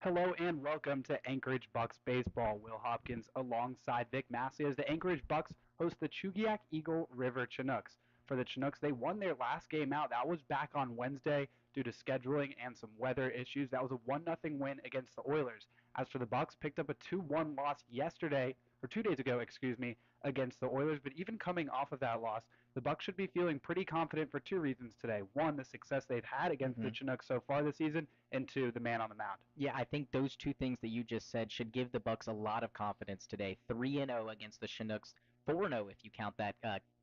Hello and welcome to Anchorage Bucs baseball. Will Hopkins alongside Vic Massey as the Anchorage Bucs host the Chugiak-Eagle River Chinooks. For the Chinooks, they won their last game out. That was back on Wednesday due to scheduling and some weather issues. That was a 1-0 win against the Oilers. As for the Bucs, picked up a 2-1 loss yesterday, or 2 days ago, excuse me, against the Oilers. But even coming off of that loss, the Bucs should be feeling pretty confident for two reasons today. One, the success they've had against the hmm Chinooks so far this season, and two, the man on the mound. Yeah, I think those two things that you just said should give the Bucks a lot of confidence today. 3-0 against the Chinooks, 4-0 if you count that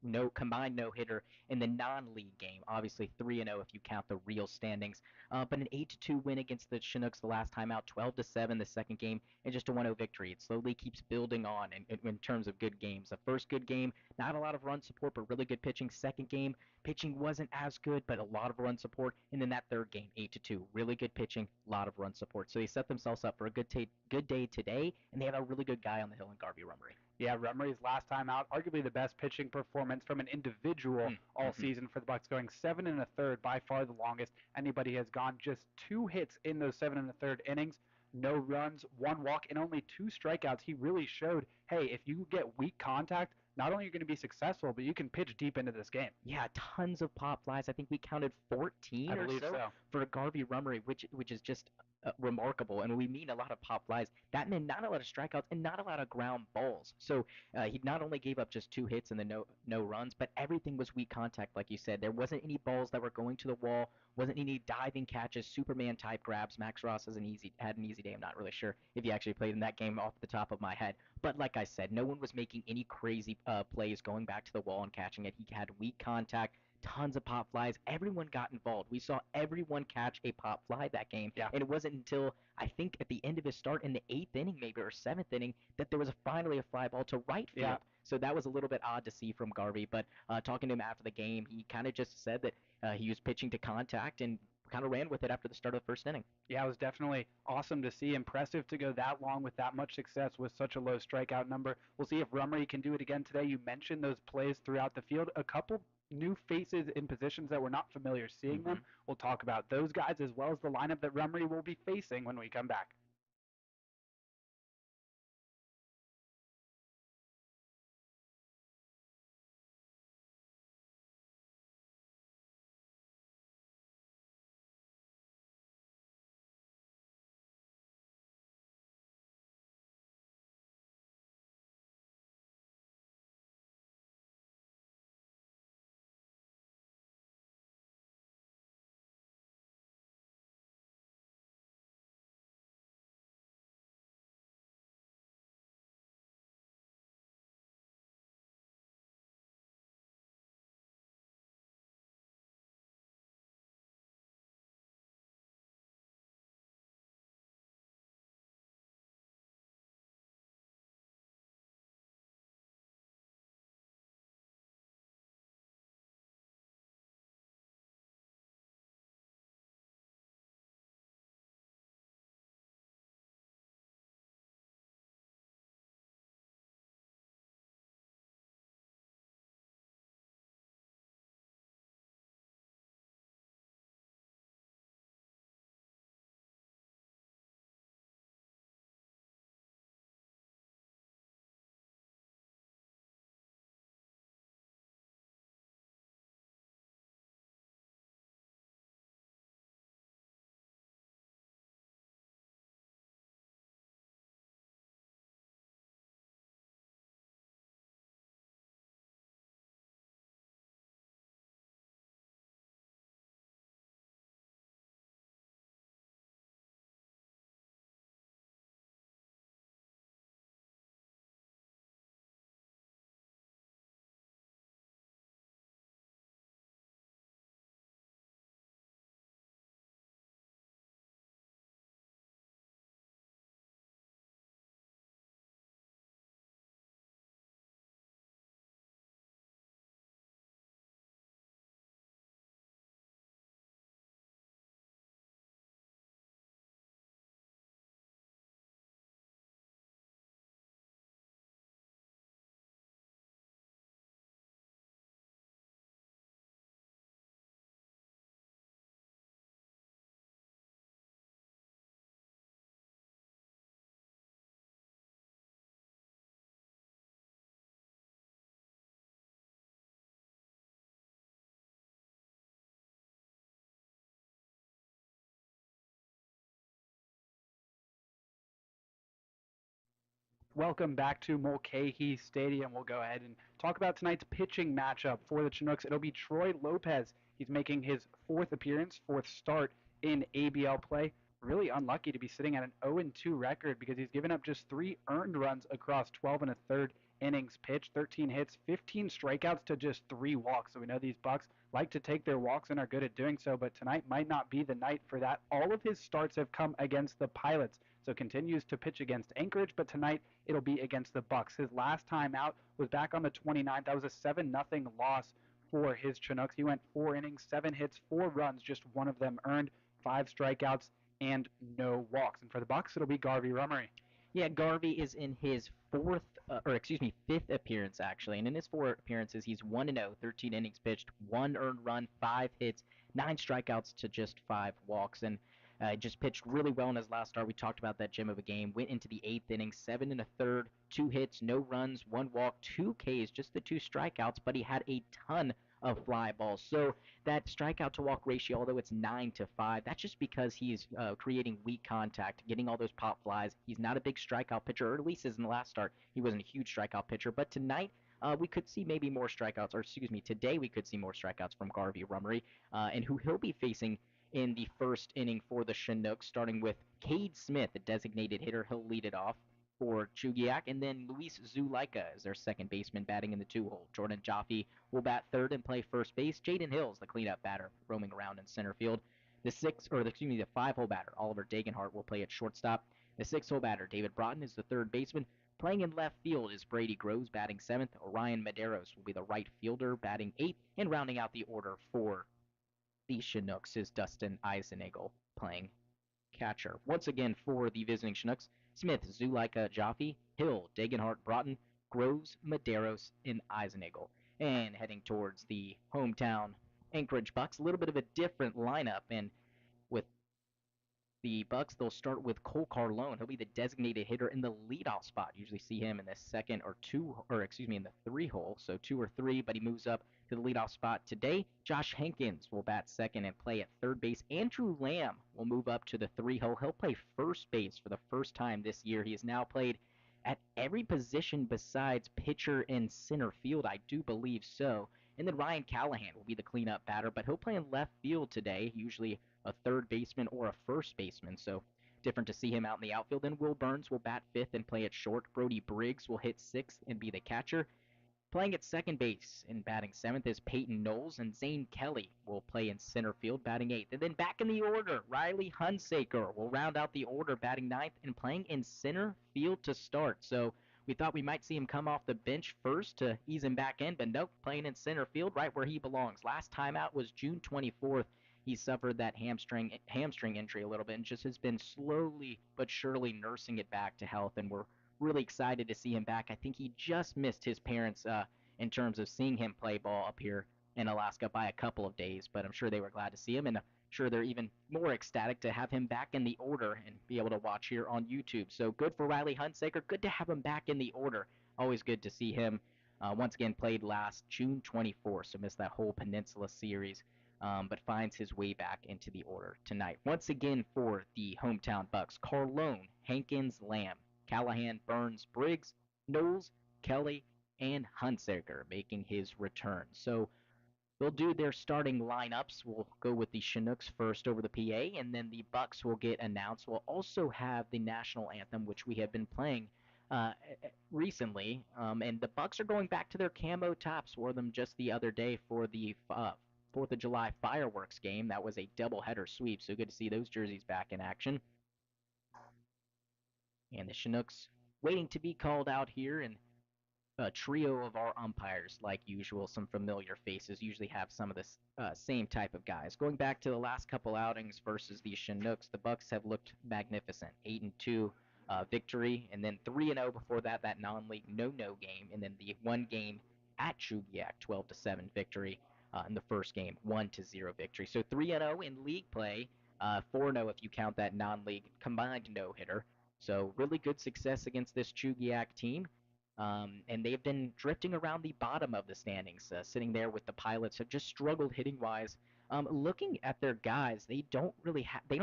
no combined no hitter in the non-league game. Obviously 3-0 if you count the real standings. But an 8-2 win against the Chinooks the last time out, 12-7 the second game, and just a 1-0 victory. It slowly keeps building on in terms of good games. The first good game, not a lot of run support, but really good pitching. Second game, pitching wasn't as good, but a lot of run support. And then that third game, 8-2, really good pitching, a lot of run support. So they set themselves up for a good day today, and they have a really good guy on the hill in Garvey Rummery. Yeah, Remry's last time out, arguably the best pitching performance from an individual all Mm-hmm. season for the Bucks, going 7 1/3, by far the longest anybody has gone. Just 2 hits in those 7 1/3 innings, no runs, one walk, and only two strikeouts. He really showed, hey, if you get weak contact, not only are you going to be successful, but you can pitch deep into this game. Yeah, tons of pop flies. I think we counted I 14 or believe so so. for Garvey Rummery, which is just remarkable. And we mean a lot of pop flies. That meant not a lot of strikeouts and not a lot of ground balls. So he not only gave up just 2 hits and the no runs, but everything was weak contact, like you said. There wasn't any balls that were going to the wall. Wasn't any diving catches, Superman type grabs. Max Ross had an easy day. I'm not really sure if he actually played in that game off the top of my head. But like I said, no one was making any crazy plays going back to the wall and catching it. He had weak contact, tons of pop flies. Everyone got involved. We saw everyone catch a pop fly that game. Yeah. And it wasn't until I think at the end of his start in the eighth inning, maybe, or seventh inning, that there was finally a fly ball to right Yeah. field. So that was a little bit odd to see from Garvey. But talking to him after the game, he kind of just said that he was pitching to contact and kind of ran with it after the start of the first inning. Yeah, it was definitely awesome to see. Impressive to go that long with that much success with such a low strikeout number. We'll see if Rummery can do it again today. You mentioned those plays throughout the field. A couple new faces in positions that we're not familiar seeing them. hmm We'll talk about those guys as well as the lineup that Rummery will be facing when we come back. Welcome back to Mulcahy Stadium. We'll go ahead and talk about tonight's pitching matchup for the Chinooks. It'll be Troy Lopez. He's making his fourth appearance, fourth start in ABL play. Really unlucky to be sitting at an 0-2 record because he's given up just 3 earned runs across 12 and a third innings pitched, 13 hits, 15 strikeouts to just 3 walks. So we know these Bucs like to take their walks and are good at doing so, but tonight might not be the night for that. All of his starts have come against the Pilots, so continues to pitch against Anchorage, but tonight it'll be against the Bucs. His last time out was back on the 29th. That was a 7-0 loss for his Chinooks. He went 4 innings, 7 hits, 4 runs, just one of them earned, 5 strikeouts, and no walks. And for the Bucs, it'll be Garvey Rummery. Yeah, Garvey is in his fifth appearance actually, and in his four appearances, he's 1-0, 13 innings pitched, 1 earned run, 5 hits, 9 strikeouts to just 5 walks, and just pitched really well in his last start. We talked about that gem of a game. Went into the eighth inning, 7 and a third, 2 hits, no runs, 1 walk, 2 Ks, just the 2 strikeouts, but he had a ton of fly balls. So that strikeout to walk ratio, although it's 9-5, that's just because he's creating weak contact, getting all those pop flies. He's not a big strikeout pitcher, or at least as in the last start, he wasn't a huge strikeout pitcher. But tonight, we could see maybe more strikeouts, or excuse me, today we could see more strikeouts from Garvey Rummery, and who he'll be facing in the first inning for the Chinooks, starting with Cade Smith, the designated hitter. He'll lead it off for Chugiak, and then Luis Zulaika is their second baseman batting in the 2-hole. Jordan Jaffe will bat third and play first base. Jaden Hills, the cleanup batter, roaming around in center field. The 5-hole batter, Oliver Dagenhart, will play at shortstop. The 6-hole batter, David Broughton, is the third baseman. Playing in left field is Brady Groves, batting seventh. Orion Medeiros will be the right fielder, batting eighth. And rounding out the order for the Chinooks is Dustin Eiseneagle, playing catcher. Once again for the visiting Chinooks, Smith, Zulaika, Jaffe, Hill, Dagenhart, Broughton, Groves, Medeiros, and Eiseneagle. And heading towards the hometown Anchorage Bucs, a little bit of a different lineup, and with the Bucs, they'll start with Cole Carlone. He'll be the designated hitter in the leadoff spot. Usually see him in the in the 3-hole, so 2 or 3, but he moves up to the leadoff spot today. Josh Hankins will bat second and play at third base. Andrew Lamb will move up to the 3-hole. He'll play first base for the first time this year. He has now played at every position besides pitcher and center field, I do believe so. And then Ryan Callahan will be the cleanup batter, but he'll play in left field today, usually a third baseman or a first baseman, so different to see him out in the outfield. Then Will Burns will bat fifth and play at short. Brody Briggs will hit sixth and be the catcher. Playing at second base and batting seventh is Peyton Knowles, and Zane Kelly will play in center field, batting eighth. And then back in the order, Riley Hunsaker will round out the order, batting ninth and playing in center field to start. So we thought we might see him come off the bench first to ease him back in, but nope, playing in center field right where he belongs. Last time out was June 24th. He suffered that hamstring injury a little bit and just has been slowly but surely nursing it back to health, and we're really excited to see him back. I think he just missed his parents in terms of seeing him play ball up here in Alaska by a couple of days, but I'm sure they were glad to see him, and I'm sure they're even more ecstatic to have him back in the order and be able to watch here on YouTube. So good for Riley Hunsaker. Good to have him back in the order. Always good to see him. Once again, played last June 24th, so missed that whole Peninsula series. But finds his way back into the order tonight. Once again for the hometown Bucs, Carlone, Hankins, Lamb, Callahan, Burns, Briggs, Knowles, Kelly, and Hunsaker making his return. So they'll do their starting lineups. We'll go with the Chinooks first over the PA, and then the Bucs will get announced. We'll also have the national anthem, which we have been playing recently, and the Bucs are going back to their camo tops. Wore them just the other day for the 4th of July fireworks game. That was a doubleheader sweep, so good to see those jerseys back in action. And the Chinooks waiting to be called out here, and a trio of our umpires, like usual, some familiar faces, usually have some of the same type of guys. Going back to the last couple outings versus the Chinooks, the Bucs have looked magnificent. 8-2 victory, and then 3-0 before that non-league no-no game, and then the one game at Chugiak, 12-7 victory. In the first game, 1-0 victory. So 3-0 in league play, 4-0 if you count that non-league combined no-hitter. So really good success against this Chugiak team. And they've been drifting around the bottom of the standings, sitting there with the Pilots, have just struggled hitting-wise. Looking at their guys, they don't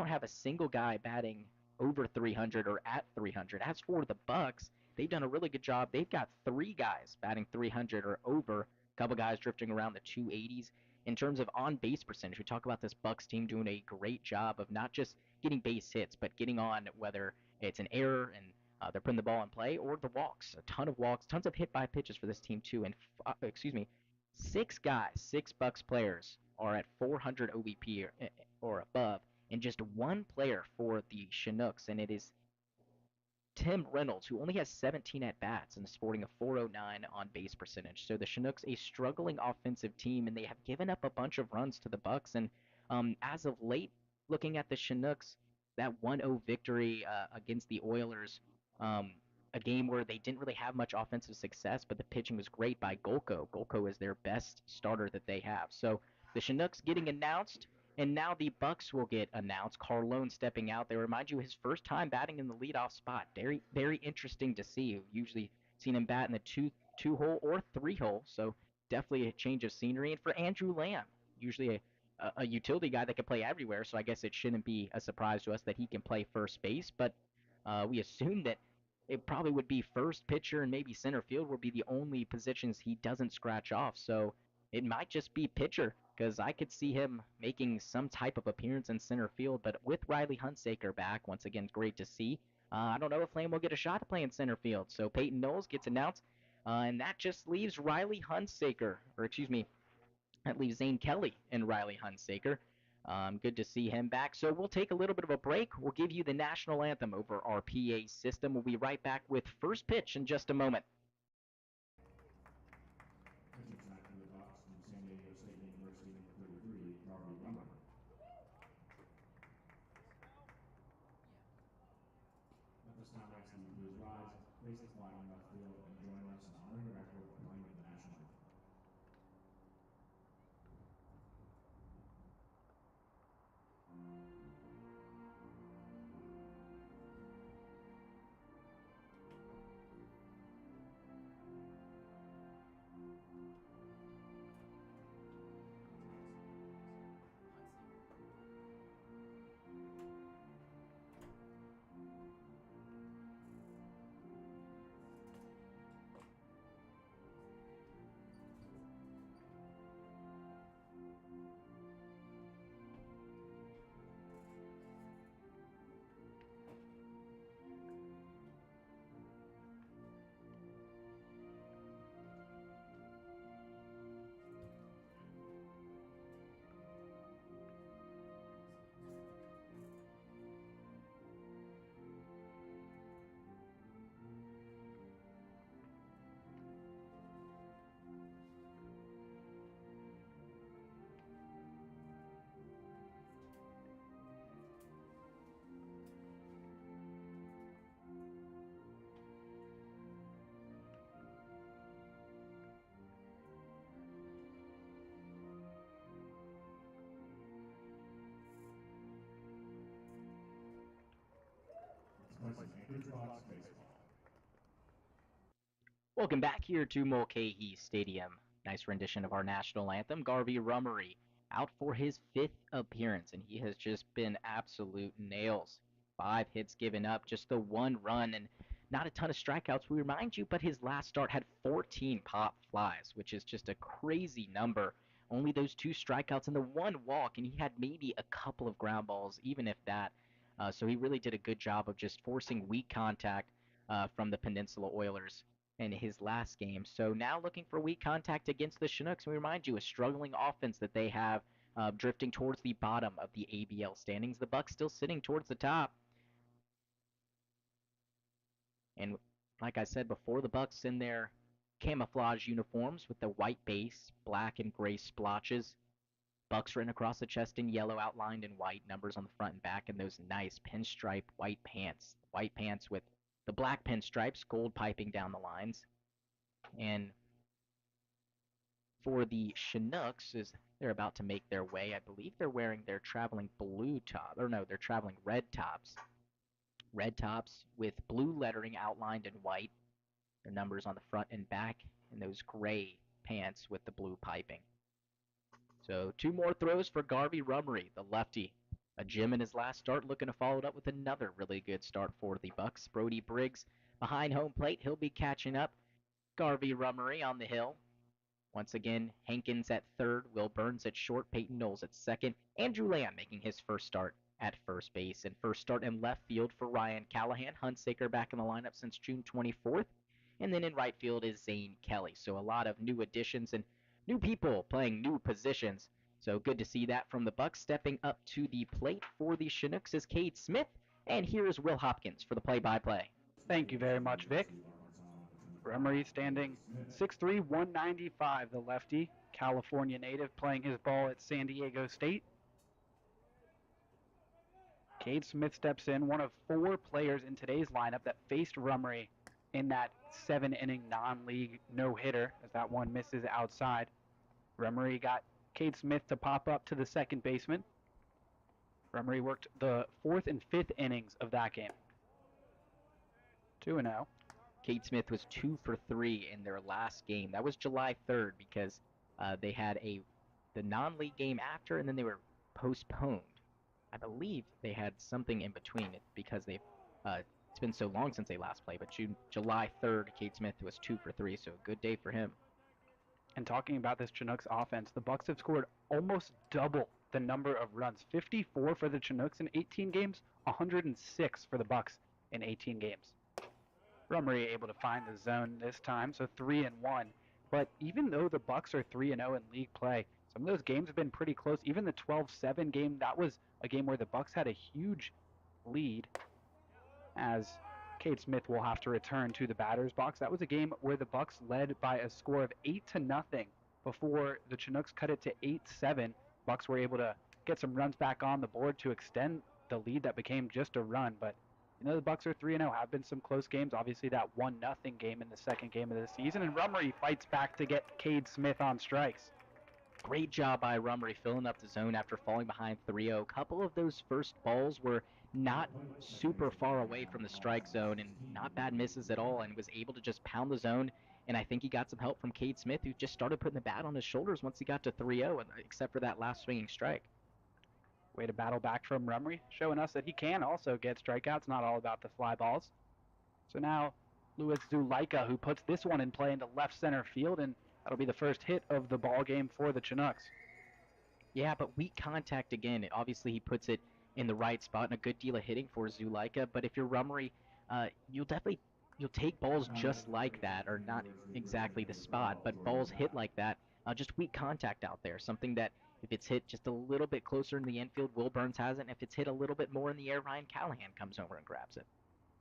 have a single guy batting over 300 or at 300. As for the Bucs, they've done a really good job. They've got 3 guys batting 300 or over, a couple guys drifting around the 280s. In terms of on-base percentage, we talk about this Bucks team doing a great job of not just getting base hits, but getting on whether it's an error and they're putting the ball in play or the walks. A ton of walks, tons of hit by pitches for this team too. And 6 Bucks players are at 400 OBP or above, and just one player for the Chinooks, and it is Tim Reynolds, who only has 17 at bats and is sporting a 409 on base percentage. So the Chinooks, a struggling offensive team, and they have given up a bunch of runs to the Bucks. And as of late, looking at the Chinooks, that 1-0 victory against the Oilers, a game where they didn't really have much offensive success, but the pitching was great by Golko. Golko is their best starter that they have. So the Chinooks getting announced, and now the Bucks will get announced. Carlone stepping out. They remind you his first time batting in the leadoff spot. Very, very interesting to see. You've usually seen him bat in the two hole or 3 hole, so definitely a change of scenery. And for Andrew Lamb, usually a utility guy that can play everywhere, so I guess it shouldn't be a surprise to us that he can play first base. But we assume that it probably would be first pitcher and maybe center field would be the only positions he doesn't scratch off. So it might just be pitcher because I could see him making some type of appearance in center field. But with Riley Hunsaker back, once again, great to see. I don't know if Lamb will get a shot to play in center field. So Peyton Knowles gets announced, and that just leaves Riley Hunsaker, or excuse me, that leaves Zane Kelly and Riley Hunsaker. Good to see him back. So we'll take a little bit of a break. We'll give you the national anthem over our PA system. We'll be right back with first pitch in just a moment. Welcome back here to Mulcahy Stadium. Nice rendition of our national anthem. Garvey Rummery out for his 5th appearance, and he has just been absolute nails. 5 hits given up, just the 1 run, and not a ton of strikeouts, we remind you, but his last start had 14 pop flies, which is just a crazy number. Only those 2 strikeouts and the 1 walk, and he had maybe a couple of ground balls, even if that. So he really did a good job of just forcing weak contact from the Peninsula Oilers in his last game. So now looking for weak contact against the Chinooks. We remind you, a struggling offense that they have, drifting towards the bottom of the ABL standings. The Bucks still sitting towards the top. And like I said before, the Bucks in their camouflage uniforms with the white base, black and gray splotches. Bucks written across the chest in yellow, outlined in white, numbers on the front and back, and those nice pinstripe white pants. White pants with the black pinstripes, gold piping down the lines. And for the Chinooks, as they're about to make their way, I believe they're wearing their traveling blue top, or no, they're traveling red tops. Red tops with blue lettering outlined in white. Their numbers on the front and back, and those gray pants with the blue piping. So 2 more throws for Garvey Rummery, the lefty. A gem in his last start, looking to follow it up with another really good start for the Bucks. Brody Briggs Behind home plate, he'll be catching up. Garvey Rummery on the hill. Once again, Hankins at third, Will Burns at short, Peyton Knowles at second, Andrew Lamb making his first start at first base, and first start in left field for Ryan Callahan. Hunsaker back in the lineup since June 24th. And then in right field is Zane Kelly. So a lot of new additions and new people playing new positions. So good to see that from the Bucs. Stepping up to the plate for the Chinooks is Cade Smith, and here is Will Hopkins for the play-by-play. Thank you very much, Vic. Rummery standing 6'3", 195, the lefty, California native, playing his ball at San Diego State. Cade Smith steps in, one of 4 players in today's lineup that faced Rummery in that 7-inning non-league no-hitter, as that one misses outside. Rummery got Cade Smith to pop up to the second baseman. Rummery worked the 4th and 5th innings of that game. 2-0. Cade Smith was 2 for 3 in their last game. That was July 3rd because they had the non-league game after, and then they were postponed. I believe they had something in between it because it's been so long since they last played. But July 3rd, Cade Smith was 2 for 3, so a good day for him. And talking about this Chinooks offense, the Bucs have scored almost double the number of runs. 54 for the Chinooks in 18 games, 106 for the Bucs in 18 games. Rummery able to find the zone this time, so 3-1. But even though the Bucs are 3-0 in league play, some of those games have been pretty close. Even the 12-7 game, that was a game where the Bucs had a huge lead, as Cade Smith will have to return to the batter's box. That was a game where the Bucs led by a score of 8-0 before the Chinooks cut it to 8-7. Bucs were able to get some runs back on the board to extend the lead that became just a run, but the Bucs are 3-0. Have been some close games. Obviously, that 1-0 game in the second game of the season, and Rummery fights back to get Cade Smith on strikes. Great job by Rummery filling up the zone after falling behind 3-0. A couple of those first balls were not super far away from the strike zone and not bad misses at all, and was able to just pound the zone. And I think he got some help from Cade Smith, who just started putting the bat on his shoulders once he got to 3-0, except for that last swinging strike. Way to battle back from Rummery, showing us that he can also get strikeouts, not all about the fly balls. So now Louis Zulaika, who puts this one in play into left center field, and that'll be the first hit of the ball game for the Chinooks. Yeah, but weak contact again. Obviously, he puts it in the right spot, and a good deal of hitting for Zulaika. But if you're Rummery, you'll take balls just like that, or not exactly the spot, but balls hit like that. Just weak contact out there, something that if it's hit just a little bit closer in the infield, Will Burns has it. And if it's hit a little bit more in the air, Ryan Callahan comes over and grabs it.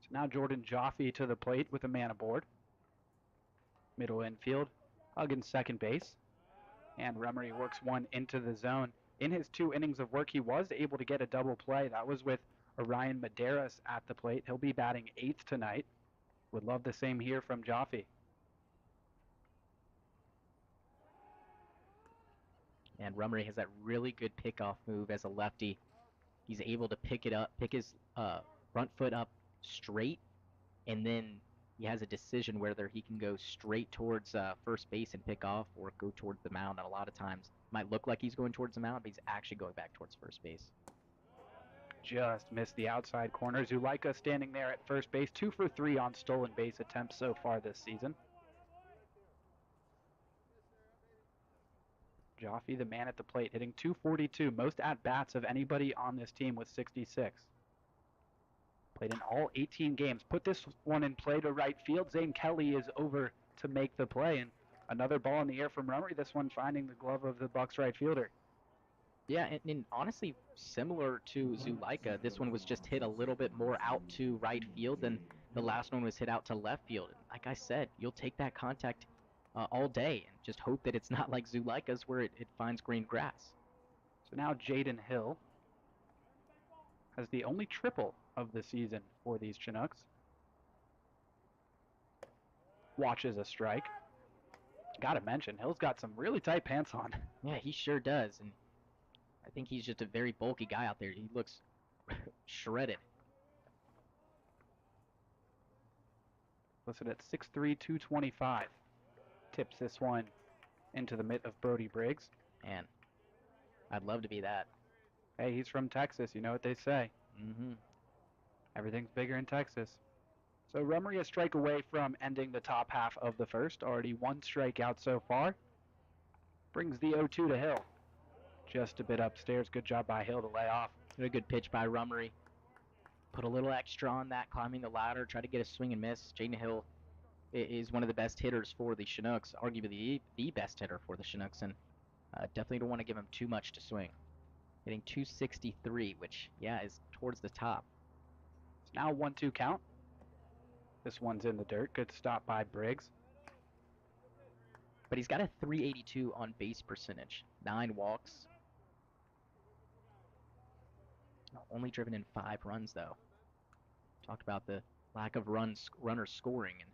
So now Jordan Joffe to the plate with a man aboard. Middle infield, Huggins second base. And Rummery works one into the zone. In his 2 innings of work, he was able to get a double play. That was with Orion Medeiros at the plate. He'll be batting 8th tonight. Would love the same here from Joffe. And Rummery has that really good pickoff move as a lefty. He's able to pick his front foot up straight, and then he has a decision whether he can go straight towards first base and pick off or go towards the mound. And a lot of times it might look like he's going towards the mound, but he's actually going back towards first base. Just missed the outside corner. Zulaika standing there at first base, 2 for 3 on stolen base attempts so far this season. Joffe, the man at the plate, hitting .242, most at-bats of anybody on this team with 66. Played in all 18 games. Put this one in play to right field. Zane Kelly is over to make the play, and another ball in the air from Rummery, this one finding the glove of the Bucs right fielder. Yeah, and honestly, similar to Zulaika, this one was just hit a little bit more out to right field than the last one was hit out to left field. And like I said, you'll take that contact all day and just hope that it's not like Zulaika's where it finds green grass. So now Jaden Hill has the only triple of the season for these Chinooks. Watches a strike. Gotta mention, Hill's got some really tight pants on. Yeah, he sure does. And I think he's just a very bulky guy out there. He looks shredded. Listed at 6'3", 225. Tips this one into the mitt of Brody Briggs. Man, I'd love to be that. Hey, he's from Texas. You know what they say. Mm-hmm. Everything's bigger in Texas. So Rummery a strike away from ending the top half of the first. Already one strikeout so far. Brings the 0-2 to Hill. Just a bit upstairs. Good job by Hill to lay off. A good pitch by Rummery. Put a little extra on that, climbing the ladder, try to get a swing and miss. Jaden Hill is one of the best hitters for the Chinooks, arguably the best hitter for the Chinooks, and definitely don't want to give him too much to swing. Hitting 263, which, yeah, is towards the top. It's now 1-2 count. This one's in the dirt. Good stop by Briggs. But he's got a 382 on base percentage. 9 walks. Only driven in 5 runs, though. Talked about the lack of runners scoring, and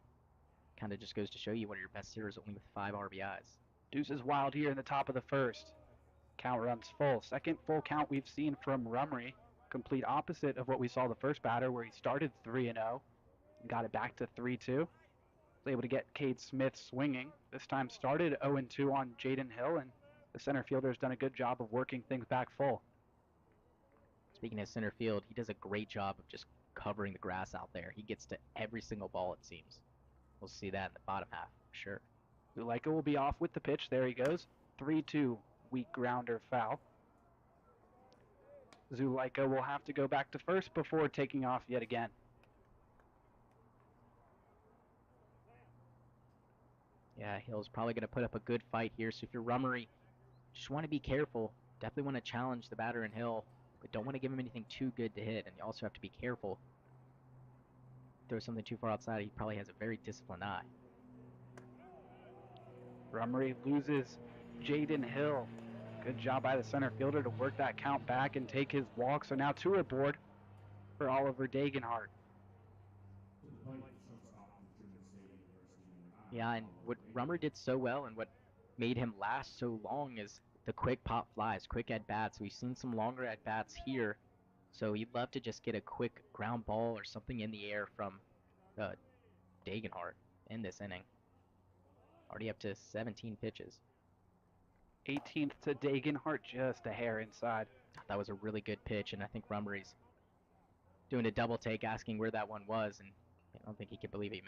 kind of just goes to show you one of your best hitters only with 5 RBIs. Deuce is wild here in the top of the first. Count runs full. Second full count we've seen from Rummery. Complete opposite of what we saw the first batter, where he started 3-0 and got it back to 3-2. Was able to get Cade Smith swinging. This time started 0-2 on Jaden Hill, and the center fielder has done a good job of working things back full. Speaking of center field, he does a great job of just covering the grass out there. He gets to every single ball, it seems. We'll see that in the bottom half, for sure. Zuleika will be off with the pitch. There he goes. 3-2, weak grounder foul. Zuleika will have to go back to first before taking off yet again. Yeah, Hill's probably going to put up a good fight here, so if you're Rummery, just want to be careful. Definitely want to challenge the batter in Hill, but don't want to give him anything too good to hit, and you also have to be careful. Throw something too far outside, he probably has a very disciplined eye. Rummery loses Jaden Hill. Good job by the center fielder to work that count back and take his walk. So now 2 aboard for Oliver Dagenhart. Yeah, and what Rummery did so well and what made him last so long is the quick pop flies, quick at-bats. We've seen some longer at-bats here, so you'd love to just get a quick ground ball or something in the air from Dagenhart in this inning. Already up to 17 pitches. 18th to Dagenhart, just a hair inside. That was a really good pitch, and I think Rummery's doing a double take, asking where that one was, and I don't think he could believe he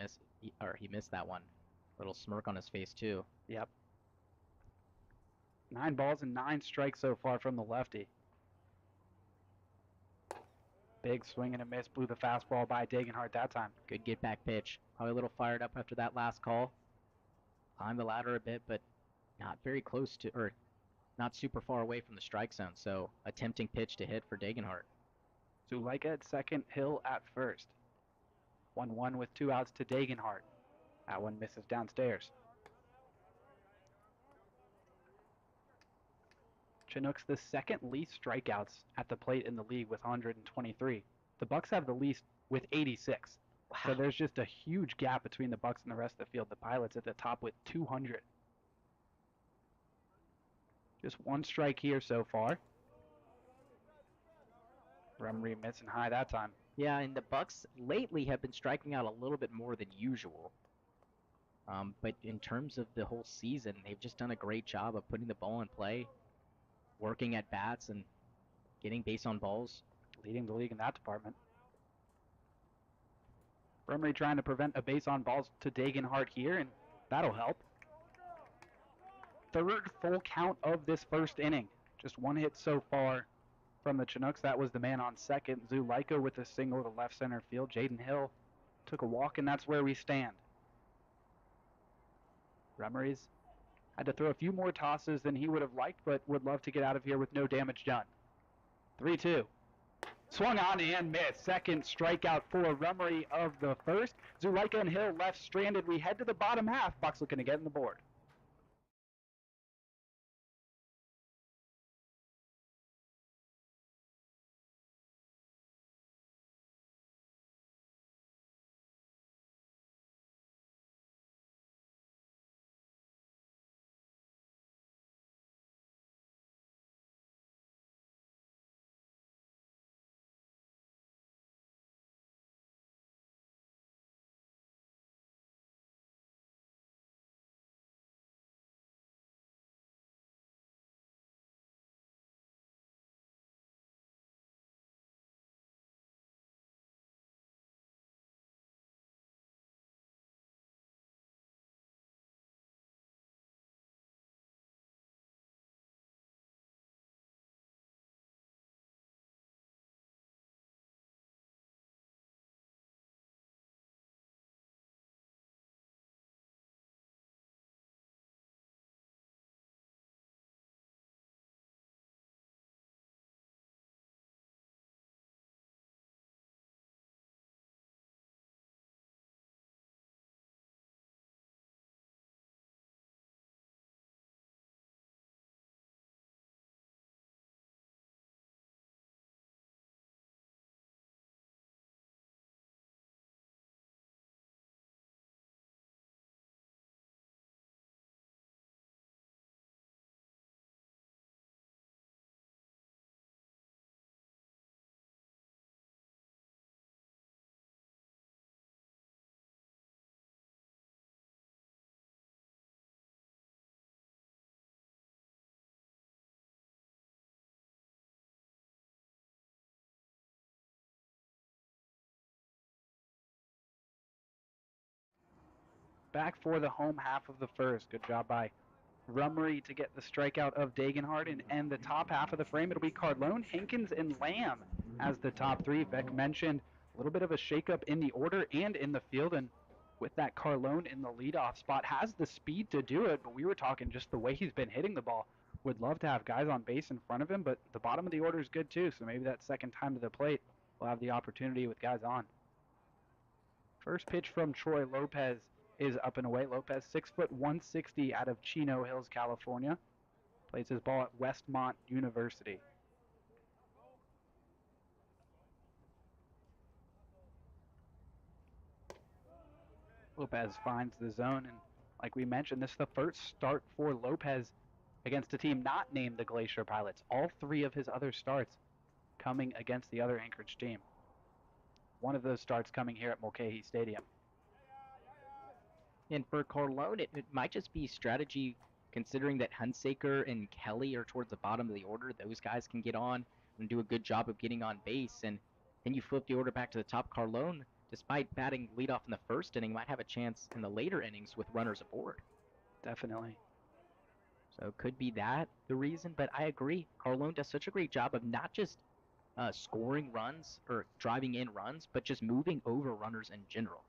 missed that one. Little smirk on his face too. Yep. 9 balls and 9 strikes so far from the lefty. Big swing and a miss, blew the fastball by Dagenhart that time. Good get back pitch. Probably a little fired up after that last call. Climbed the ladder a bit, but not very close to, or not super far away from the strike zone. So a tempting pitch to hit for Dagenhart. Zuleika at second, Hill at first. 1-1 with 2 outs to Dagenhart. That one misses downstairs. Chinooks the second least strikeouts at the plate in the league with 123. The Bucs have the least with 86. Wow. So there's just a huge gap between the Bucs and the rest of the field. The Pilots at the top with 200. Just 1 strike here so far. Rummery missing high that time. Yeah, and the Bucs lately have been striking out a little bit more than usual. But in terms of the whole season, they've just done a great job of putting the ball in play, working at bats, and getting base on balls. Leading the league in that department. Rummery trying to prevent a base on balls to Dagenhart here, and that'll help. Third full count of this first inning. Just 1 hit so far from the Chinooks. That was the man on second. Zuleika with a single to left center field. Jaden Hill took a walk, and that's where we stand. Rummery's had to throw a few more tosses than he would have liked, but would love to get out of here with no damage done. 3-2. Swung on and missed. Second strikeout for Rummery of the first. Zuleika and Hill left stranded. We head to the bottom half. Bucs looking to get on the board. back for the home half of the first. Good job by Rummery to get the strikeout of Dagenhart and end the top half of the frame. It'll be Carlone, Hankins, and Lamb as the top three. Vic mentioned a little bit of a shakeup in the order and in the field, and with that, Carlone in the leadoff spot has the speed to do it, but we were talking just the way he's been hitting the ball. Would love to have guys on base in front of him, but the bottom of the order is good too, so maybe that second time to the plate we'll have the opportunity with guys on. First pitch from Troy Lopez is up and away. Lopez, 6', 160 out of Chino Hills, California. Plays his ball at Westmont University. Lopez finds the zone, and like we mentioned, this is the first start for Lopez against a team not named the Glacier Pilots. All three of his other starts coming against the other Anchorage team. One of those starts coming here at Mulcahy Stadium. And for Carlone, it might just be strategy, considering that Hunsaker and Kelly are towards the bottom of the order. Those guys can get on and do a good job of getting on base. And then you flip the order back to the top. Carlone, despite batting leadoff in the first inning, might have a chance in the later innings with runners aboard. Definitely. So it could be that the reason, but I agree. Carlone does such a great job of not just scoring runs or driving in runs, but just moving over runners in general.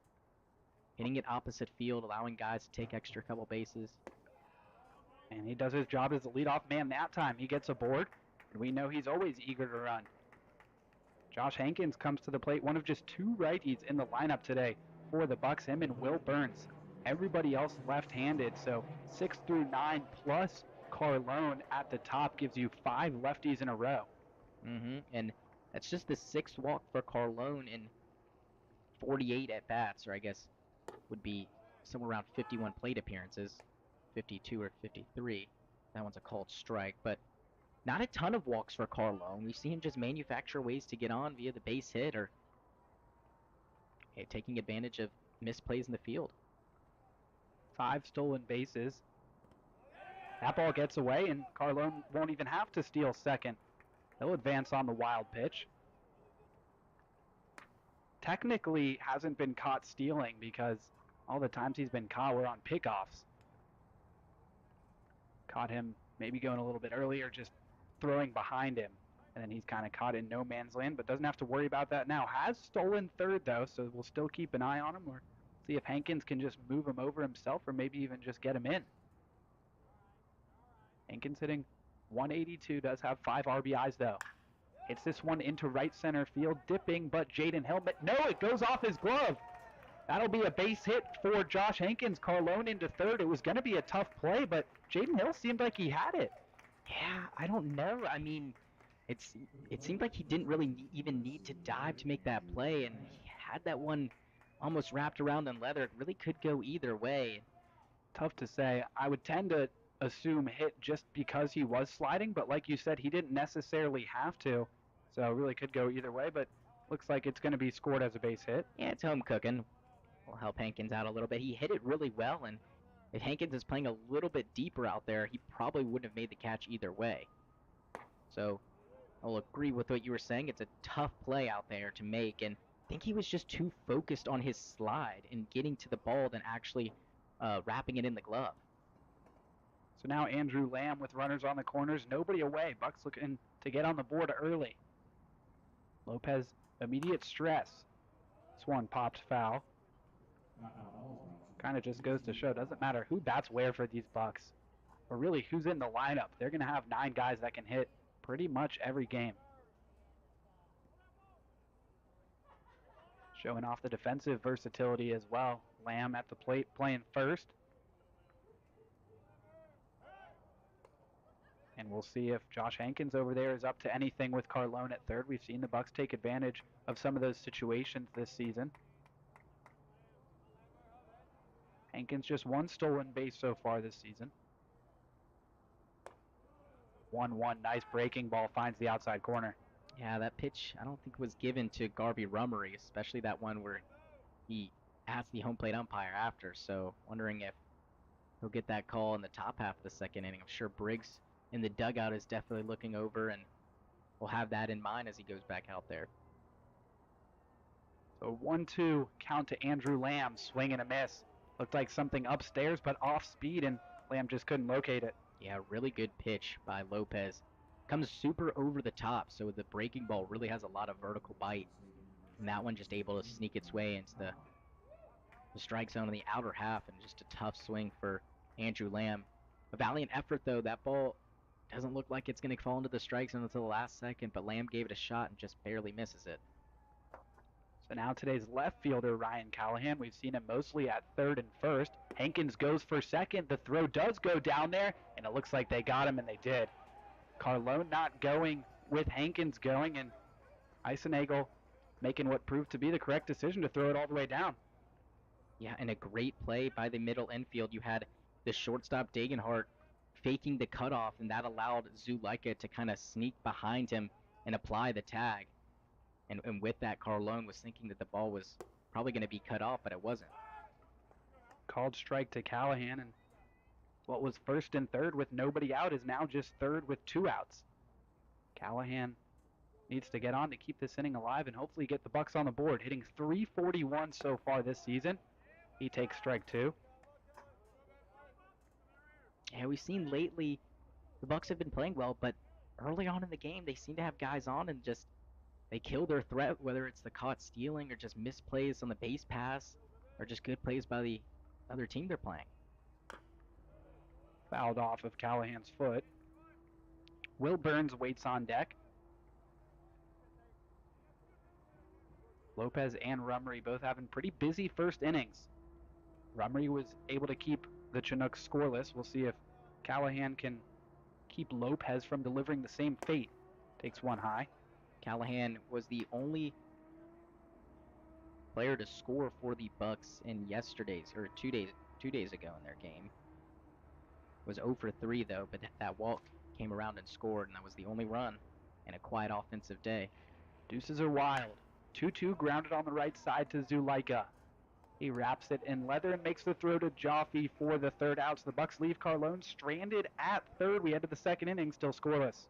Hitting it opposite field, allowing guys to take extra couple bases. And he does his job as the leadoff man that time. He gets aboard, and we know he's always eager to run. Josh Hankins comes to the plate, one of just two righties in the lineup today for the Bucs, him and Will Burns. Everybody else left-handed, so 6 through 9 plus Carlone at the top gives you 5 lefties in a row. And that's just the 6th walk for Carlone in 48 at-bats, or I guess would be somewhere around 51 plate appearances, 52 or 53. That one's a called strike, but not a ton of walks for Carlone. We see him just manufacture ways to get on via the base hit or taking advantage of misplays in the field. 5 stolen bases. That ball gets away, and Carlone won't even have to steal second. He'll advance on the wild pitch. Technically hasn't been caught stealing because all the times he's been caught were on pickoffs. Caught him maybe going a little bit earlier, just throwing behind him. And then he's kind of caught in no man's land, but doesn't have to worry about that now. Has stolen third, though, so we'll still keep an eye on him or see if Hankins can just move him over himself or maybe even just get him in. Hankins hitting 182, does have 5 RBIs, though. Hits this one into right center field, dipping, but Jaden Hill, no, it goes off his glove. That'll be a base hit for Josh Hankins. Carlone into third. It was going to be a tough play, but Jaden Hill seemed like he had it. Yeah, I don't know. I mean, it seemed like he didn't really even need to dive to make that play, and he had that one almost wrapped around in leather. It really could go either way. Tough to say. I would tend to assume hit just because he was sliding, but like you said, he didn't necessarily have to, so it really could go either way, but looks like it's going to be scored as a base hit. Yeah, it's home cooking. Will help Hankins out a little bit. He hit it really well, and if Hankins is playing a little bit deeper out there, he probably wouldn't have made the catch either way. So I'll agree with what you were saying. It's a tough play out there to make, and I think he was just too focused on his slide and getting to the ball than actually wrapping it in the glove. So now Andrew Lamb with runners on the corners, nobody away. Bucs looking to get on the board early. Lopez, immediate stress. This one popped foul. Kind of just goes to show, doesn't matter who bats where for these Bucs, or really who's in the lineup. They're going to have 9 guys that can hit pretty much every game. Showing off the defensive versatility as well. Lamb at the plate playing first. And we'll see if Josh Hankins over there is up to anything with Carlone at third. We've seen the Bucs take advantage of some of those situations this season. Hankins just 1 stolen base so far this season. 1-1, nice breaking ball, finds the outside corner. Yeah, that pitch I don't think was given to Garby Rummery, especially that one where he asked the home plate umpire after. So wondering if he'll get that call in the top half of the second inning. I'm sure Briggs in the dugout is definitely looking over and will have that in mind as he goes back out there. So 1-2 count to Andrew Lamb, swing and a miss. Looked like something upstairs, but off speed, and Lamb just couldn't locate it. Yeah, really good pitch by Lopez. Comes super over the top, so the breaking ball really has a lot of vertical bite. And that one just able to sneak its way into the strike zone in the outer half, and just a tough swing for Andrew Lamb. A valiant effort, though. That ball doesn't look like it's going to fall into the strike zone until the last second, but Lamb gave it a shot and just barely misses it. So now today's left fielder, Ryan Callahan. We've seen him mostly at third and first. Hankins goes for second. The throw does go down there, and it looks like they got him, and they did. Carlone not going with Hankins going, and Eisenagel making what proved to be the correct decision to throw it all the way down. Yeah, and a great play by the middle infield. You had the shortstop Dagenhart faking the cutoff, and that allowed Zulika to kind of sneak behind him and apply the tag. And with that, Carlone was thinking that the ball was probably going to be cut off, but it wasn't. Called strike to Callahan, and what was first and third with nobody out is now just third with 2 outs. Callahan needs to get on to keep this inning alive and hopefully get the Bucs on the board. Hitting .341 so far this season. He takes strike 2. Yeah, we've seen lately the Bucs have been playing well, but early on in the game they seem to have guys on and just they kill their threat, whether it's the caught stealing or just misplays on the base pass or just good plays by the other team they're playing. Fouled off of Callahan's foot. Will Burns waits on deck. Lopez and Rummery both having pretty busy first innings. Rummery was able to keep the Chinooks scoreless. We'll see if Callahan can keep Lopez from delivering the same fate. Takes one high. Callahan was the only player to score for the Bucs in yesterday's or 2 days ago in their game. Was 0 for 3 though, but that walk came around and scored, and that was the only run in a quiet offensive day. Deuces are wild. 2-2 grounded on the right side to Zulika. He wraps it in leather and makes the throw to Jaffe for the third out. So the Bucs leave Carlone stranded at third. We head to the second inning, still scoreless.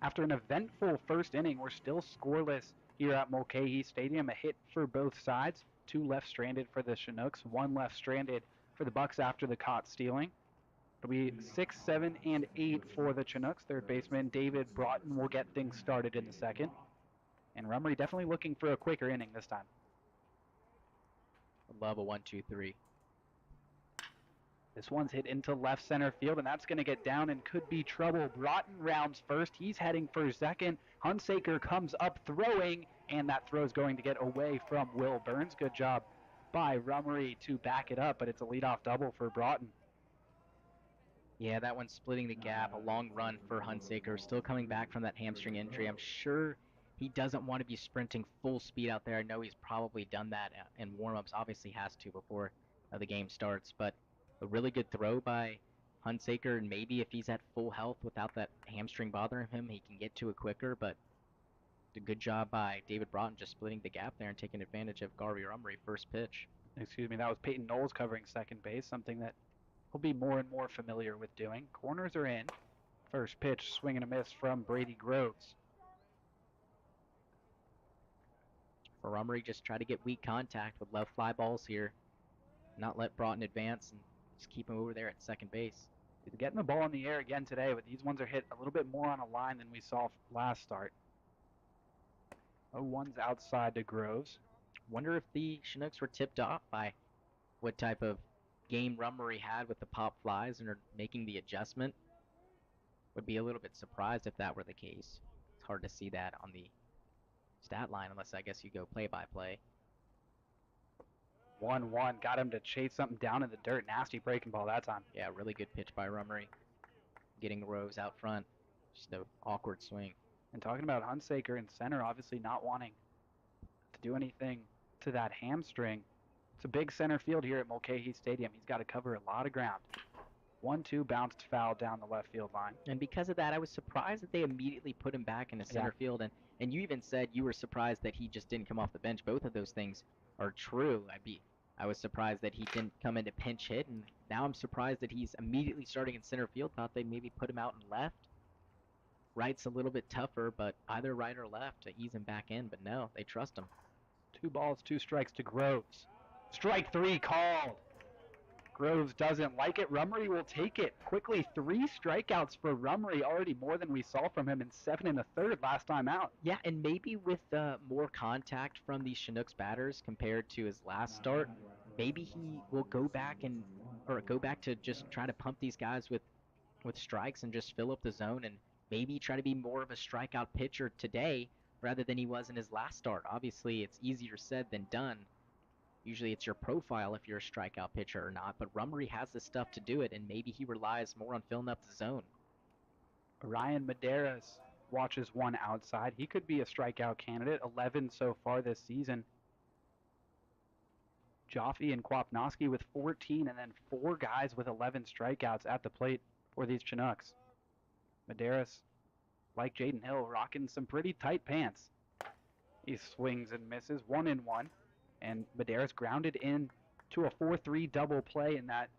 After an eventful first inning, we're still scoreless here at Mulcahy Stadium. A hit for both sides. 2 left stranded for the Chinooks, 1 left stranded for the Bucs after the caught stealing. It'll be 6, 7, and 8 for the Chinooks. Third baseman David Broughton will get things started in the second. And Rummery definitely looking for a quicker inning this time. Love a 1-2-3. This one's hit into left center field, and that's going to get down and could be trouble. Broughton rounds first. He's heading for second. Hunsaker comes up throwing, and that throw is going to get away from Will Burns. Good job by Rummery to back it up, but it's a leadoff double for Broughton. Yeah, that one's splitting the gap. A long run for Hunsaker. Still coming back from that hamstring injury. I'm sure he doesn't want to be sprinting full speed out there. I know he's probably done that in warm-ups. Obviously has to before the game starts, but A really good throw by Hunsaker, and maybe if he's at full health without that hamstring bothering him, he can get to it quicker, but a good job by David Broughton just splitting the gap there and taking advantage of Garvey Rumry first pitch. Excuse me, that was Peyton Knowles covering second base, something that he'll be more and more familiar with doing. Corners are in. First pitch, swing and a miss from Brady Groves. For Rumry, just try to get weak contact with left fly balls here. Not let Broughton advance and just keep him over there at second base. He's getting the ball in the air again today, but these ones are hit a little bit more on a line than we saw last start. 0-1's outside to Groves. Wonder if the Chinooks were tipped off by what type of game Rummery had with the pop flies and are making the adjustment. Would be a little bit surprised if that were the case. It's hard to see that on the stat line unless I guess you go play-by-play. 1-1, got him to chase something down in the dirt. Nasty breaking ball that time. Yeah, really good pitch by Rummery. Getting Groves out front. Just an awkward swing. And talking about Hunsaker in center, obviously not wanting to do anything to that hamstring. It's a big center field here at Mulcahy Stadium. He's got to cover a lot of ground. 1-2 bounced foul down the left field line. And because of that, I was surprised that they immediately put him back into center field. And you even said you were surprised that he just didn't come off the bench. Both of those things are true. I was surprised that he didn't come into pinch hit, and now I'm surprised that he's immediately starting in center field. Thought they'd maybe put him out in left. Right's a little bit tougher, but either right or left to ease him back in. But no, they trust him. 2 balls, 2 strikes to Groves. Strike 3 called. Groves doesn't like it. Rummery will take it. Quickly, 3 strikeouts for Rummery, already more than we saw from him in 7 1/3 last time out. Yeah, and maybe with more contact from these Chinooks batters compared to his last start, maybe he will go back to just try to pump these guys with strikes and just fill up the zone and maybe try to be more of a strikeout pitcher today rather than he was in his last start. Obviously, it's easier said than done. Usually it's your profile if you're a strikeout pitcher or not, but Rummery has the stuff to do it, and maybe he relies more on filling up the zone. Ryan Medeiros watches one outside. He could be a strikeout candidate, 11 so far this season. Jaffe and Kwapnoski with 14, and then 4 guys with 11 strikeouts at the plate for these Chinooks. Medeiros, like Jaden Hill, rocking some pretty tight pants. He swings and misses, 1-1, and Medeiros grounded in to a 4-3 double play in that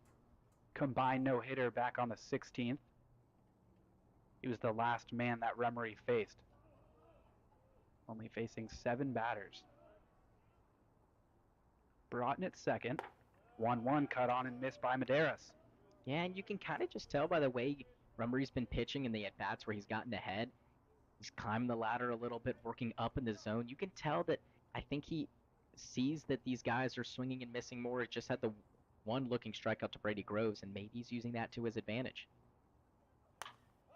combined no-hitter back on the 16th. He was the last man that Rummery faced, only facing 7 batters. Broughton at second, 1-1 cut on and missed by Medeiros. Yeah, and you can kind of just tell by the way Rummery's been pitching in the at-bats where he's gotten ahead. He's climbing the ladder a little bit, working up in the zone. You can tell that I think he sees that these guys are swinging and missing more. He just had the one looking strikeout to Brady Groves, and maybe he's using that to his advantage.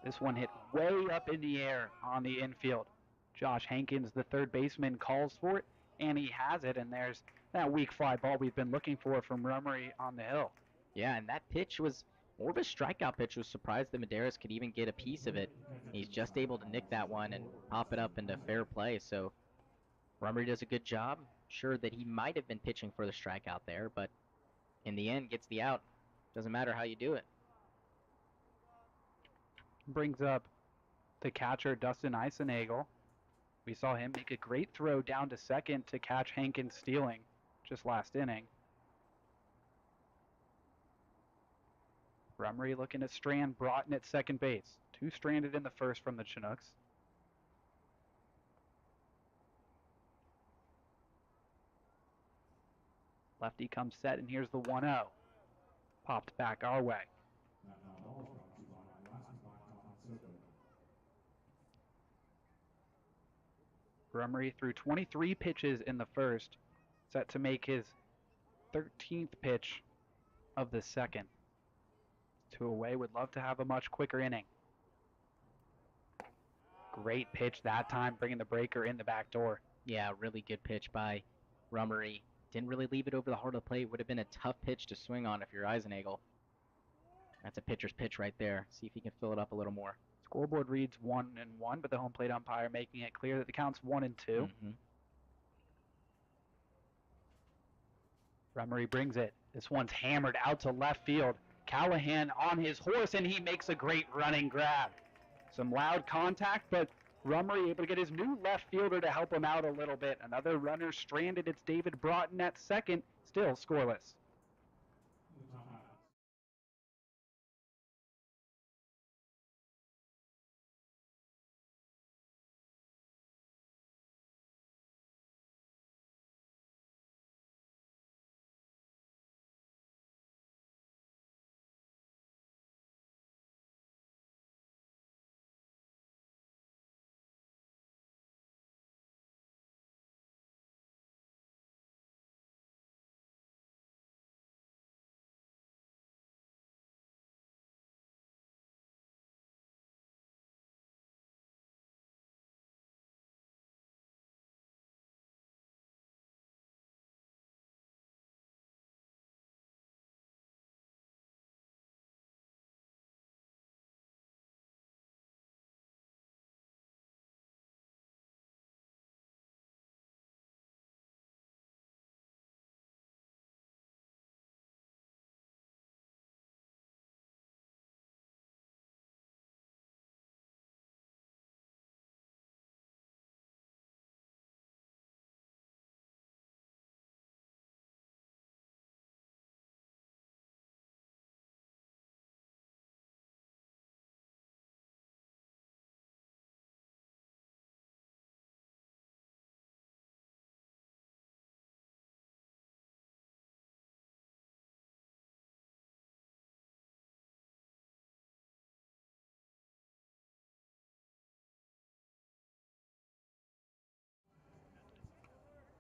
This one hit way up in the air on the infield. Josh Hankins, the third baseman, calls for it, and he has it, and there's that weak fly ball we've been looking for from Rummery on the hill. Yeah, and that pitch was more of a strikeout pitch. Was surprised that Medeiros could even get a piece of it. He's just able to nick that one and pop it up into fair play, so Rummery does a good job. Sure that he might have been pitching for the strikeout there, but in the end gets the out. Doesn't matter how you do it. Brings up the catcher, Dustin Eisenagel. We saw him make a great throw down to second to catch Hankins stealing just last inning. Rummery looking to strand Broughton at second base. 2 stranded in the first from the Chinooks. Lefty comes set, and here's the 1-0. Popped back our way. Rummery threw 23 pitches in the first, set to make his 13th pitch of the second. 2 away, would love to have a much quicker inning. Great pitch that time, bringing the breaker in the back door. Yeah, really good pitch by Rummery. Didn't really leave it over the heart of the plate. Would have been a tough pitch to swing on if you're Eisenagel. That's a pitcher's pitch right there. See if he can fill it up a little more. Scoreboard reads 1-1, but the home plate umpire making it clear that the count's 1-2. Mm-hmm. Rummery brings it This one's hammered out to left field. Callahan on his horse, and he makes a great running grab. Some loud contact, but Rummery able to get his new left fielder to help him out a little bit. Another runner stranded. It's David Broughton at second, still scoreless.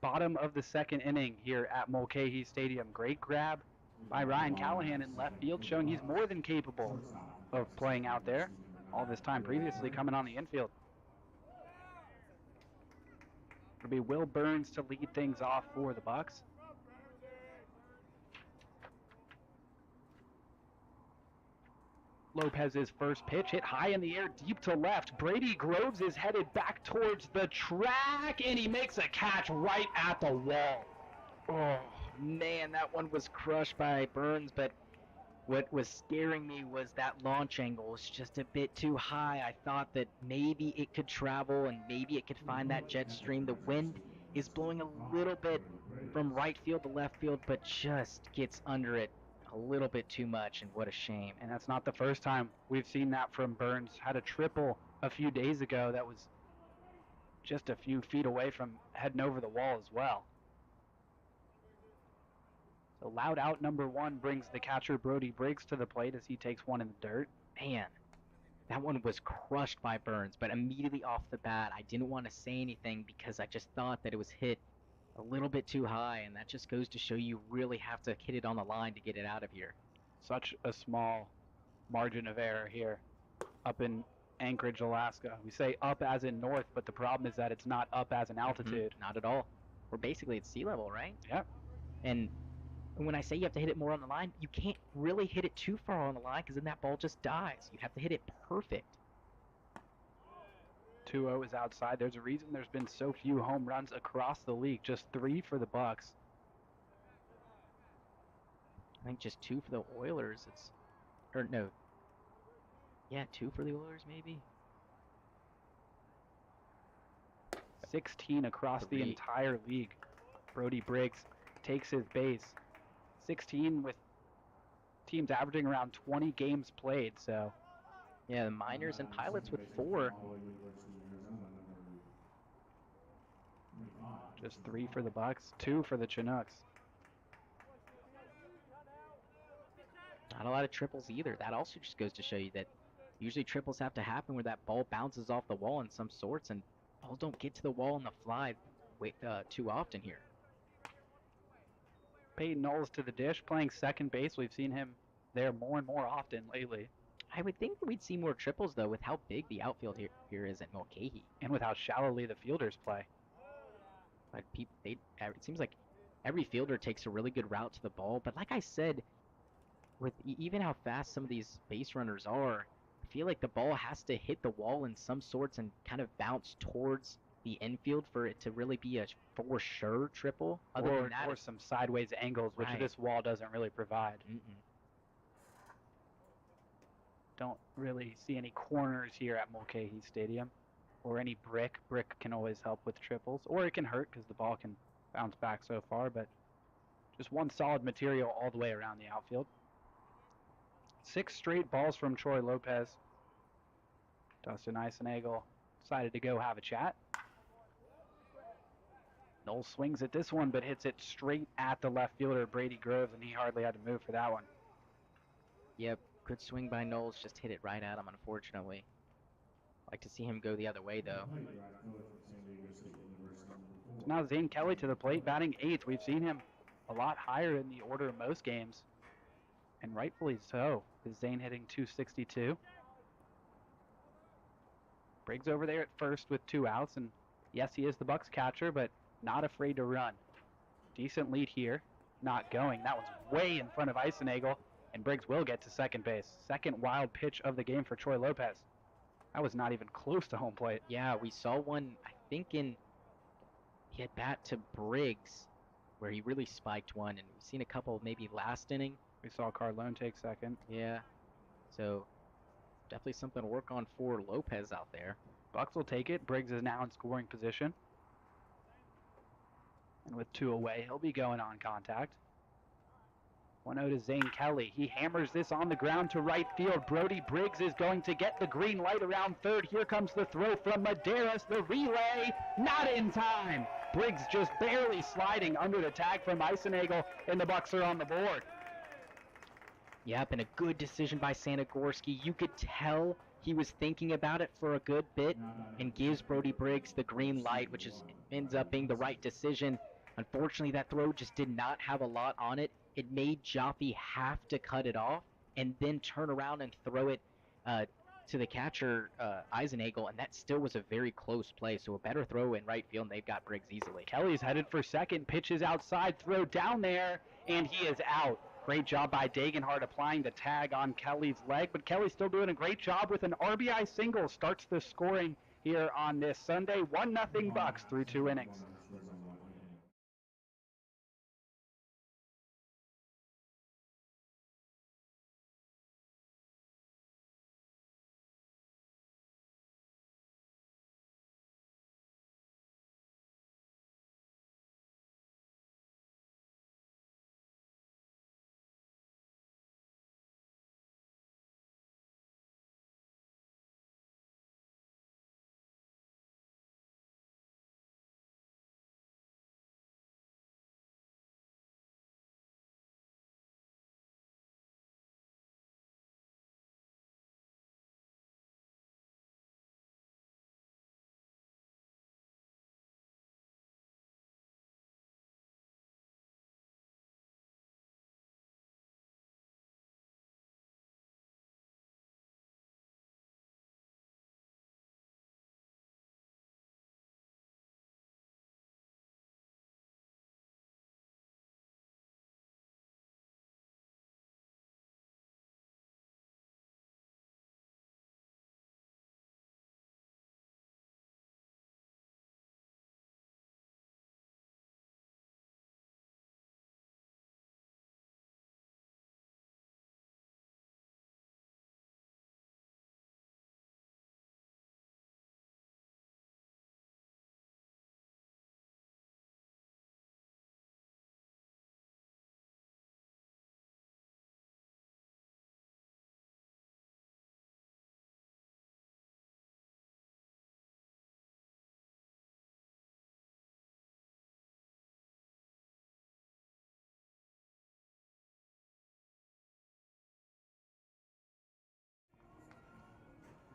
Bottom of the second inning here at Mulcahy Stadium. Great grab by Ryan Callahan in left field, showing he's more than capable of playing out there. All this time previously coming on the infield. It'll be Will Burns to lead things off for the Bucs. Lopez's first pitch hit high in the air, deep to left. Brady Groves is headed back towards the track, and he makes a catch right at the wall. Oh, man, that one was crushed by Burns, but what was scaring me was that launch angle was just a bit too high. I thought that maybe it could travel and maybe it could find that jet stream. The wind is blowing a little bit from right field to left field, but just gets under it a little bit too much, and what a shame. And that's not the first time we've seen that from Burns. Had a triple a few days ago that was just a few feet away from heading over the wall as well. So loud out number one brings the catcher Brody Briggs to the plate as he takes one in the dirt. Man, that one was crushed by Burns, but immediately off the bat, I didn't want to say anything because I just thought that it was hit a little bit too high, and that just goes to show you really have to hit it on the line to get it out of here. Such a small margin of error here up in Anchorage, Alaska. We say up as in north, but the problem is that it's not up as in altitude. Not at all. We're basically at sea level, right? Yep. And when I say you have to hit it more on the line, you can't really hit it too far on the line because then that ball just dies. You have to hit it perfect. 2-0 is outside. There's a reason there's been so few home runs across the league. Just 3 for the Bucs. I think just 2 for the Oilers. Yeah, 2 for the Oilers maybe. 16 across the entire league. Brody Briggs takes his base. 16 with teams averaging around 20 games played, so. Yeah, the Miners and Pilots with 4. Just 3 for the Bucs, 2 for the Chinooks. Not a lot of triples either. That also just goes to show you that usually triples have to happen where that ball bounces off the wall in some sorts, and balls don't get to the wall on the fly too often here. Peyton Knowles to the dish, playing second base. We've seen him there more and more often lately. I would think we'd see more triples, though, with how big the outfield here is at Mulcahy. And with how shallowly the fielders play. But it seems like every fielder takes a really good route to the ball. But like I said, with even how fast some of these base runners are, I feel like the ball has to hit the wall in some sorts and kind of bounce towards the infield for it to really be a for sure triple. Other than that, or some sideways angles, which Right. this wall doesn't really provide. Don't really see any corners here at Mulcahy Stadium, or any brick. Brick can always help with triples, or it can hurt because the ball can bounce back so far, but just one solid material all the way around the outfield. 6 straight balls from Troy Lopez. Dustin Eisenagel decided to go have a chat. Knowles swings at this one, but hits it straight at the left fielder, Brady Groves, and he hardly had to move for that one. Yep, good swing by Knowles, just hit it right at him, unfortunately. Like to see him go the other way, though. So now Zane Kelly to the plate, batting 8th. We've seen him a lot higher in the order of most games, and rightfully so. Is Zane hitting 262? Briggs over there at first with 2 outs, and yes, he is the Bucs catcher, but not afraid to run. Decent lead here, not going. That one's way in front of Eisenagel, and Briggs will get to second base. Second wild pitch of the game for Troy Lopez. That was not even close to home plate. Yeah, we saw one, I think he had bat to Briggs, where he really spiked one, and we've seen a couple maybe last inning. We saw Carlone take second. Yeah, so definitely something to work on for Lopez out there. Bucs will take it. Briggs is now in scoring position. And with 2 away, he'll be going on contact. 1-0 to Zane Kelly. He hammers this on the ground to right field. Brody Briggs is going to get the green light around third. Here comes the throw from Medeiros. The relay, not in time. Briggs just barely sliding under the tag from Eisenagel, and the Bucs are on the board. Yep, and a good decision by Sanagorski. You could tell he was thinking about it for a good bit and gives Brody Briggs the green light, which ends up being the right decision. Unfortunately, that throw just did not have a lot on it. It made Jaffe have to cut it off and then turn around and throw it to the catcher, Eisenagel, and that still was a very close play. So a better throw in right field, and they've got Briggs easily. Kelly's headed for second, pitches outside, throw down there, and he is out. Great job by Degenhardt applying the tag on Kelly's leg, but Kelly's still doing a great job with an RBI single. Starts the scoring here on this Sunday. 1-0 Bucs through 2 innings.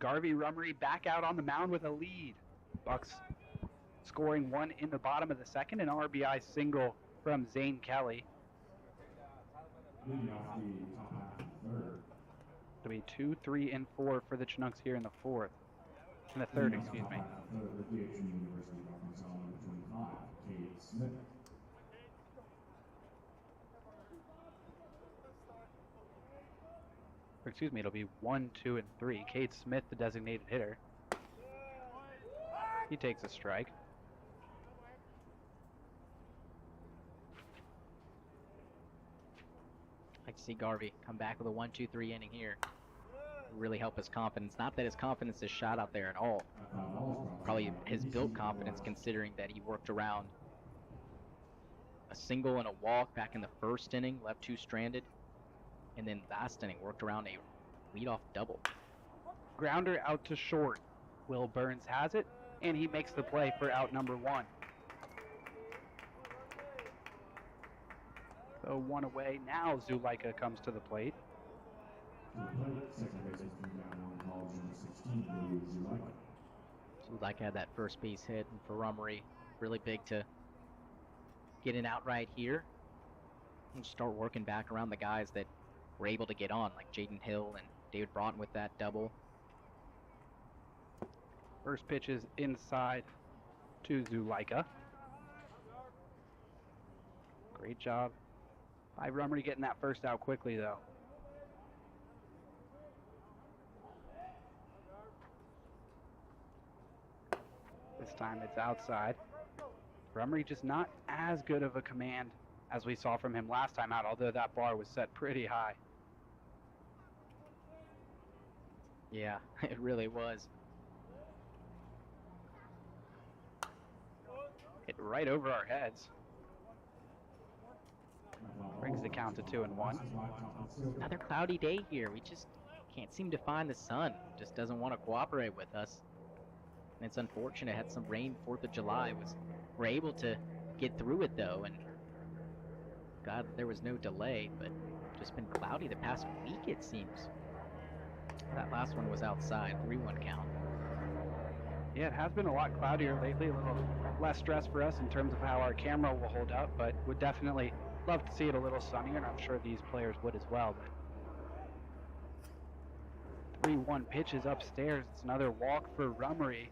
Garvey Rummery back out on the mound with a lead. Bucs scoring 1 in the bottom of the second, an RBI single from Zane Kelly. It'll be 2, 3, and 4 for the Chinooks here in the fourth. In the third, excuse me. Or excuse me, it'll be 1, 2, and 3. Cade Smith, the designated hitter. He takes a strike. I can see Garvey come back with a 1-2-3 inning here. Really help his confidence. Not that his confidence is shot out there at all. Probably has built confidence considering that he worked around a single and a walk back in the first inning, left 2 stranded, and then last inning worked around a leadoff double. Grounder out to short. Will Burns has it, and he makes the play for out number 1. So 1 away. Now Zuleika comes to the plate. Zuleika had that first base hit, and for Rummery, really big to get an out right here and start working back around the guys that were able to get on, like Jaden Hill and David Broughton with that double. First pitch is inside to Zuleika. Great job by Rummery getting that first out quickly, though. This time it's outside. Rummery just not as good of a command as we saw from him last time out, although that bar was set pretty high. Yeah, it really was. Hit right over our heads. Brings the count to 2-1. Another cloudy day here. We just can't seem to find the sun. Just doesn't want to cooperate with us. And it's unfortunate. Had some rain 4th of July. We're able to get through it though, and God, there was no delay, but just been cloudy the past week it seems. That last one was outside, 3-1 count. Yeah, it has been a lot cloudier lately, a little less stress for us in terms of how our camera will hold up, but would definitely love to see it a little sunnier, and I'm sure these players would as well. But 3-1 pitch is upstairs. It's another walk for Rummery,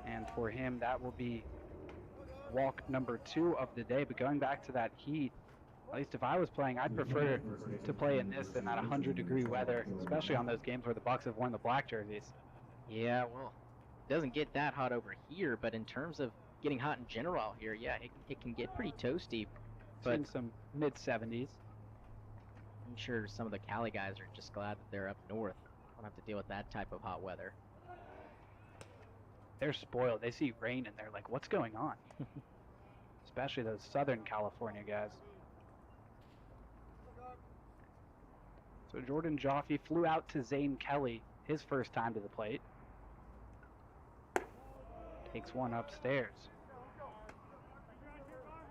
and for him that will be walk number 2 of the day. But going back to that heat, at least if I was playing, I'd prefer to play in this than that 100-degree weather, especially on those games where the Bucs have worn the black jerseys. Yeah, well, it doesn't get that hot over here, but in terms of getting hot in general out here, yeah, it can get pretty toasty. But in some mid-70s. I'm sure some of the Cali guys are just glad that they're up north. Don't have to deal with that type of hot weather. They're spoiled. They see rain and they're like, what's going on? Especially those Southern California guys. So Jordan Joffe flew out to Zane Kelly, his first time to the plate. Takes one upstairs.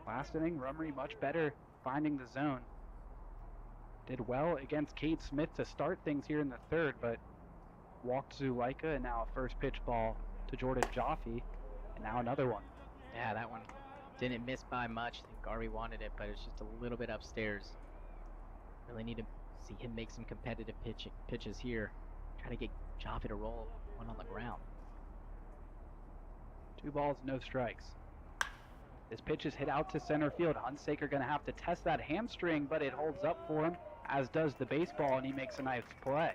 Last inning, Rummery much better finding the zone. Did well against Cade Smith to start things here in the 3rd, but walked Zuleika, and now a first pitch ball to Jordan Joffe, and now another one. Yeah, that one didn't miss by much. I think Garvey wanted it, but it's just a little bit upstairs. Really need to see him make some competitive pitches here. Try to get Joffe to roll one on the ground. 2 balls, no strikes. This pitch is hit out to center field. Hunsaker going to have to test that hamstring, but it holds up for him, as does the baseball, and he makes a nice play.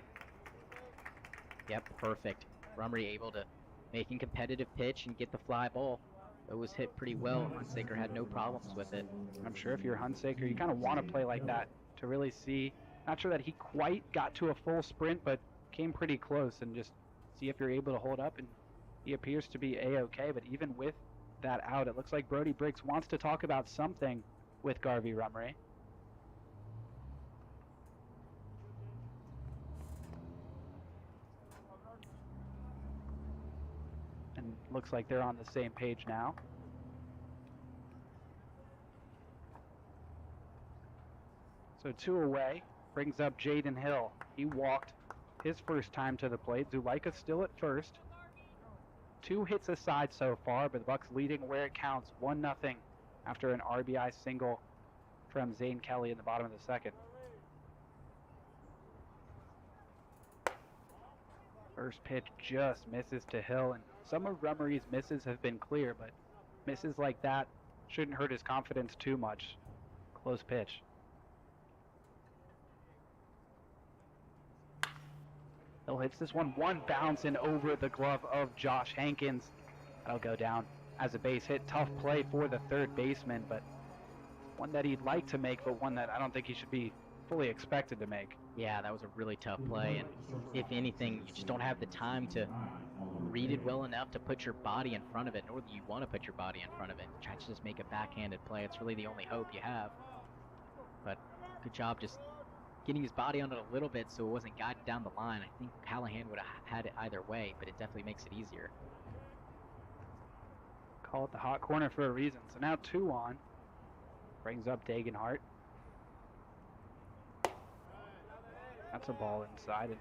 Yep, perfect. Rummery able to make a competitive pitch and get the fly ball. It was hit pretty well. Hunsaker had no problems with it. I'm sure if you're Hunsaker, you kind of want to play like that to really see. Not sure that he quite got to a full sprint, but came pretty close, and just see if you're able to hold up. And he appears to be A-okay, but even with that out, it looks like Brody Briggs wants to talk about something with Garvey Rummery. And looks like they're on the same page now. So 2 away, brings up Jaden Hill. He walked his first time to the plate. Zuleika still at first. 2 hits aside so far, but the Bucs leading where it counts, 1-0 after an RBI single from Zane Kelly in the bottom of the 2nd. First pitch just misses to Hill, and some of Rummery's misses have been clear, but misses like that shouldn't hurt his confidence too much. Close pitch. Hill hits this one bounce and over the glove of Josh Hankins. That'll go down as a base hit. Tough play for the third baseman, but one that he'd like to make, but one that I don't think he should be fully expected to make. Yeah, that was a really tough play, and if anything, you just don't have the time to read it well enough to put your body in front of it, nor do you want to put your body in front of it. Try to just make a backhanded play. It's really the only hope you have. But good job just getting his body on it a little bit so it wasn't guided down the line. I think Callahan would have had it either way, but it definitely makes it easier. Call it the hot corner for a reason. So now 2 on. Brings up Degenhart. That's a ball inside. And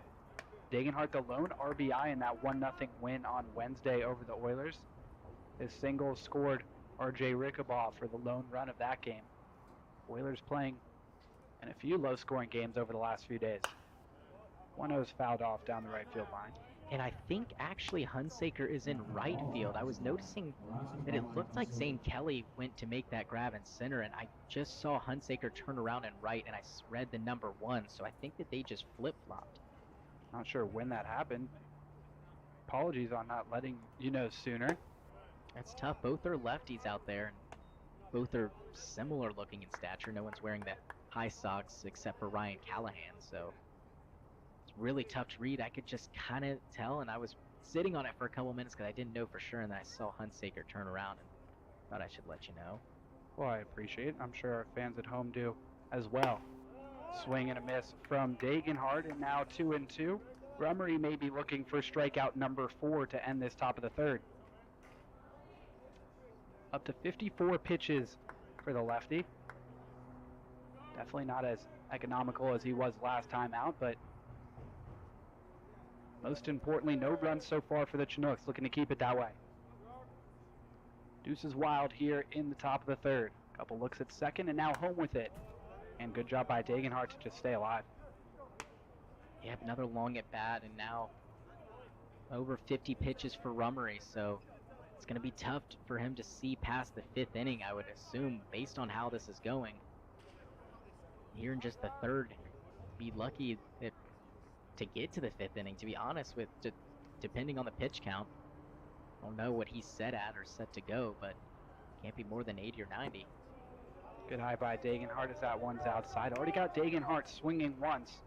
Degenhart, the lone RBI in that 1-0 win on Wednesday over the Oilers. His single scored R.J. Rickabaugh for the lone run of that game. Oilers playing in a few low-scoring games over the last few days. 1-0's fouled off down the right field line. And I think actually Hunsaker is in right field. I was noticing that it looked like Zane Kelly went to make that grab in center, and I just saw Hunsaker turn around in right, and I read the number 1, so I think that they just flip-flopped. Not sure when that happened. Apologies on not letting you know sooner. That's tough. Both are lefties out there, and both are similar looking in stature. No one's wearing the high socks except for Ryan Callahan, so it's really tough to read. I could just kind of tell, and I was sitting on it for a couple minutes because I didn't know for sure, and then I saw Hunsaker turn around and thought I should let you know. Well, I appreciate it. I'm sure our fans at home do as well. Swing and a miss from Degenhart, and now 2-2. Rummery may be looking for strikeout number 4 to end this top of the third. Up to 54 pitches for the lefty. Definitely not as economical as he was last time out, but most importantly, no runs so far for the Chinooks, looking to keep it that way. Deuce is wild here in the top of the third. Couple looks at second, and now home with it. And good job by Degenhart to just stay alive. Yep, another long at bat, and now over 50 pitches for Rummery, so it's going to be tough for him to see past the 5th inning, I would assume, based on how this is going. Here in just the third, be lucky to get to the 5th inning, to be honest, with depending on the pitch count. I don't know what he's set at or set to go, but can't be more than 80 or 90. Good high by Degenhart as that one's outside. Already got Degenhart swinging once.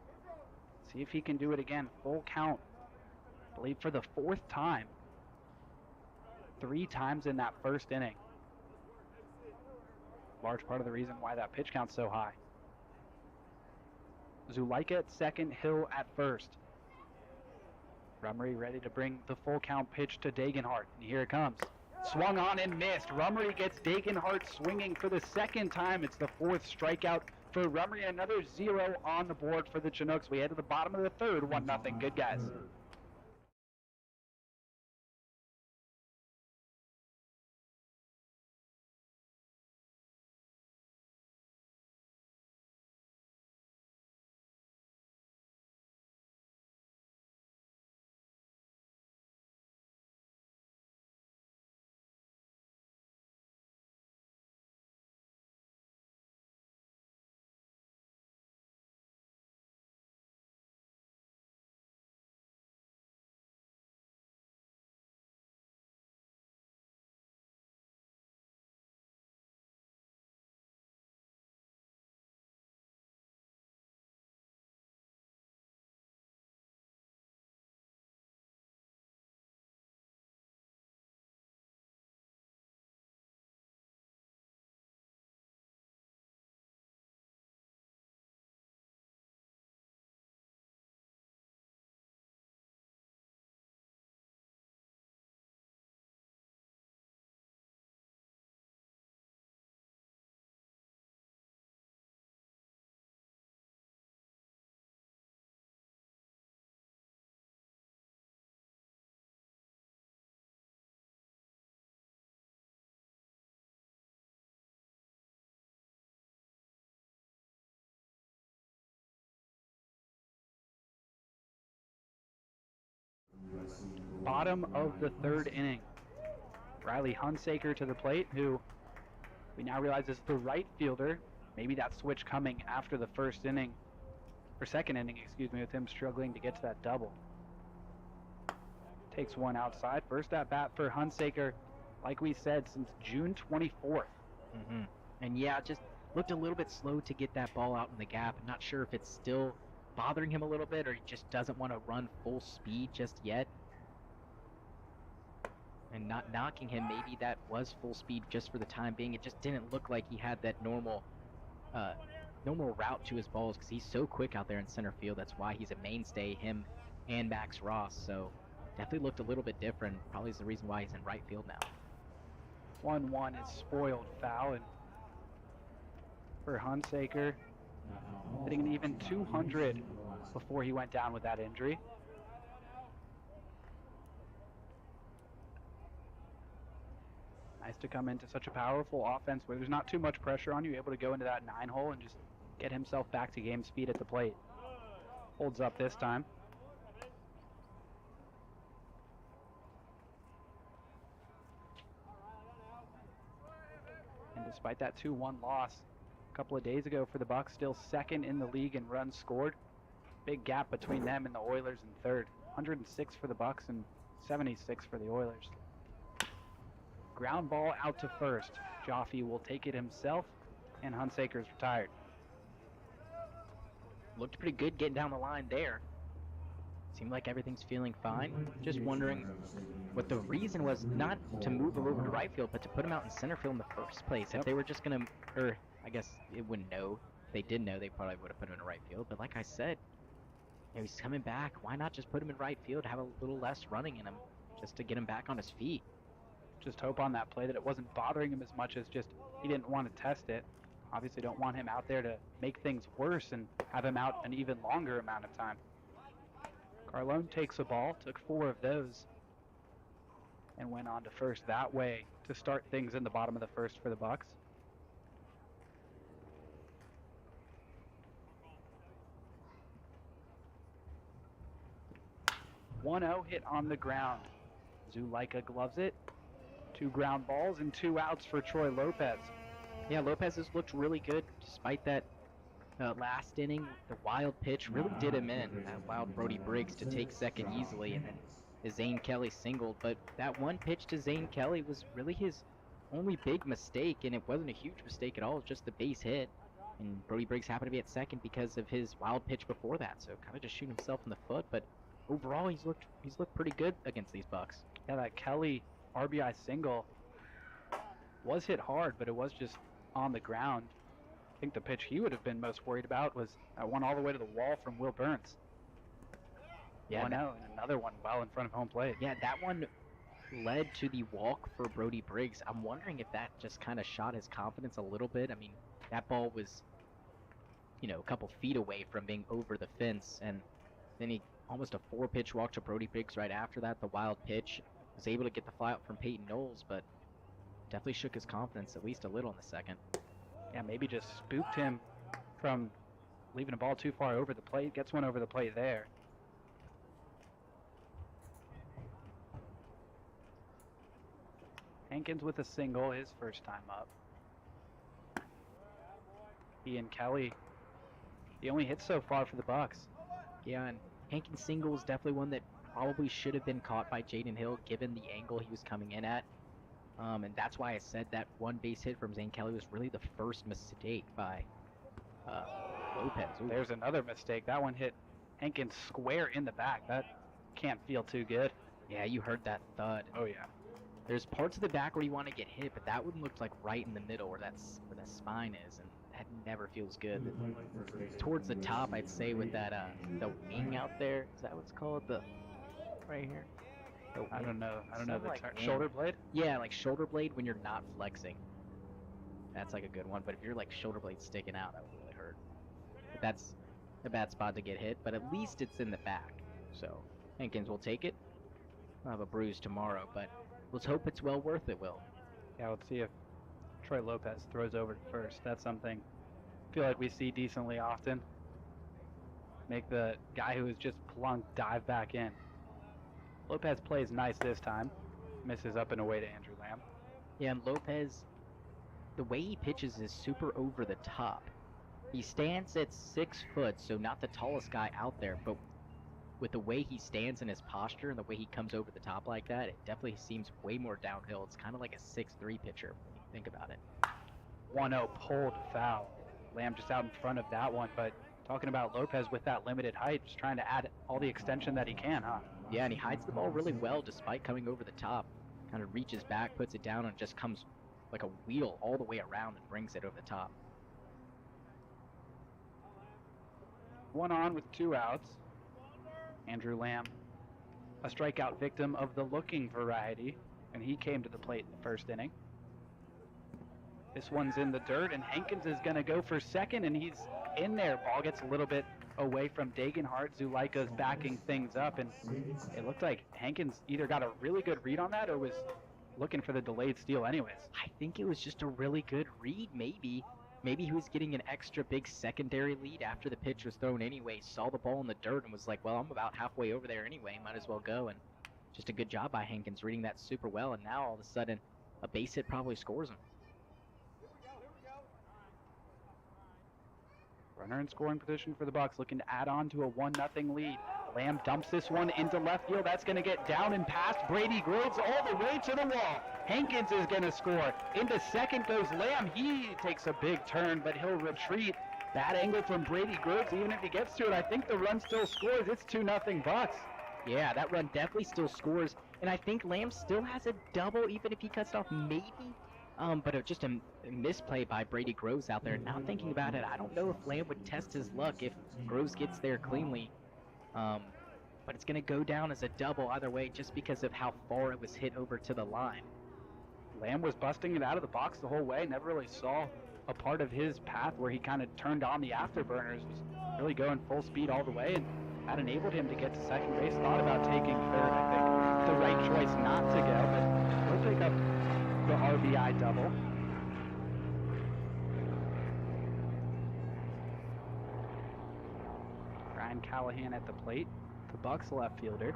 See if he can do it again. Full count. I believe for the 4th time. 3 times in that first inning. Large part of the reason why that pitch count's so high. Zulaika at second, Hill at first. Rummery ready to bring the full count pitch to Degenhart. And here it comes. Swung on and missed. Rummery gets Degenhart swinging for the 2nd time. It's the 4th strikeout for Rummery. Another 0 on the board for the Chinooks. We head to the bottom of the third, 1-0. Good guys. Bottom of the 3rd inning. Riley Hunsaker to the plate, who we now realize is the right fielder. Maybe that switch coming after the 1st inning, or 2nd inning, excuse me, with him struggling to get to that double. Takes one outside. First at bat for Hunsaker like we said, since June 24th. And yeah, just looked a little bit slow to get that ball out in the gap. I'm not sure if it's still bothering him a little bit or he just doesn't want to run full speed just yet. And not knocking him, maybe that was full speed just for the time being. It just didn't look like he had that normal route to his balls because he's so quick out there in center field. That's why he's a mainstay, him and Max Ross. So definitely looked a little bit different. Probably is the reason why he's in right field now. 1-1 is spoiled foul, and for Hunsaker, hitting an even 200 before he went down with that injury. Nice to come into such a powerful offense where there's not too much pressure on you, able to go into that 9-hole and just get himself back to game speed at the plate. Holds up this time. And despite that 2-1 loss a couple of days ago for the Bucs, still second in the league in runs scored. Big gap between them and the Oilers in third. 106 for the Bucs and 76 for the Oilers. Ground ball out to first. Joffe will take it himself, and Hunsaker's retired. Looked pretty good getting down the line there. Seemed like everything's feeling fine. Just wondering what the reason was, not to move him over to right field, but to put him out in center field in the first place. If they were just going to, or I guess it wouldn't know. If they did know, they probably would have put him in right field. But like I said, he's coming back. Why not just put him in right field, have a little less running in him, just to get him back on his feet? Just hope on that play that it wasn't bothering him as much as just he didn't want to test it. Obviously don't want him out there to make things worse and have him out an even longer amount of time. Carlone takes a ball, took 4 of those, and went on to first that way to start things in the bottom of the first for the Bucs. .1-0 hit on the ground. Zulaika gloves it. 2 ground balls and 2 outs for Troy Lopez. Yeah, Lopez has looked really good despite that last inning. The wild pitch really did him in. That allowed Brody Briggs to take second easily, and then Zane Kelly singled. But that one pitch to Zane Kelly was really his only big mistake, and it wasn't a huge mistake at all. It was just the base hit. And Brody Briggs happened to be at second because of his wild pitch before that. So kind of just shooting himself in the foot. But overall, he's looked pretty good against these Bucs. Yeah, that Kelly RBI single was hit hard, but it was just on the ground. I think the pitch he would have been most worried about was that one all the way to the wall from Will Burns. Yeah, 1-0, and another one well in front of home plate. Yeah, that one led to the walk for Brody Briggs. I'm wondering if that just kind of shot his confidence a little bit. I mean, that ball was, a couple feet away from being over the fence, and then he almost a 4-pitch walk to Brody Briggs right after that. The wild pitch was able to get the fly out from Peyton Knowles, but definitely shook his confidence at least a little in the second. Yeah, maybe just spooked him from leaving a ball too far over the plate. Gets one over the plate there. Hankins with a single, his first time up. Ian Kelly, he only hit so far for the Bucs. Yeah, and Hankins' single was definitely one that probably should have been caught by Jaden Hill given the angle he was coming in at. And that's why I said that one base hit from Zane Kelly was really the first mistake by Lopez. Ooh. There's another mistake. That one hit Hankins square in the back. That can't feel too good. Yeah, you heard that thud. Oh, yeah. There's parts of the back where you want to get hit, but that one looked like right in the middle where the spine is, and that never feels good. Towards the top, I'd say, with that the wing out there. Is that what it's called? The right here. I don't know. The like shoulder blade? Yeah, like shoulder blade when you're not flexing. That's like a good one. But if you're like shoulder blade sticking out, that would really hurt. But that's a bad spot to get hit. But at least it's in the back. So Hankins will take it. We'll have a bruise tomorrow, but let's hope it's well worth it, Will. Yeah, let's see if Troy Lopez throws over to first. That's something I feel like we see decently often. Make the guy who is just plunked dive back in. Lopez plays nice this time. Misses up and away to Andrew Lamb. Yeah, and Lopez, the way he pitches is super over the top. He stands at 6 foot, so not the tallest guy out there, but with the way he stands and his posture and the way he comes over the top like that, it definitely seems way more downhill. It's kind of like a 6'3" pitcher when you think about it. 1-0 pulled foul. Lamb just out in front of that one, but talking about Lopez with that limited height, just trying to add all the extension that he can, huh? Yeah, and he hides the ball really well despite coming over the top. Kind of reaches back, puts it down, and just comes like a wheel all the way around and brings it over the top. 1 on with 2 outs. Andrew Lamb, a strikeout victim of the looking variety, and he came to the plate in the first inning. This one's in the dirt, and Hankins is going to go for second, and he's in there. Ball gets a little bit away from Dagenhart. Zulika's backing things up, and it looked like Hankins either got a really good read on that or was looking for the delayed steal anyways. I think it was just a really good read, maybe. Maybe he was getting an extra big secondary lead after the pitch was thrown anyway, saw the ball in the dirt and was like, well, I'm about halfway over there anyway, might as well go. And just a good job by Hankins reading that super well, and now all of a sudden a base hit probably scores him. Runner in scoring position for the Bucs, looking to add on to a 1-0 lead. Lamb dumps this one into left field. That's going to get down and past Brady Groves all the way to the wall. Hankins is going to score. Into second goes Lamb. He takes a big turn, but he'll retreat. Bad angle from Brady Groves. Even if he gets to it, I think the run still scores. It's 2-0 Bucs. Yeah, that run definitely still scores. And I think Lamb still has a double, even if he cuts it off, maybe. But just a misplay by Brady Groves out there. Now thinking about it, I don't know if Lamb would test his luck if Groves gets there cleanly. But it's going to go down as a double either way just because of how far it was hit over to the line. Lamb was busting it out of the box the whole way. Never really saw a part of his path where he kind of turned on the afterburners. Was really going full speed all the way, and that enabled him to get to second base. Thought about taking third. I think the right choice not to go, but he'll pick up the RBI double. Ryan Callahan at the plate, the Bucs left fielder.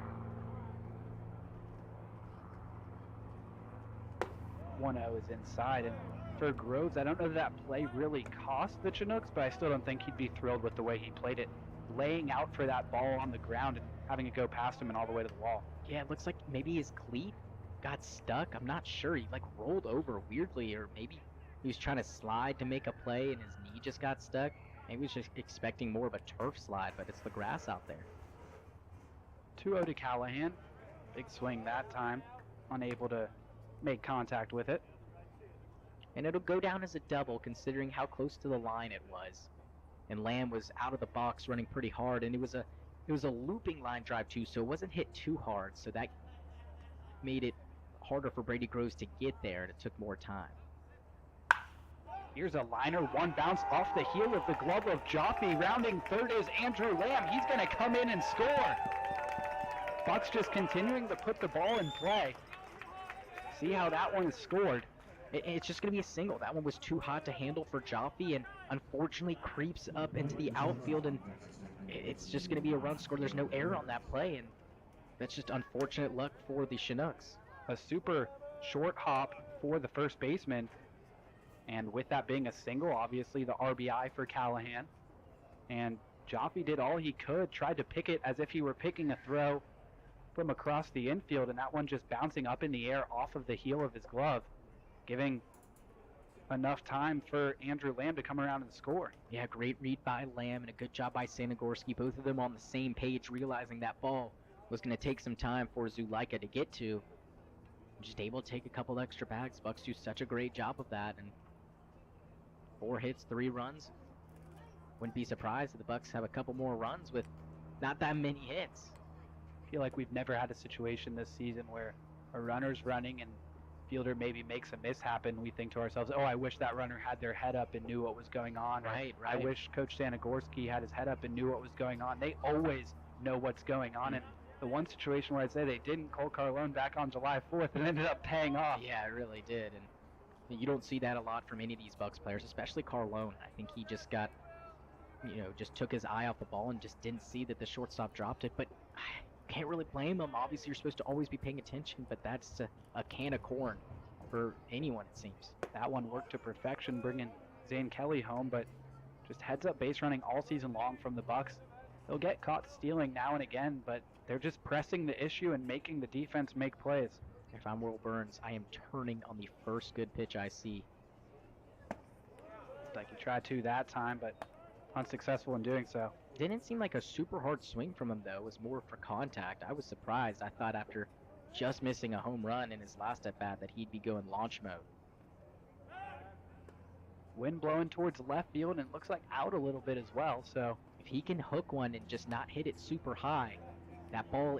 1-0 is inside, and for Groves, I don't know if that play really cost the Chinooks, but I still don't think he'd be thrilled with the way he played it, laying out for that ball on the ground and having it go past him and all the way to the wall. Yeah, it looks like maybe his cleat got stuck. I'm not sure. He like rolled over weirdly, or maybe he was trying to slide to make a play and his knee just got stuck. Maybe he was just expecting more of a turf slide, but it's the grass out there. 2-0 to Callahan. Big swing that time. Unable to make contact with it. And it'll go down as a double considering how close to the line it was. And Lamb was out of the box running pretty hard, and it was a looping line drive too, so it wasn't hit too hard, so that made it harder for Brady Groves to get there, and it took more time. Here's a liner, one bounce off the heel of the glove of Jaffe. Rounding third is Andrew Lamb. He's going to come in and score. Bucs just continuing to put the ball in play. See how that one is scored. It's just going to be a single. That one was too hot to handle for Jaffe, and unfortunately creeps up into the outfield, and it's just going to be a run score. There's no error on that play, and that's just unfortunate luck for the Chinooks. A super short hop for the first baseman. And with that being a single, obviously the RBI for Callahan. And Jaffe did all he could, tried to pick it as if he were picking a throw from across the infield, and that one just bouncing up in the air off of the heel of his glove, giving enough time for Andrew Lamb to come around and score. Yeah, great read by Lamb and a good job by Sanagorski. Both of them on the same page, realizing that ball was going to take some time for Zulika to get to. Just able to take a couple extra bags. Bucs do such a great job of that, and 4 hits, 3 runs. Wouldn't be surprised if the Bucs have a couple more runs with not that many hits. I feel like we've never had a situation this season where a runner's running and fielder maybe makes a mishap and we think to ourselves, oh, I wish that runner had their head up and knew what was going on. Right. I wish Coach Sanagorski had his head up and knew what was going on. They always know what's going on. And the one situation where I'd say they didn't, Cole Carlone back on July 4th, and ended up paying off. Yeah, it really did. And you don't see that a lot from any of these Bucs players, especially Carlone. I think he just got, just took his eye off the ball and just didn't see that the shortstop dropped it. But I can't really blame him. Obviously, you're supposed to always be paying attention, but that's a can of corn for anyone, it seems. That one worked to perfection, bringing Zane Kelly home, but just heads-up base running all season long from the Bucs. He'll get caught stealing now and again, but they're just pressing the issue and making the defense make plays. If I'm Will Burns, I am turning on the first good pitch I see. Like he tried to that time, but unsuccessful in doing so. Didn't seem like a super hard swing from him, though. It was more for contact. I was surprised. I thought after just missing a home run in his last at-bat that he'd be going launch mode. Wind blowing towards left field, and it looks like out a little bit as well, so if he can hook one and just not hit it super high, that ball,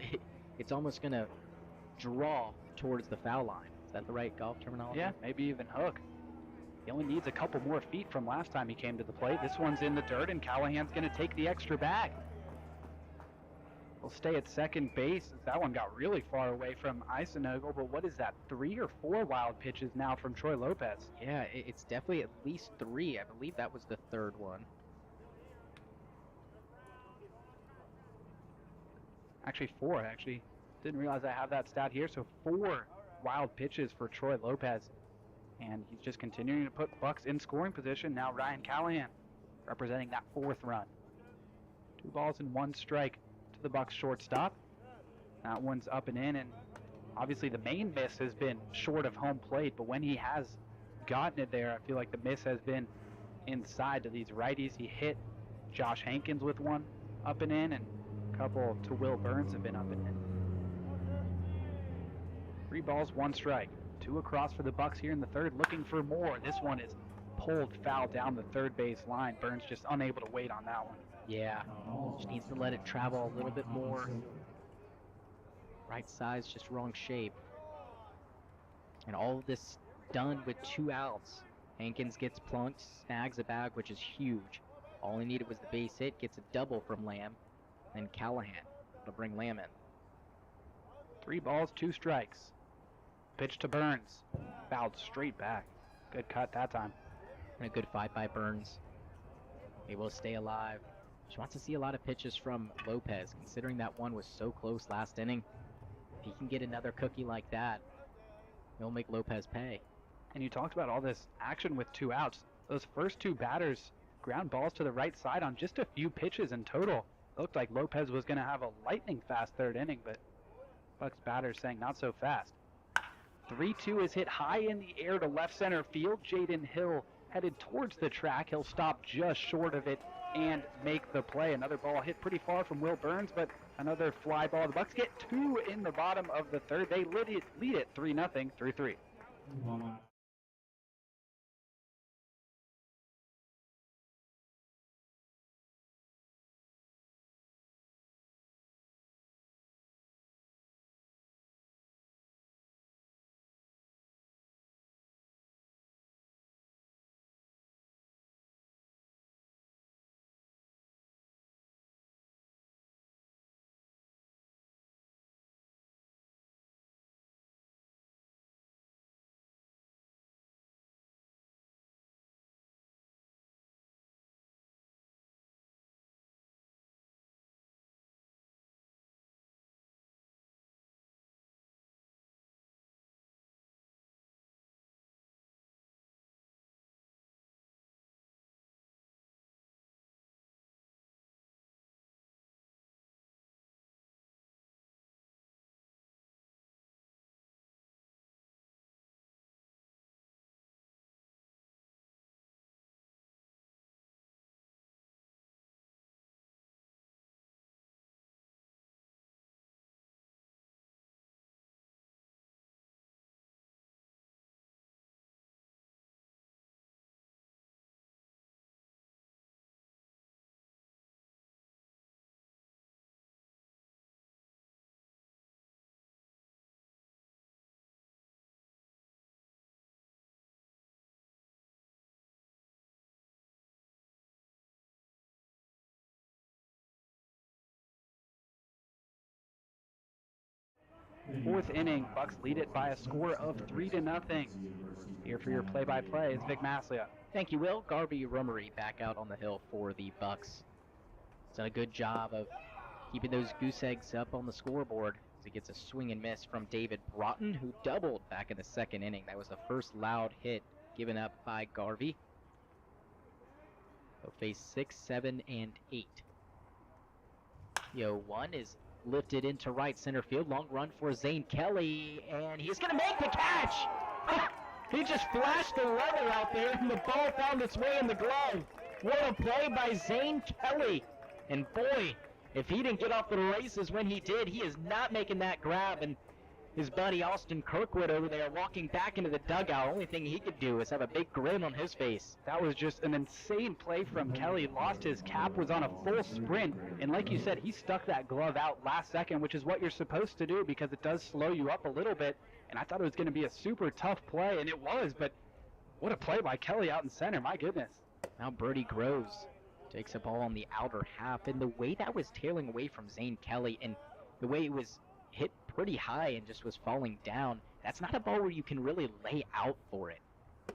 it's almost going to draw towards the foul line. Is that the right golf terminology? Yeah, maybe even hook. He only needs a couple more feet from last time he came to the plate. This one's in the dirt, and Callahan's going to take the extra bag. He'll stay at second base. That one got really far away from Eisenhagel, but what is that, 3 or 4 wild pitches now from Troy Lopez? Yeah, it's definitely at least 3. I believe that was the third one. Actually 4, actually. Didn't realize I have that stat here. So 4 wild pitches for Troy Lopez. And he's just continuing to put Bucs in scoring position. Now Ryan Callahan representing that 4th run. 2 balls and 1 strike to the Bucs shortstop. That one's up and in, and obviously the main miss has been short of home plate, but when he has gotten it there, I feel like the miss has been inside to these righties. He hit Josh Hankins with one up and in, and a couple to Will Burns have been up and in. 3 balls, 1 strike. 2 across for the Bucs here in the 3rd, looking for more. This one is pulled foul down the 3rd base line. Burns just unable to wait on that one. Yeah, just needs to let it travel a little bit more. Right size, just wrong shape. And all of this done with 2 outs. Hankins gets plunked, snags a bag, which is huge. All he needed was the base hit, gets a double from Lamb, and Callahan to bring Lamb in. 3 balls, 2 strikes. Pitch to Burns. Fouled straight back. Good cut that time. And a good fight by Burns. Able to stay alive. She wants to see a lot of pitches from Lopez, considering that one was so close last inning. If he can get another cookie like that, he'll make Lopez pay. And you talked about all this action with 2 outs. Those first 2 batters ground balls to the right side on just a few pitches in total. It looked like Lopez was going to have a lightning fast 3rd inning, but Bucs batters saying not so fast. 3-2 is hit high in the air to left center field. Jaden Hill headed towards the track. He'll stop just short of it and make the play. Another ball hit pretty far from Will Burns, but another fly ball. The Bucs get 2 in the bottom of the 3rd. They lead it 3-0 through 3. Fourth inning, Bucs lead it by a score of 3-0. Here for your play-by-play is Vic Maslia. Thank you, Will. Garby Rummery back out on the hill for the Bucs. He's done a good job of keeping those goose eggs up on the scoreboard as he gets a swing and miss from David Broughton, who doubled back in the 2nd inning. That was the first loud hit given up by Garvey. He'll face 6, 7, and 8. The 0-1 is lifted into right center field. Long run for Zane Kelly, and he's going to make the catch! He just flashed the leather out there, and the ball found its way in the glove. What a play by Zane Kelly! And boy, if he didn't get off the races when he did, he is not making that grab. And his buddy Austin Kirkwood over there walking back into the dugout. Only thing he could do is have a big grin on his face. That was just an insane play from Kelly. Lost his cap, was on a full sprint, and like you said, he stuck that glove out last second, which is what you're supposed to do because it does slow you up a little bit. And I thought it was going to be a super tough play, and it was, but what a play by Kelly out in center, my goodness. Now Brody Groves takes a ball on the outer half, and the way that was tailing away from Zane Kelly and the way it was hit pretty high and just was falling down, that's not a ball where you can really lay out for it.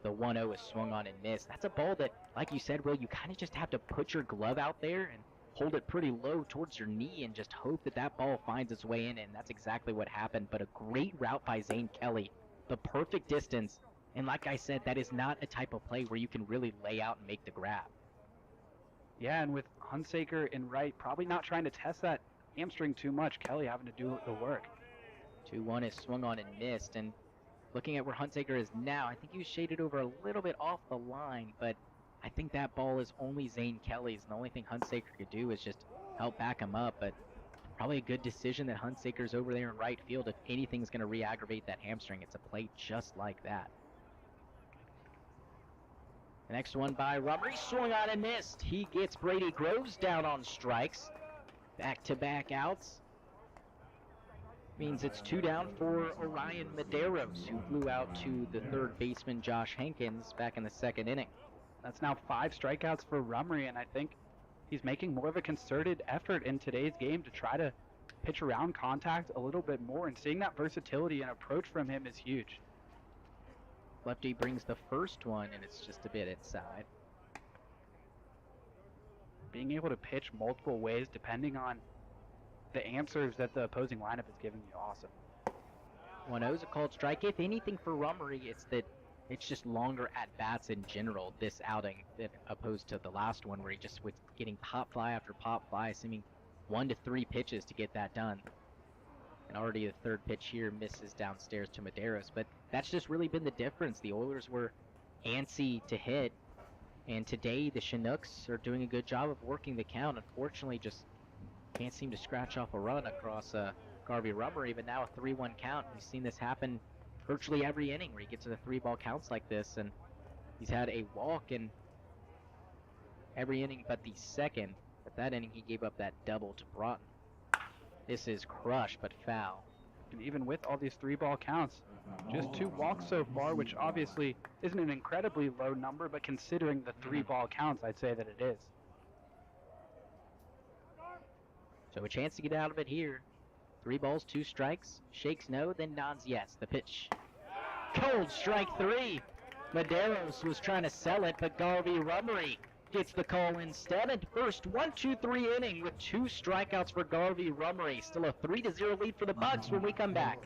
The 1-0 is swung on and missed. That's a ball that, like you said, Will, you kind of just have to put your glove out there and hold it pretty low towards your knee and just hope that that ball finds its way in, and that's exactly what happened. But a great route by Zane Kelly, the perfect distance, and like I said, that is not a type of play where you can really lay out and make the grab. Yeah, and with Hunsaker in right, probably not trying to test that hamstring too much, Kelly having to do the work. 2-1 is swung on and missed, and looking at where Hunsaker is now, I think he was shaded over a little bit off the line, but I think that ball is only Zane Kelly's, and the only thing Hunsaker could do is just help back him up, but probably a good decision that Hunsaker's over there in right field. If anything's going to re-aggravate that hamstring, it's a play just like that. The next one by Rumry, swung on and missed. He gets Brady Groves down on strikes. Back-to-back outs. Means it's 2 down for Orion Medeiros, who flew out to the third baseman Josh Hankins back in the second inning. That's now 5 strikeouts for Rumry, and I think he's making more of a concerted effort in today's game to try to pitch around contact a little bit more, and seeing that versatility and approach from him is huge. Lefty brings the first one, and it's just a bit inside. Being able to pitch multiple ways depending on the answers that the opposing lineup is giving you, awesome. 1-0 is a called strike. If anything for Rumry, it's that it's just longer at-bats in general this outing opposed to the last one where he just was getting pop fly after pop fly, seeming 1 to 3 pitches to get that done. And already the third pitch here misses downstairs to Medeiros, but that's just really been the difference. The Oilers were antsy to hit, and today the Chinooks are doing a good job of working the count. Unfortunately, just can't seem to scratch off a run across Garvey Rumry, but now a 3-1 count. We've seen this happen virtually every inning where he gets to the 3-ball counts like this, and he's had a walk in every inning but the second. But that inning he gave up that double to Broughton. This is crushed but foul. And even with all these 3-ball counts, just 2 walks so far, which obviously isn't an incredibly low number, but considering the 3-ball counts, I'd say that it is. So a chance to get out of it here. 3 balls, 2 strikes. Shakes no, then nods yes. The pitch. Cold strike 3. Medeiros was trying to sell it, but Garvey Rumry gets the call instead. And first 1-2-3 inning with 2 strikeouts for Garvey Rumry. Still a 3-0 lead for the Bucs when we come back.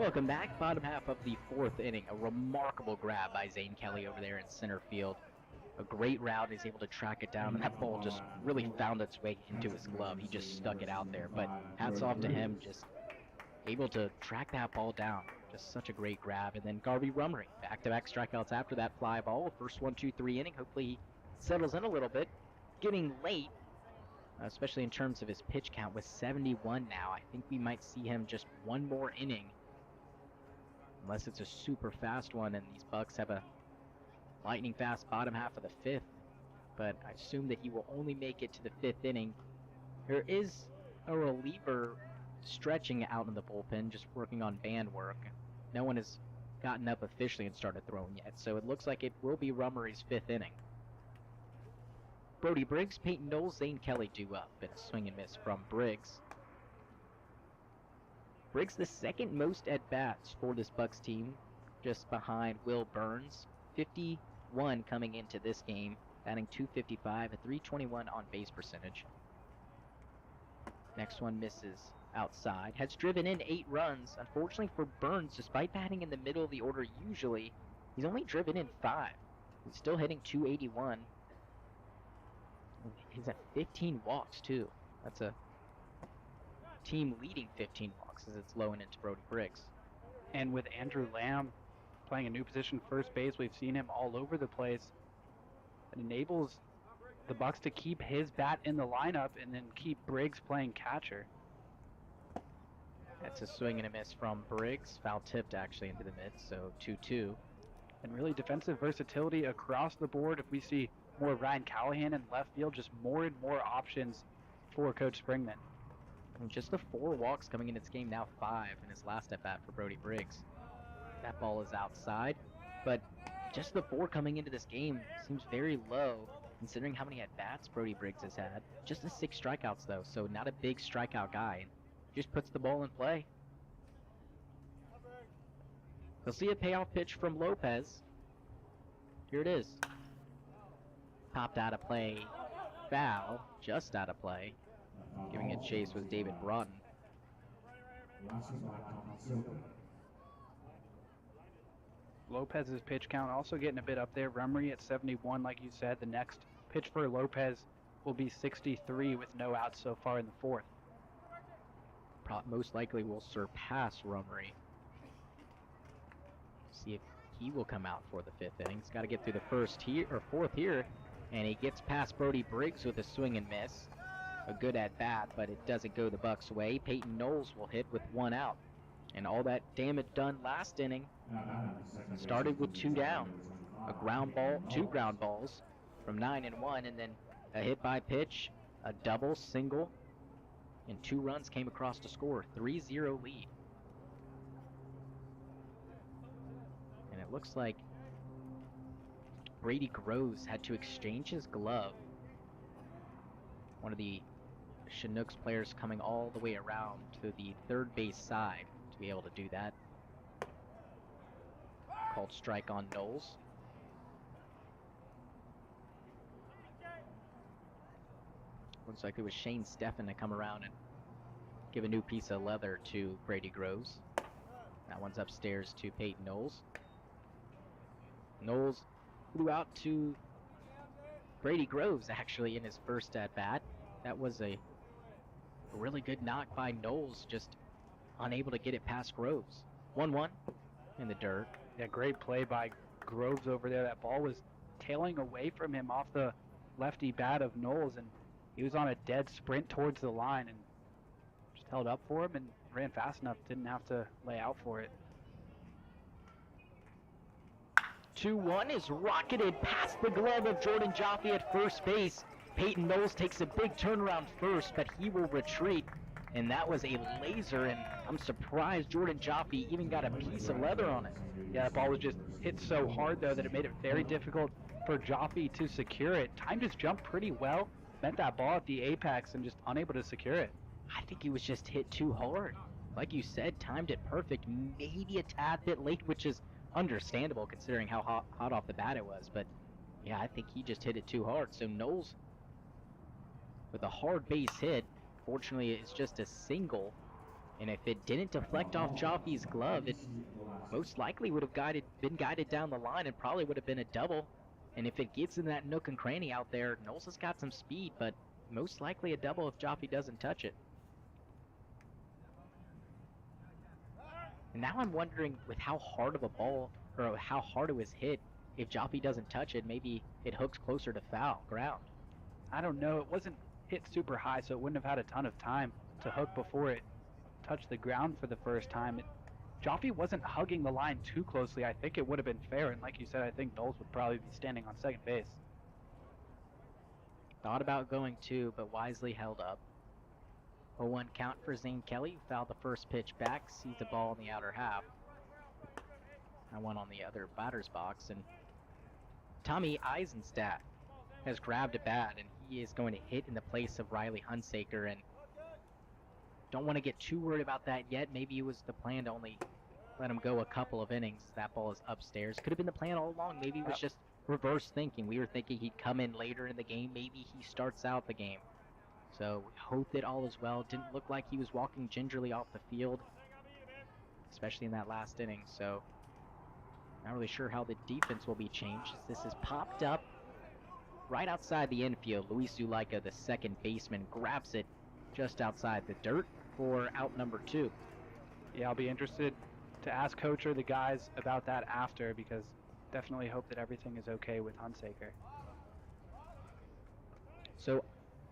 Welcome back. Bottom half of the 4th inning. A remarkable grab by Zane Kelly over there in center field. A great route. He's able to track it down, and that ball just really found its way into his glove. He just stuck it out there. But hats off to him, just able to track that ball down. Just such a great grab. And then Garvey Rummery, back-to-back strikeouts after that fly ball. First 1-2-3 inning. Hopefully he settles in a little bit. Getting late, especially in terms of his pitch count, with 71 now. I think we might see him just one more inning, unless it's a super fast one, and these Bucs have a lightning fast bottom half of the 5th. But I assume that he will only make it to the 5th inning. There is a reliever stretching out in the bullpen, just working on band work. No one has gotten up officially and started throwing yet, so it looks like it will be Rummery's 5th inning. Brody Briggs, Peyton Knowles, Zane Kelly due up, and a swing and miss from Briggs. Briggs the second most at-bats for this Bucs team, just behind Will Burns. 51 coming into this game, batting .255, a .321 on-base percentage. Next one misses outside. Has driven in 8 runs. Unfortunately for Burns, despite batting in the middle of the order usually, he's only driven in 5. He's still hitting .281. He's at 15 walks, too. That's a team-leading 15 walks as it's low and into Brody Briggs. And with Andrew Lamb playing a new position first base, we've seen him all over the place. It enables the Bucs to keep his bat in the lineup and then keep Briggs playing catcher. That's a swing and a miss from Briggs. Foul tipped actually into the mid, so 2-2. And really defensive versatility across the board. If we see more Ryan Callahan in left field, just more and more options for Coach Springman. And just the 4 walks coming in this game, now 5 in his last at-bat for Brody Briggs. That ball is outside, but just the 4 coming into this game seems very low considering how many at-bats Brody Briggs has had. Just the 6 strikeouts though, so not a big strikeout guy. Just puts the ball in play. We'll see a payoff pitch from Lopez. Here it is. Popped out of play. Foul. Just out of play. Giving a chase was David Broughton. Lopez's pitch count also getting a bit up there. Rummery at 71, like you said. The next pitch for Lopez will be 63 with no outs so far in the 4th. Most likely will surpass Rummery. See if he will come out for the 5th inning. He's got to get through the 4th here, and he gets past Brody Briggs with a swing and miss. A good at bat, but it doesn't go the Bucs' way. Peyton Knowles will hit with 1 out, and all that damage done last inning started with 2 down. A ground ball, 2 ground balls from 9 and 1, and then a hit by pitch, a double, single, and 2 runs came across to score. 3-0 lead. And it looks like Brady Groves had to exchange his glove. One of the Chinooks players coming all the way around to the 3rd base side to be able to do that. Called strike on Knowles. Looks like it was Shane Steffen to come around and give a new piece of leather to Brady Groves. That one's upstairs to Peyton Knowles. Knowles flew out to Brady Groves actually in his first at-bat. That was a really good knock by Knowles, just unable to get it past Groves. 1-1 in the dirt. Yeah, great play by Groves over there. That ball was tailing away from him off the lefty bat of Knowles, and he was on a dead sprint towards the line and just held up for him and ran fast enough, didn't have to lay out for it. 2-1 is rocketed past the glove of Jordan Jaffe at first base. Peyton Knowles takes a big turnaround first, but he will retreat. And that was a laser, and I'm surprised Jordan Jaffe even got a piece of leather on it. Yeah, that ball was just hit so hard, though, that it made it very difficult for Jaffe to secure it. Timed his jump pretty well, met that ball at the apex, and just unable to secure it. I think he was just hit too hard. Like you said, timed it perfect, maybe a tad bit late, which is understandable considering how hot off the bat it was. But yeah, I think he just hit it too hard. So Knowles with a hard base hit. Fortunately, it's just a single And if it didn't deflect off Joffy's glove, it most likely would have been guided down the line and probably would have been a double. And if it gets in that nook and cranny out there, Knowles has got some speed, but most likely a double if Joffy doesn't touch it. And now I'm wondering, with how hard of a ball, or how hard it was hit, if Joffy doesn't touch it, maybe it hooks closer to foul ground. I don't know. It wasn't hit super high, so it wouldn't have had a ton of time to hook before it touched the ground for the first time. Joffy wasn't hugging the line too closely. I think it would have been fair, and like you said, I think Knowles would probably be standing on second base. Thought about going two, but wisely held up. 0-1 count for Zane Kelly, who fouled the first pitch back, sees the ball in the outer half. I went on the other batter's box, and Tommy Eisenstadt has grabbed a bat, and he is going to hit in the place of Riley Hunsaker, and don't want to get too worried about that yet. Maybe it was the plan to only let him go a couple of innings. That ball is upstairs. Could have been the plan all along. Maybe it was just reverse thinking. We were thinking he'd come in later in the game. Maybe he starts out the game. So we hope that all is well. Didn't look like he was walking gingerly off the field, especially in that last inning. So not really sure how the defense will be changed. This has popped up right outside the infield. Luis Zulaika, the second baseman, grabs it just outside the dirt for out number 2. Yeah, I'll be interested to ask Coach or the guys about that after, because definitely hope that everything is okay with Hunsaker. So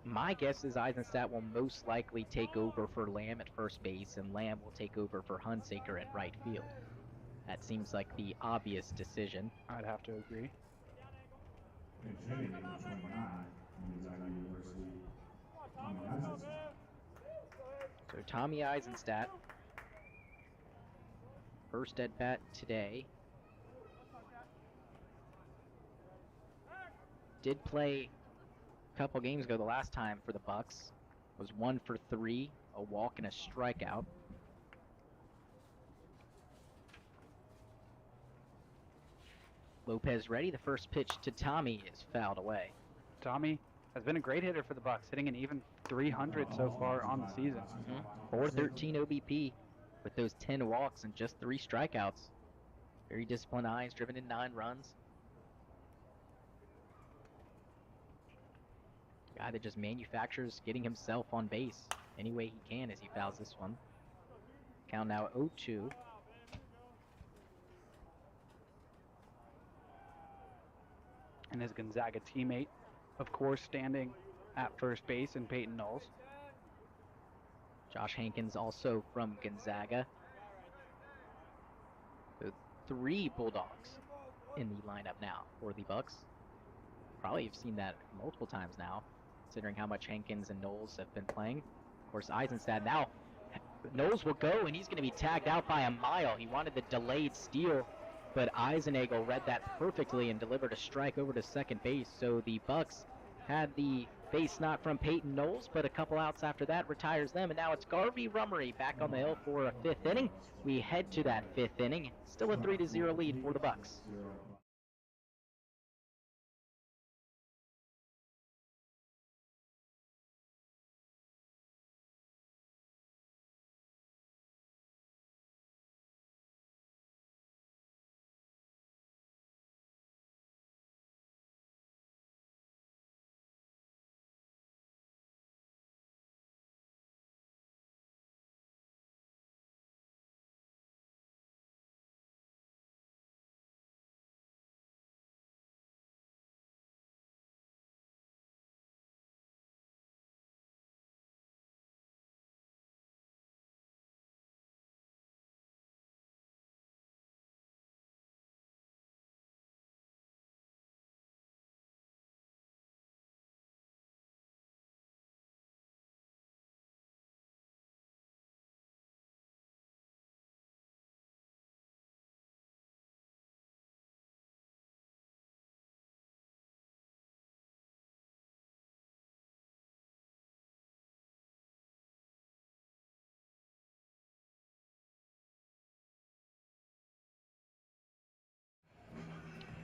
my guess is Eisenstadt will most likely take over for Lamb at first base, and Lamb will take over for Hunsaker at right field. That seems like the obvious decision. I'd have to agree. So Tommy Eisenstadt, first at bat today. Did play a couple games ago the last time for the Bucs. Was 1 for 3, a walk and a strikeout. Lopez ready. The first pitch to Tommy is fouled away. Tommy has been a great hitter for the Bucs, hitting an even 300 so far on the season. 413 OBP with those 10 walks and just 3 strikeouts. Very disciplined eyes, driven in 9 runs. Guy that just manufactures getting himself on base any way he can as he fouls this one. Count now 0-2. And his Gonzaga teammate, of course, standing at first base in Peyton Knowles. Josh Hankins also from Gonzaga. So 3 Bulldogs in the lineup now for the Bucs. Probably have seen that multiple times now, considering how much Hankins and Knowles have been playing. Of course, Eisenstadt now. Knowles will go, and he's going to be tagged out by a mile. He wanted the delayed steal, but Eisenegel read that perfectly and delivered a strike over to second base. So the Bucs had the base knock from Peyton Knowles, but a couple outs after that retires them, and now it's Garvey Rummery back on the hill for a 5th inning. We head to that 5th inning. Still a 3-0 lead for the Bucs.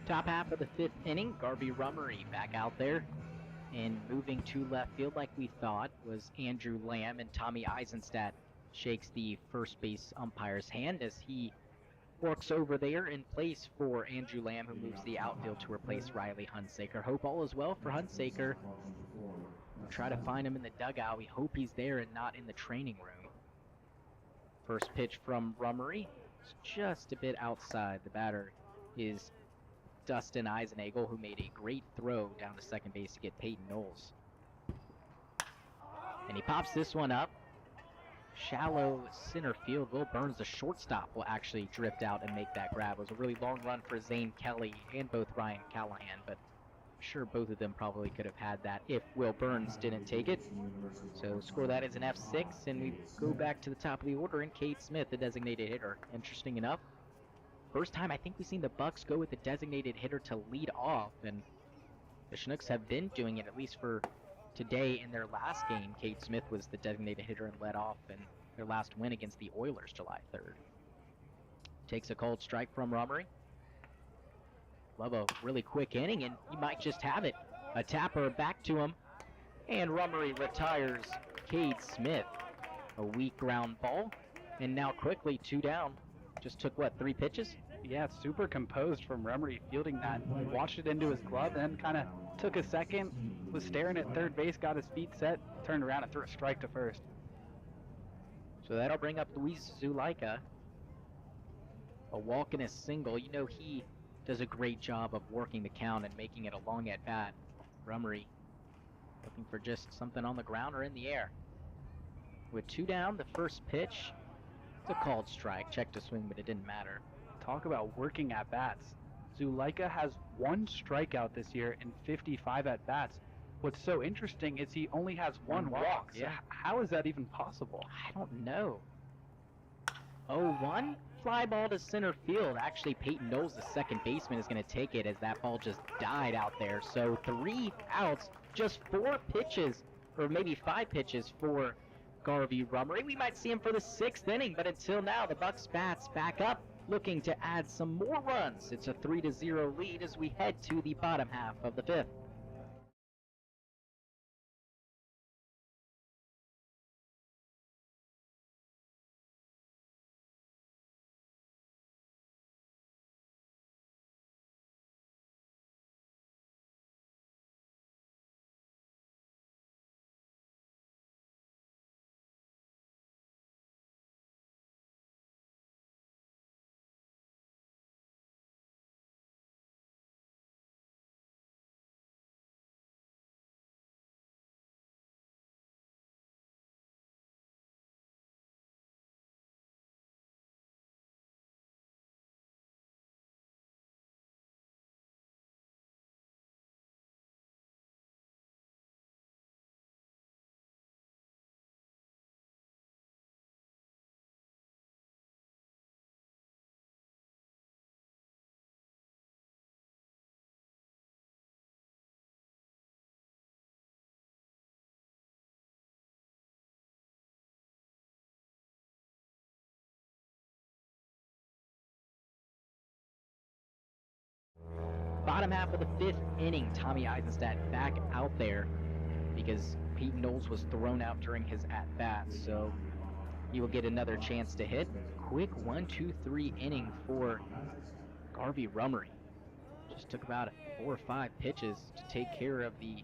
Top half of the 5th inning, Garvey Rummery back out there. And moving to left field like we thought was Andrew Lamb and Tommy Eisenstadt shakes the first base umpire's hand as he works over there in place for Andrew Lamb, who moves the outfield to replace Riley Hunsaker. Hope all is well for Hunsaker. We'll try to find him in the dugout. We hope he's there and not in the training room. First pitch from Rummery. It's just a bit outside. The batter is Dustin Eisenagel, who made a great throw down to second base to get Peyton Knowles. And he pops this one up. Shallow center field. Will Burns, the shortstop, will actually drift out and make that grab. It was a really long run for Zane Kelly and both Ryan Callahan, but I'm sure both of them probably could have had that if Will Burns didn't take it. So score that as an F6, and we go back to the top of the order, and Cade Smith, the designated hitter. Interesting enough, first time I think we've seen the Bucs go with the designated hitter to lead off, and the Chinooks have been doing it, at least for today. In their last game, Cade Smith was the designated hitter and led off in their last win against the Oilers July 3rd. Takes a cold strike from Rummery. Love a really quick inning, and you might just have it. A tapper back to him, and Rummery retires Cade Smith. A weak ground ball, and now quickly 2 down. Just took, what, 3 pitches? Yeah, it's super composed from Rummery fielding that. He watched it into his glove, and then kind of took a second, was staring at third base, got his feet set, turned around and threw a strike to first. So that'll bring up Luis Zulaika. A walk and a single. You know, he does a great job of working the count and making it a long at bat. Rummery looking for just something on the ground or in the air. With 2 down, the first pitch, it's a called strike. Checked to swing, but it didn't matter. Talk about working at bats. Zulaika has 1 strikeout this year in 55 at bats. What's so interesting is he only has 1 walk. So yeah. How is that even possible? I don't know. 0-1? Fly ball to center field. Actually, Peyton Knowles, the second baseman, is going to take it as that ball just died out there. So 3 outs, just 4 pitches, or maybe 5 pitches for Garvey Rummery. We might see him for the 6th inning, but until now, the Bucs bats back up, looking to add some more runs. It's a 3-0 lead as we head to the bottom half of the 5th. Bottom half of the 5th inning, Tommy Eisenstadt back out there because Peyton Knowles was thrown out during his at-bat, so he will get another chance to hit. Quick 1-2-3 inning for Garvey Rummery. Just took about 4 or 5 pitches to take care of the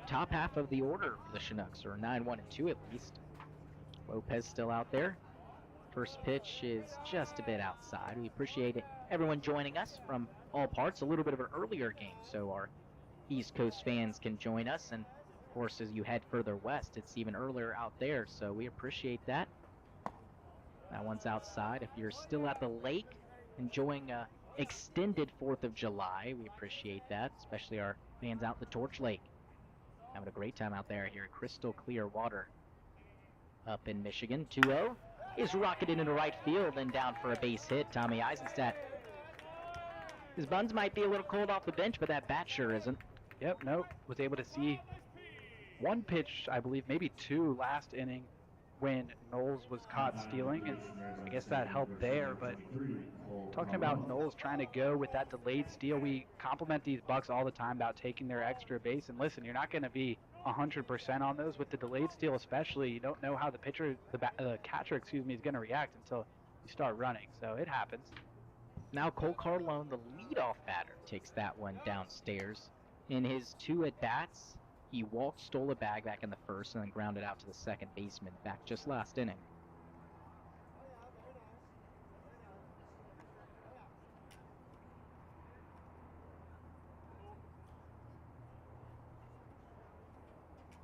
top half of the order for the Chinooks, or 9-1-2 at least. Lopez still out there. First pitch is just a bit outside. We appreciate everyone joining us from all parts. A little bit of an earlier game, so our East Coast fans can join us. And, of course, as you head further west, it's even earlier out there, so we appreciate that. That one's outside. If you're still at the lake enjoying a extended 4th of July, we appreciate that, especially our fans out in the Torch Lake. Having a great time out there here. Crystal clear water up in Michigan. 2-0 is rocketed into right field and down for a base hit. Tommy Eisenstadt. His buns might be a little cold off the bench, but that bat sure isn't. Yep, nope. Was able to see 1 pitch, I believe, maybe 2 last inning when Knowles was caught stealing, and I guess that helped there. But talking about Knowles trying to go with that delayed steal, we compliment these Bucs all the time about taking their extra base. And listen, you're not going to be 100% on those. With the delayed steal especially, you don't know how the catcher, is going to react until you start running. So it happens. Now Cole Carlone, the leadoff batter, takes that one downstairs. In his 2 at-bats, he walked, stole a bag back in the first, and then grounded out to the second baseman back just last inning.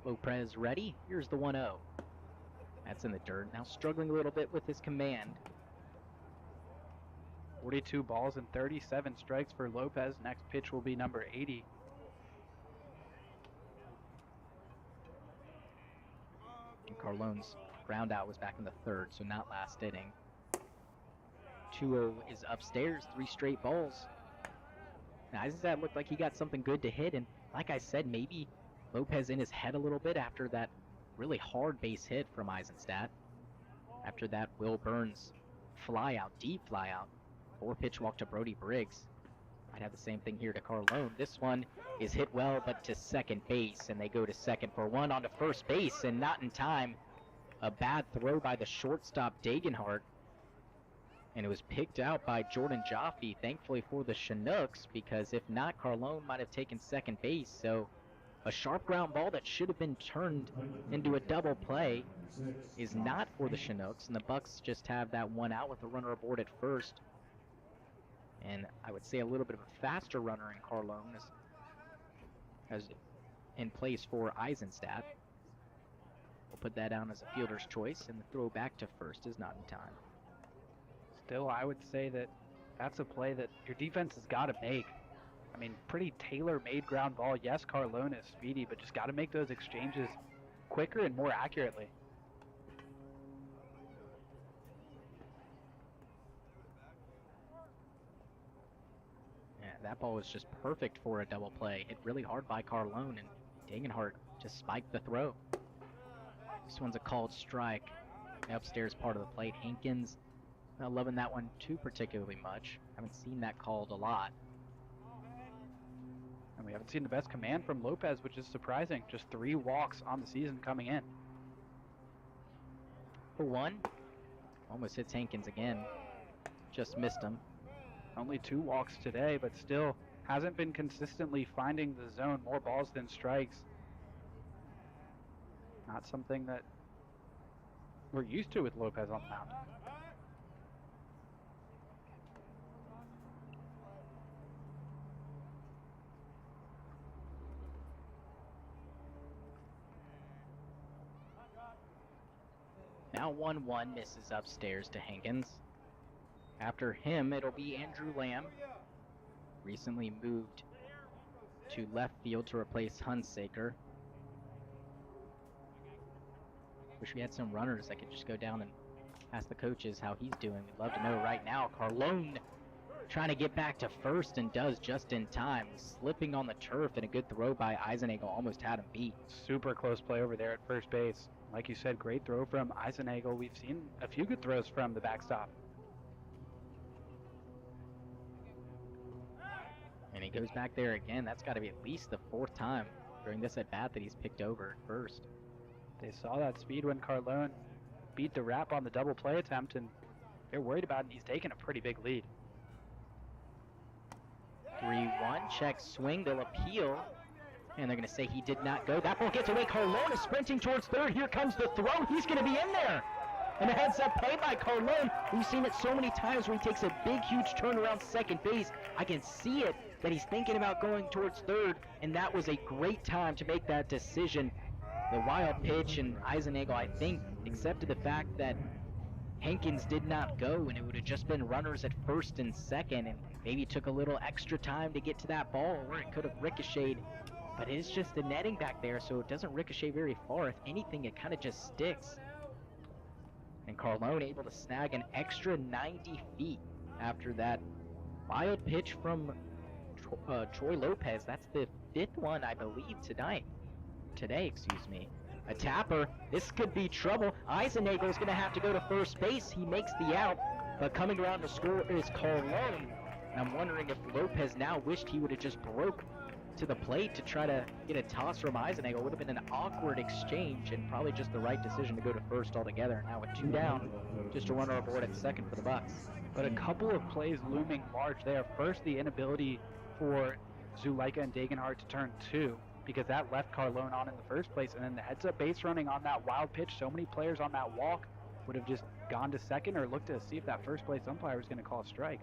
Lopez ready. Here's the 1-0. That's in the dirt. Now struggling a little bit with his command. 42 balls and 37 strikes for Lopez. Next pitch will be number 80. And Carlone's ground out was back in the third, so not last inning. 2-0 is upstairs, 3 straight balls. Now, Eisenstadt looked like he got something good to hit, and like I said, maybe Lopez in his head a little bit after that really hard base hit from Eisenstadt. After that, Will Burns flyout, deep flyout. 4-pitch walk to Brody Briggs. Might have the same thing here to Carlone. This one is hit well, but to second base, and they go to second for 1 on to first base, and not in time. A bad throw by the shortstop, Dagenhart. And it was picked out by Jordan Jaffe, thankfully for the Chinooks, because if not, Carlone might have taken second base. So a sharp ground ball that should have been turned into a double play is not for the Chinooks, and the Bucs just have that one out with a runner aboard at first. And I would say a little bit of a faster runner in Carlone as in place for Eisenstadt. We'll put that down as a fielder's choice, and the throw back to first is not in time. Still, I would say that that's a play that your defense has got to make. I mean, pretty tailor-made ground ball. Yes, Carlone is speedy, but just got to make those exchanges quicker and more accurately. Yeah, that ball was just perfect for a double play. Hit really hard by Carlone, and Dagenhart just spiked the throw. This one's a called strike. The upstairs part of the plate. Hankins not loving that one too particularly much. Haven't seen that called a lot. And we haven't seen the best command from Lopez, which is surprising. Just 3 walks on the season coming in. For 1, almost hits Hankins again. Just missed him. Only 2 walks today, but still hasn't been consistently finding the zone. More balls than strikes. Not something that we're used to with Lopez on the mound. Now 1-1 misses upstairs to Hankins. After him, it'll be Andrew Lamb. Recently moved to left field to replace Hunsaker. Wish we had some runners that could just go down and ask the coaches how he's doing. We'd love to know right now. Carlone trying to get back to first and does just in time. Slipping on the turf, and a good throw by Eisenagel almost had him beat. Super close play over there at first base. Like you said, great throw from Eisenagel. We've seen a few good throws from the backstop. And he goes back there again. That's got to be at least the 4th time during this at-bat that he's picked over at first. They saw that speed when Carlone beat the wrap on the double play attempt, and they're worried about it, and he's taking a pretty big lead. 3-1, check swing, they'll appeal, and they're going to say he did not go. That ball gets away. Carlone is sprinting towards third. Here comes the throw. He's going to be in there. And a heads-up play by Carlone. We've seen it so many times where he takes a big, huge turn around second base. I can see it that he's thinking about going towards third, and that was a great time to make that decision. The wild pitch, and Eisenagel, I think, accepted the fact that Hankins did not go, and it would have just been runners at first and second, and maybe took a little extra time to get to that ball, or it could have ricocheted. But it's just the netting back there, so it doesn't ricochet very far. If anything, it kind of just sticks. And Carlone able to snag an extra 90 feet after that wild pitch from Troy Lopez. That's the 5th one, I believe, today, excuse me. A tapper. This could be trouble. Eisenagel is going to have to go to first base. He makes the out, but coming around to score is Carlone. And I'm wondering if Lopez now wished he would have just broke to the plate to try to get a toss from Eisenegel. Would have been an awkward exchange and probably just the right decision to go to first altogether. Now with 2 down, just a runner aboard at second for the Bucs. But a couple of plays looming large there. First, the inability for Zuleika and Degenhardt to turn 2, because that left Carlone on in the first place, and then the heads-up base running on that wild pitch. So many players on that walk would have just gone to second or looked to see if that first place umpire was going to call a strike.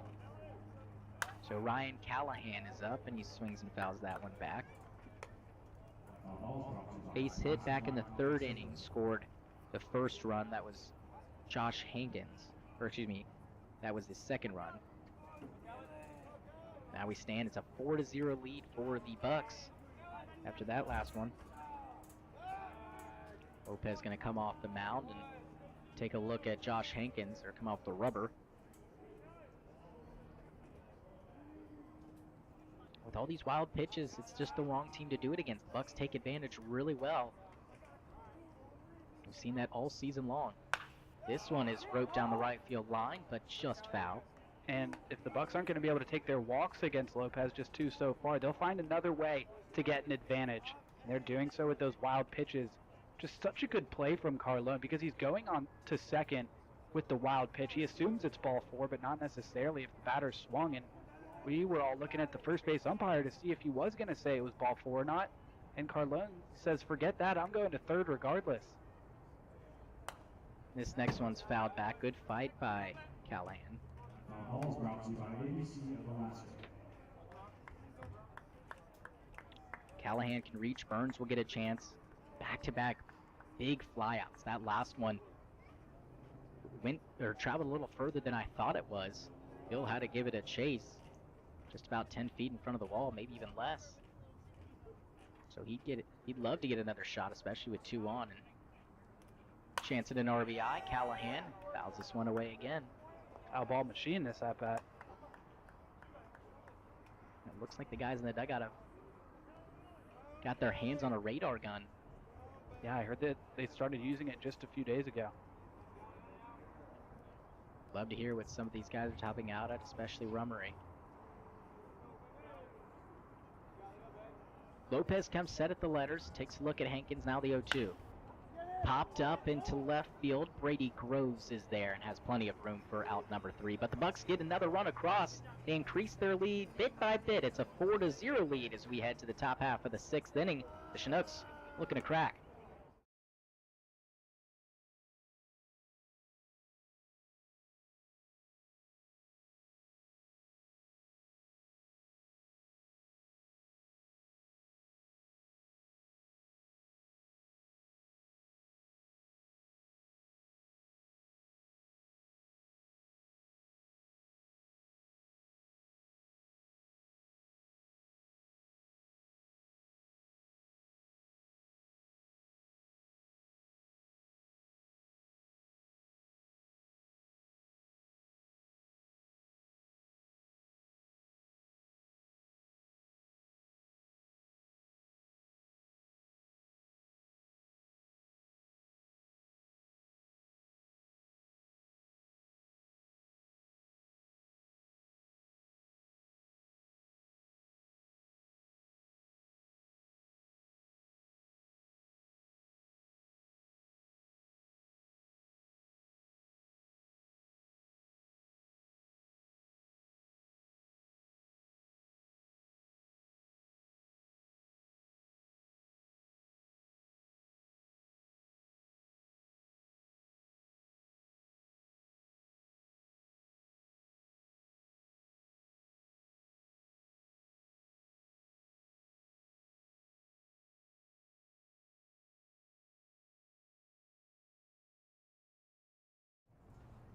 So Ryan Callahan is up, and he swings and fouls that one back. Base hit back in the 3rd inning, scored the first run. That was Josh Hankins, or excuse me, that was his 2nd run. Now we stand, it's a 4-0 lead for the Bucs after that last one. Lopez going to come off the mound and take a look at Josh Hankins, or come off the rubber. With all these wild pitches, it's just the wrong team to do it against. The Bucs take advantage really well. We've seen that all season long. This one is roped down the right field line, but just foul. And if the Bucs aren't going to be able to take their walks against Lopez, just 2 so far, they'll find another way to get an advantage. And they're doing so with those wild pitches. Just such a good play from Carlone, because he's going on to second with the wild pitch. He assumes it's ball 4, but not necessarily if the batter swung. And we were all looking at the first base umpire to see if he was going to say it was ball 4 or not. And Carlone says, forget that, I'm going to third regardless. This next one's fouled back. Good fight by Callahan. Callahan can reach. Burns will get a chance. Back-to-back big flyouts. That last one went or traveled a little further than I thought it was. Bill had to give it a chase. Just about 10 feet in front of the wall, maybe even less. So he'd love to get another shot, especially with 2 on. And chance at an RBI. Callahan fouls this one away again. Foul ball machine this at bat. It looks like the guys in the dugout have got their hands on a radar gun. Yeah, I heard that they started using it just a few days ago. Love to hear what some of these guys are topping out at, especially Rummery. Lopez comes set at the letters, takes a look at Hankins, now the 0-2. Popped up into left field. Brady Groves is there and has plenty of room for out number 3. But the Bucs get another run across. They increase their lead bit by bit. It's a 4-0 lead as we head to the top half of the 6th inning. The Chinooks looking to crack.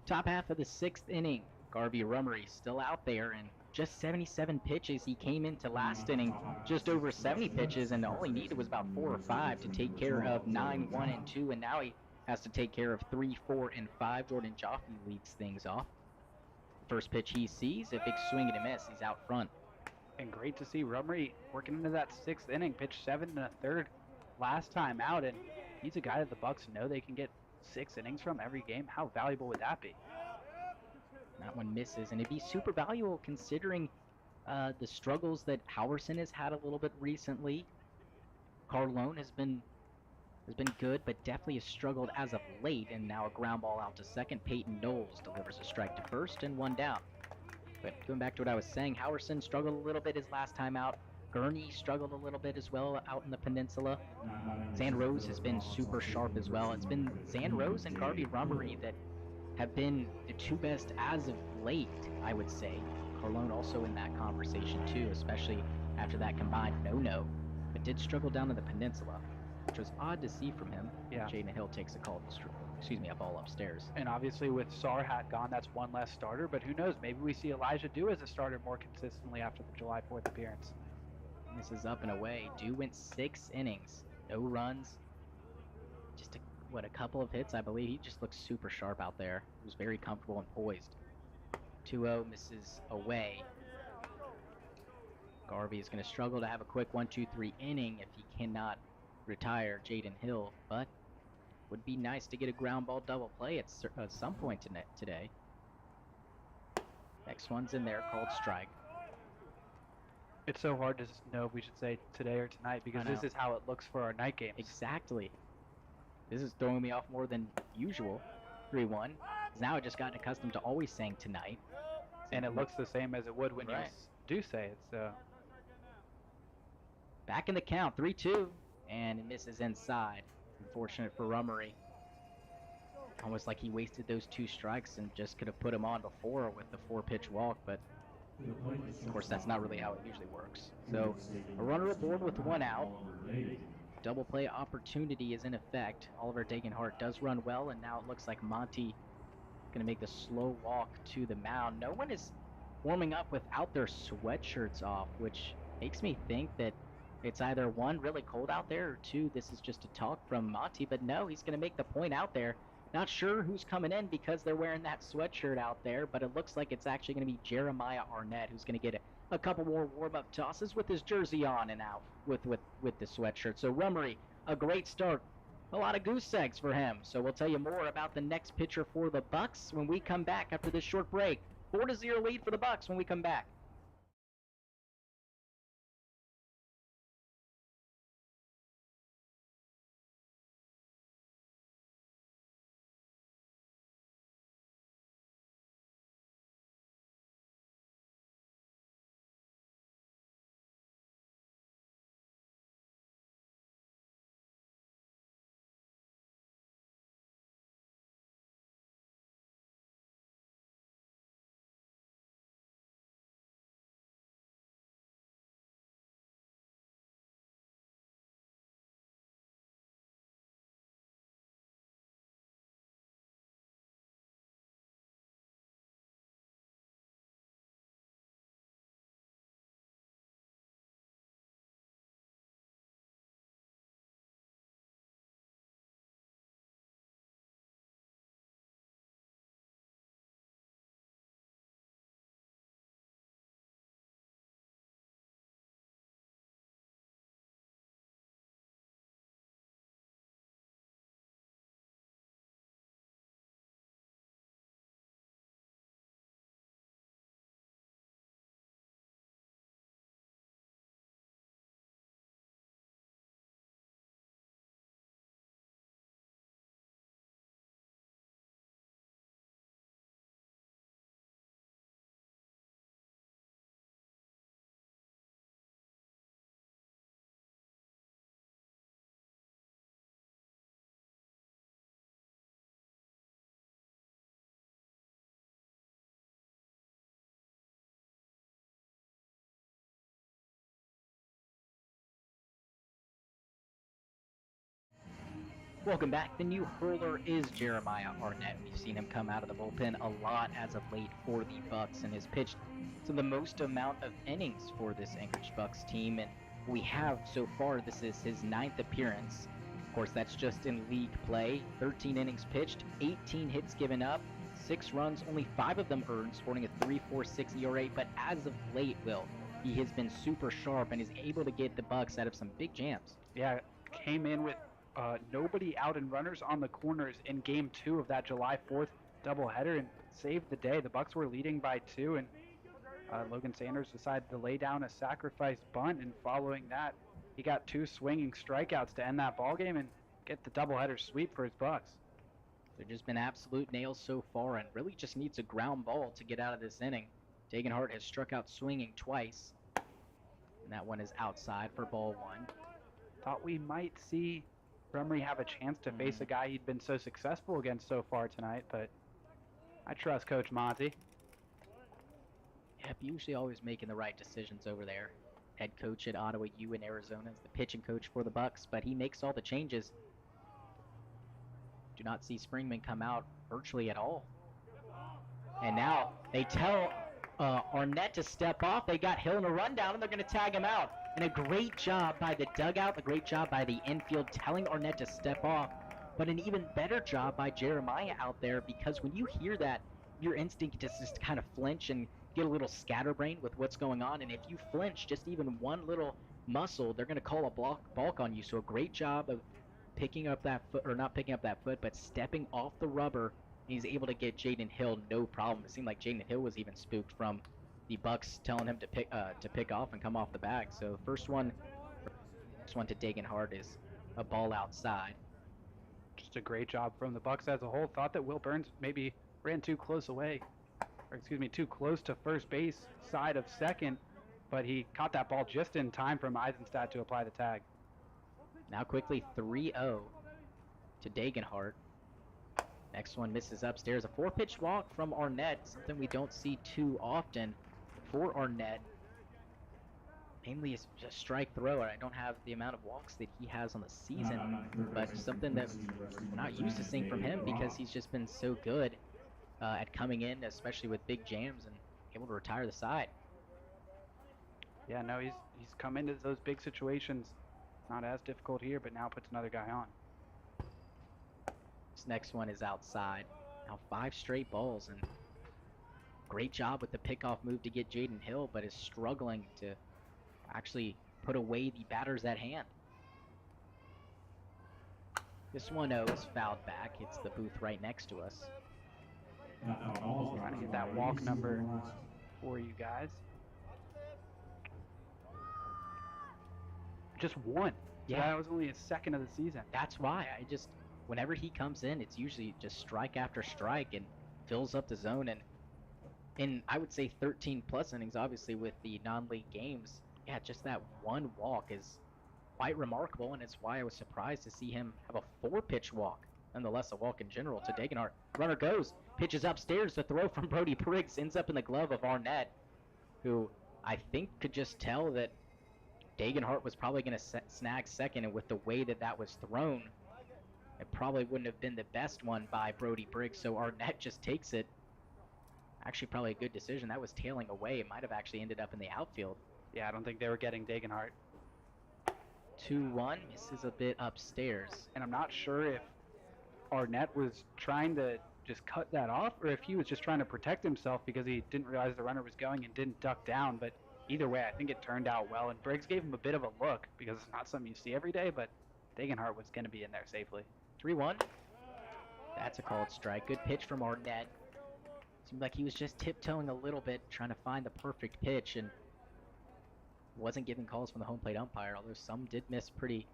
Top half of the 6th inning. Garvey Rummery still out there, and just 77 pitches. He came into last inning just over 70 pitches, and all he needed was about 4 or 5 to take care of 9, 1, and 2, and now he has to take care of 3, 4, and 5. Jordan Joffe leads things off. First pitch he sees, a big swing and a miss. He's out front. And great to see Rummery working into that 6th inning. Pitched 7 1/3 last time out, and he's a guy that the Bucs know they can get 6 innings from every game. How valuable would that be? That one misses, and it'd be super valuable considering The struggles that Howerson has had a little bit recently. Carlone has been good, but definitely has struggled as of late. And now a ground ball out to second. Peyton Knowles delivers a strike to first and one down. But going back to what I was saying, Howerson struggled a little bit his last time out. Gurney struggled a little bit as well out in the peninsula. Zandrose has been super sharp as well. It's been Zandrose and Garvey Rummery that have been the two best as of late, I would say. Carlone also in that conversation too, especially after that combined no-no, but did struggle down in the peninsula, which was odd to see from him. Yeah. Jaden Hill takes a a ball upstairs. And obviously with Sarhat gone, that's one less starter, but who knows, maybe we see Elijah Dew as a starter more consistently after the July 4th appearance. And this is up and away. Dew went 6 innings, no runs, just a couple of hits, I believe. He just looks super sharp out there. He was very comfortable and poised. 2-0 misses away. Garvey is going to struggle to have a quick 1-2-3 inning if he cannot retire Jaden Hill, but would be nice to get a ground ball double play at some point today. Next one's in there, called strike. It's so hard to know if we should say today or tonight because this is how it looks for our night games. Exactly. This is throwing me off more than usual. 3-1. Now I just gotten accustomed to always saying tonight. And it looks the same as it would when you do say it, so. Back in the count, 3-2, and it misses inside. Unfortunate for Rummery. Almost like he wasted those 2 strikes and just could have put him on before with the 4-pitch walk, but of course that's not really how it usually works. So a runner aboard with 1 out. Double play opportunity is in effect. Oliver Dagenhart does run well, and now it looks like Monty going to make the slow walk to the mound. No one is warming up without their sweatshirts off, which makes me think that it's either 1, really cold out there, or 2, this is just a talk from Monty. But no, he's going to make the point out there. Not sure who's coming in because they're wearing that sweatshirt out there, but it looks like it's actually going to be Jeremiah Arnett who's going to get a couple more warm-up tosses with his jersey on and out with the sweatshirt. So Rummery, a great start. A lot of goose eggs for him. So we'll tell you more about the next pitcher for the Bucs when we come back after this short break. 4-0 lead for the Bucs when we come back. Welcome back. The new hurler is Jeremiah Arnett. We've seen him come out of the bullpen a lot as of late for the Bucs and has pitched to the most amount of innings for this Anchorage Bucs team. And we have so far, this is his 9th appearance. Of course, that's just in league play. 13 innings pitched, 18 hits given up, 6 runs, only 5 of them earned, sporting a 3.46 ERA. But as of late, Will, he has been super sharp and is able to get the Bucs out of some big jams. Yeah, came in with nobody out and runners on the corners in Game 2 of that July 4th doubleheader and saved the day. The Bucs were leading by 2, and Logan Sanders decided to lay down a sacrifice bunt, and following that, he got 2 swinging strikeouts to end that ball game and get the doubleheader sweep for his Bucs. They've just been absolute nails so far and really just needs a ground ball to get out of this inning. Degenhart has struck out swinging twice, and that one is outside for ball 1. Thought we might see Brumry have a chance to face a guy he'd been so successful against so far tonight, but I trust Coach Monty. Yep, usually always making the right decisions over there. Head coach at Ottawa U in Arizona is the pitching coach for the Bucs, but he makes all the changes. Do not see Springman come out virtually at all. And now they tell Arnett to step off. They got Hill in a rundown, and they're going to tag him out. And a great job by the dugout, a great job by the infield telling Arnett to step off. But an even better job by Jeremiah out there, because when you hear that, your instinct is just to kind of flinch and get a little scatterbrained with what's going on. And if you flinch just even one little muscle, they're going to call a balk on you. So a great job of picking up that foot, or not picking up that foot, but stepping off the rubber. And he's able to get Jaden Hill no problem. It seemed like Jaden Hill was even spooked from the Bucs telling him to pick off and come off the bag. So first one to Degenhart is a ball outside. Just a great job from the Bucs as a whole. Thought that Will Burns maybe ran too close too close to first base side of second, but he caught that ball just in time from Eisenstadt to apply the tag. Now quickly 3-0 to Degenhart. Next one misses upstairs. A 4-pitch walk from Arnett, something we don't see too often for Arnett. Mainly a strike thrower. I don't have the amount of walks that he has on the season, but something that we're not used to seeing from him because he's just been so good at coming in, especially with big jams, and able to retire the side. Yeah, no, he's come into those big situations. Not as difficult here, but now puts another guy on. This next one is outside. Now 5 straight balls, and great job with the pickoff move to get Jaden Hill, but is struggling to actually put away the batters at hand. This 1-0 is fouled back. It's the booth right next to us. Trying to get that walk number for you guys. Just one. Yeah, that was only his second of the season. That's why whenever he comes in, it's usually just strike after strike and fills up the zone. And in, I would say, 13 plus innings, obviously with the non-league games, yeah, just that one walk is quite remarkable, and it's why I was surprised to see him have a 4-pitch walk. Nonetheless, a walk in general to Degenhart. Runner goes, pitches upstairs. The throw from Brody Briggs ends up in the glove of Arnett, who I think could just tell that Degenhart was probably going to snag second, and with the way that was thrown, it probably wouldn't have been the best one by Brody Briggs, so Arnett just takes it. Actually, probably a good decision. That was tailing away. It might have actually ended up in the outfield. Yeah, I don't think they were getting Degenhart. 2-1, misses a bit upstairs. And I'm not sure if Arnett was trying to just cut that off, or if he was just trying to protect himself because he didn't realize the runner was going and didn't duck down, but either way, I think it turned out well, and Briggs gave him a bit of a look because it's not something you see every day, but Degenhart was going to be in there safely. 3-1. That's a called strike. Good pitch from Arnett. Seemed like he was just tiptoeing a little bit, trying to find the perfect pitch, and wasn't giving calls from the home plate umpire, although some did miss pretty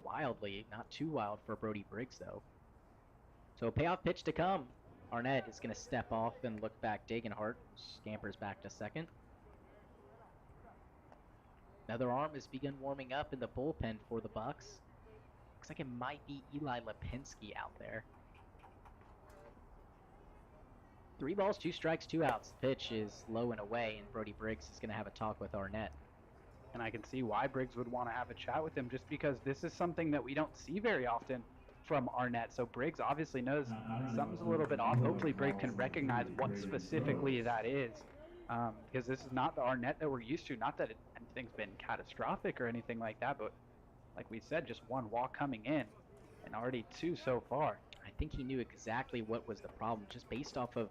wildly. Not too wild for Brody Briggs, though. So payoff pitch to come. Arnett is going to step off and look back. Degenhart scampers back to second. Another arm has begun warming up in the bullpen for the Bucs. Looks like it might be Eli Lipinski out there. 3 balls, 2 strikes, 2 outs. The pitch is low and away, and Brody Briggs is going to have a talk with Arnett. And I can see why Briggs would want to have a chat with him, just because this is something that we don't see very often from Arnett. So Briggs obviously knows something's a little bit off. Hopefully Briggs can recognize what specifically that is, because this is not the Arnett that we're used to. Not that anything's been catastrophic or anything like that, but like we said, just one walk coming in and already 2 so far. I think he knew exactly what was the problem, just based off of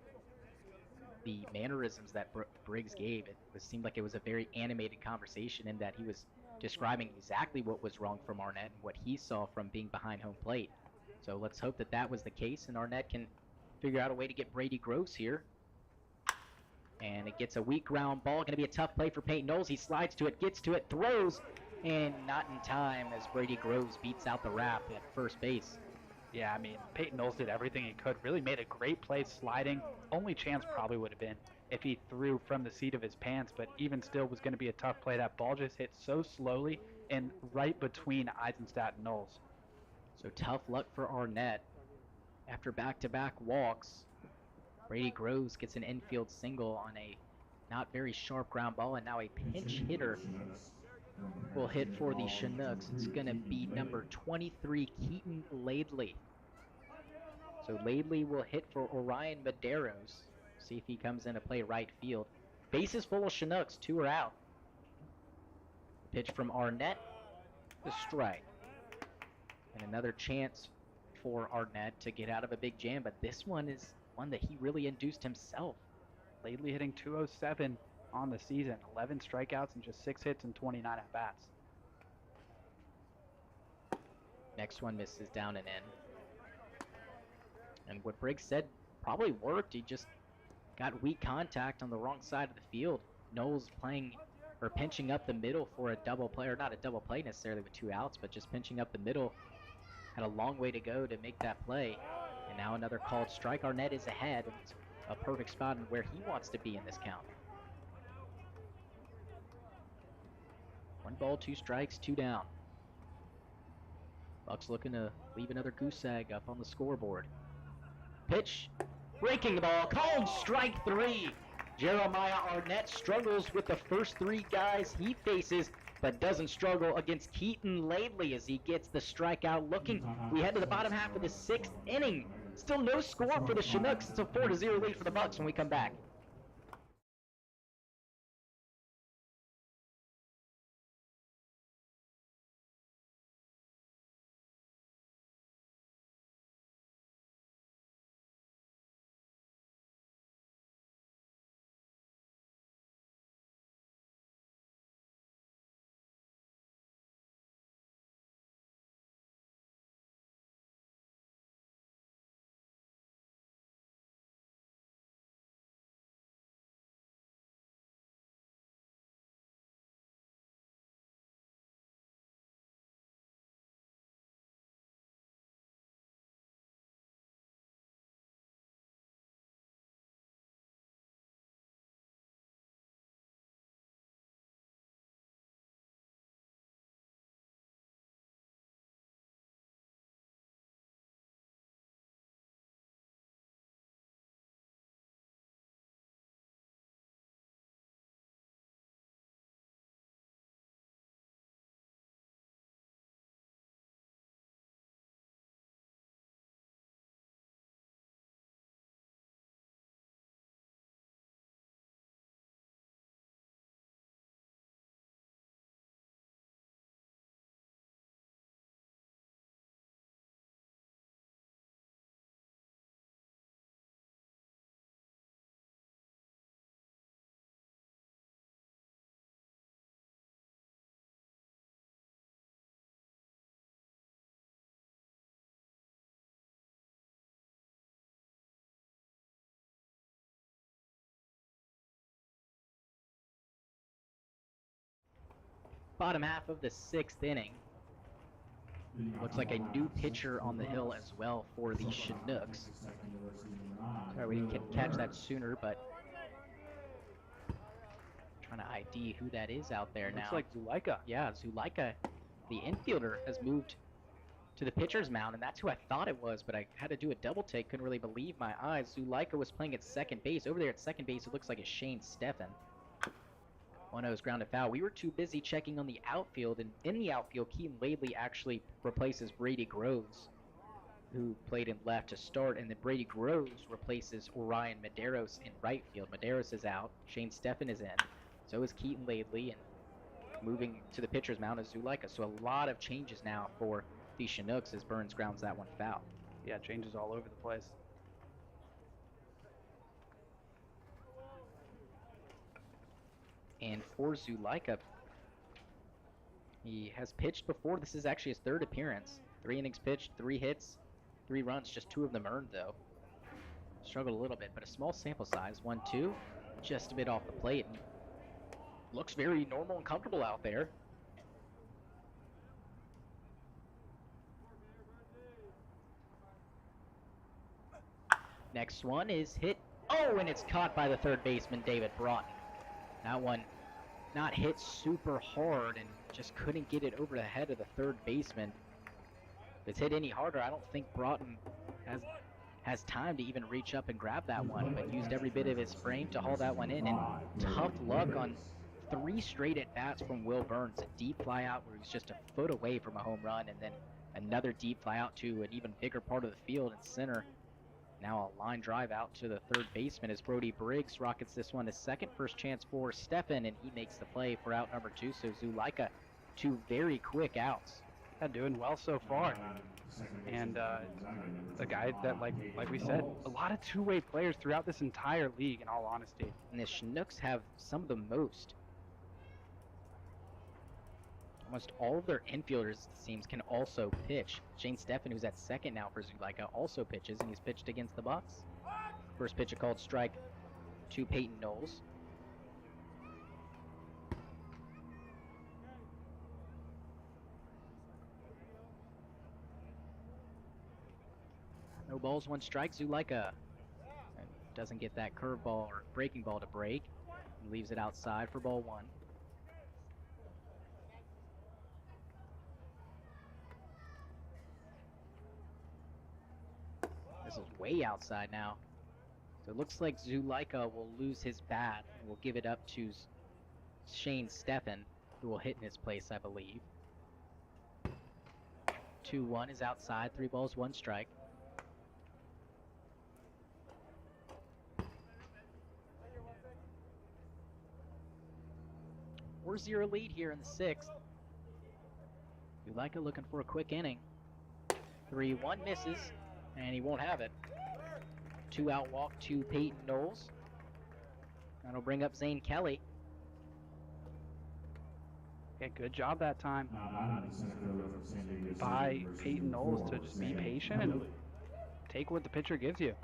the mannerisms that Briggs gave. It seemed like it was a very animated conversation in that he was describing exactly what was wrong from Arnett and what he saw from being behind home plate. So let's hope that was the case, and Arnett can figure out a way to get Brady Gross here. And it gets a weak ground ball. Going to be a tough play for Peyton Knowles. He slides to it, gets to it, throws, and not in time as Brady Groves beats out the wrap at first base. Yeah, I mean, Peyton Knowles did everything he could. Really made a great play sliding. Only chance probably would have been if he threw from the seat of his pants, but even still was going to be a tough play. That ball just hit so slowly and right between Eisenstadt and Knowles. So tough luck for Arnett. After back-to-back walks, Brady Groves gets an infield single on a not very sharp ground ball, and now a pinch hitter will hit for the Chinooks. It's going to be number 23, Keaton Laidley. So Laidley will hit for Orion Medeiros. See if he comes in to play right field. Bases full of Chinooks, 2 are out. Pitch from Arnett, the strike. And another chance for Arnett to get out of a big jam, but this one is one that he really induced himself. Laidley hitting 207 on the season, 11 strikeouts and just 6 hits and 29 at-bats. Next one misses down and in. And what Briggs said probably worked. He just got weak contact on the wrong side of the field. Knowles playing or pinching up the middle for a double play, or not a double play necessarily with 2 outs, but just pinching up the middle. Had a long way to go to make that play. And now another called strike. Arnett is ahead. It's a perfect spot in where he wants to be in this count. 1 ball, 2 strikes, 2 down. Bucs looking to leave another goose egg up on the scoreboard. Pitch, breaking the ball, called strike 3. Jeremiah Arnett struggles with the first 3 guys he faces, but doesn't struggle against Keaton Laidley as he gets the strikeout. We head to the bottom half of the 6th inning. Still no score for the Chinooks. It's a 4-0 lead for the Bucs when we come back. Bottom half of the 6th inning. Looks like a new pitcher on the hill as well for the Chinooks. Sorry we didn't catch that sooner, but trying to ID who that is out there now. Looks like Zuleika. Yeah, Zuleika, the infielder, has moved to the pitcher's mound, and that's who I thought it was, but I had to do a double take, couldn't really believe my eyes. Zuleika was playing at second base. Over there at second base, it looks like it's Shane Steffen. 1-0 is grounded foul. We were too busy checking on the outfield, and in the outfield, Keaton Laidley actually replaces Brady Groves, who played in left to start, and then Brady Groves replaces Orion Medeiros in right field. Medeiros is out. Shane Steffen is in. So is Keaton Laidley, and moving to the pitcher's mound is Zuleika. So a lot of changes now for the Chinooks as Burns grounds that one foul. Yeah, changes all over the place. And for Zuleika, he has pitched before. This is actually his 3rd appearance. 3 innings pitched, 3 hits, 3 runs, just 2 of them earned though. Struggled a little bit, but a small sample size. 1-2. just a bit off the plate and looks very normal and comfortable out there. Next one is hit. Oh, and it's caught by the third baseman, David Broughton. That one not hit super hard and just couldn't get it over the head of the third baseman. If it's hit any harder, I don't think Broughton has time to even reach up and grab that one, but used every bit of his frame to haul that one in. And tough luck on 3 straight at-bats from Will Burns. A deep fly out where he was just a foot away from a home run, and then another deep fly out to an even bigger part of the field in center. Now a line drive out to the third baseman as Brody Briggs rockets this one to second. First chance for Stefan, and he makes the play for out number 2. So Zulaika, 2 very quick outs. Yeah, doing well so far. And a guy that, like we said, a lot of two-way players throughout this entire league, in all honesty. And the Chinooks have some of the most. Almost all of their infielders, it seems, can also pitch. Shane Stephan, who's at second now for Zulaika, also pitches, and he's pitched against the Bucs. First pitch a called strike to Peyton Knowles. No balls, 1 strike. Zulaika doesn't get that curveball or breaking ball to break. And leaves it outside for ball 1. This is way outside now. So it looks like Zulaika will lose his bat and will give it up to Shane Stephan, who will hit in his place, I believe. 2-1 is outside. 3 balls, 1 strike. We're 0 lead here in the 6th. Zulaika looking for a quick inning. 3-1 misses, and he won't have it. 2 out walk to Peyton Knowles. That'll bring up Zane Kelly. Yeah, good job that time by Peyton Knowles to just be patient and take what the pitcher gives you.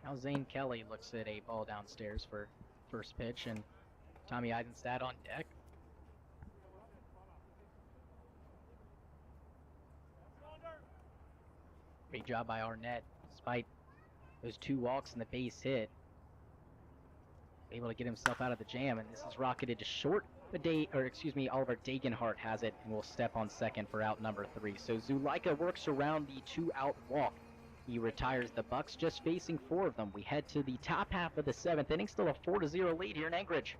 Now Zane Kelly looks at a ball downstairs for first pitch, and Tommy Eisenstadt on deck. Great job by Arnett, despite those 2 walks and the base hit. Able to get himself out of the jam, and this is rocketed to short. Oliver Dagenhart has it and will step on second for out number 3. So Zulaika works around the 2-out walk. He retires the Bucs, just facing 4 of them. We head to the top half of the 7th inning, still a 4-0 lead here in Anchorage.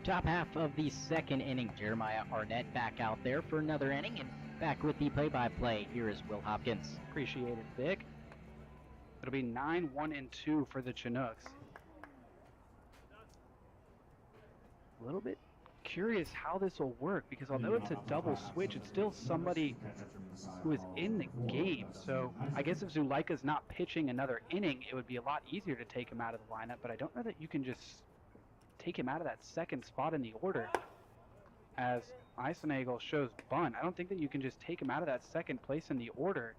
Top half of the 2nd inning, Jeremiah Arnett back out there for another inning, and back with the play-by-play. Here is Will Hopkins. Appreciate it, Vic. It'll be 9-1-2 for the Chinooks. A little bit curious how this will work because although it's a double switch, it's still somebody who is in the game. So I guess if Zulaika's not pitching another inning, it would be a lot easier to take him out of the lineup, but I don't know that you can just take him out of that second spot in the order. As Chinooks shows bunt, I don't think that you can just take him out of that second place in the order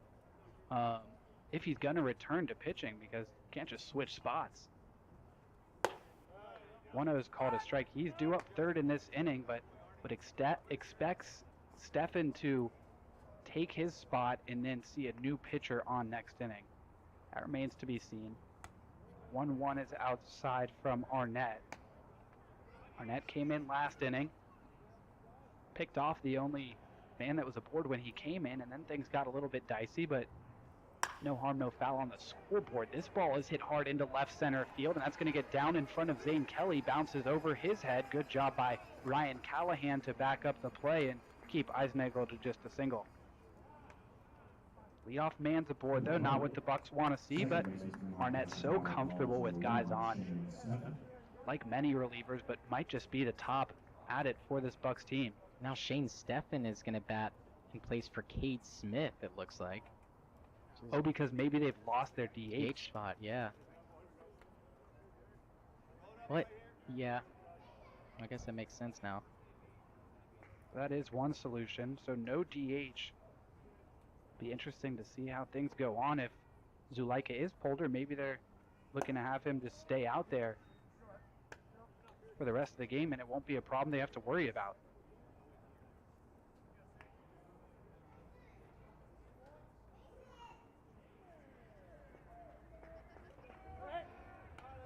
if he's going to return to pitching, because you can't just switch spots. 1-0 is called a strike. He's due up third in this inning, but expects Stefan to take his spot and then see a new pitcher on next inning. That remains to be seen. 1-1 is outside from Arnett. Arnett came in last inning, picked off the only man that was aboard when he came in, and then things got a little bit dicey, but no harm, no foul on the scoreboard. This ball is hit hard into left center field, and that's going to get down in front of Zane Kelly. Bounces over his head. Good job by Ryan Callahan to back up the play and keep Chinooks to just a single. Leadoff man's aboard, though. Not what the Bucs want to see, but Arnett's so comfortable with guys on. Like many relievers, but might just be the top at it for this Bucs team. Now Shane Stephan is going to bat in place for Cade Smith, it looks like. Oh, because maybe they've lost their DH spot, yeah. What? Yeah. I guess that makes sense now. That is one solution. So no DH. Be interesting to see how things go on if Zulaika is pulled, or maybe they're looking to have him just stay out there for the rest of the game, and it won't be a problem they have to worry about.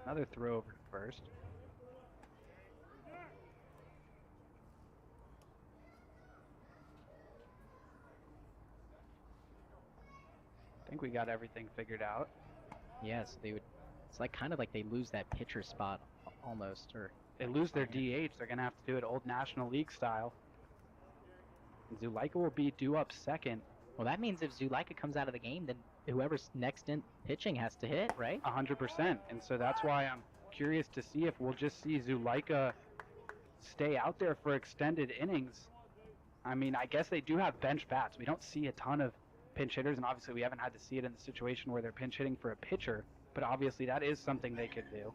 Another throw over to first. I think we got everything figured out. Yes, they would. It's like kind of like they lose that pitcher spot almost, or they lose their DH. They're gonna have to do it old National League style. Zulaika will be due up second. Well, that means if Zulaika comes out of the game, then whoever's next in pitching has to hit, right? 100%. And so that's why I'm curious to see if we'll just see Zulaika stay out there for extended innings. I mean, I guess they do have bench bats. We don't see a ton of pinch hitters, and obviously we haven't had to see it in the situation where they're pinch hitting for a pitcher, but obviously that is something they could do.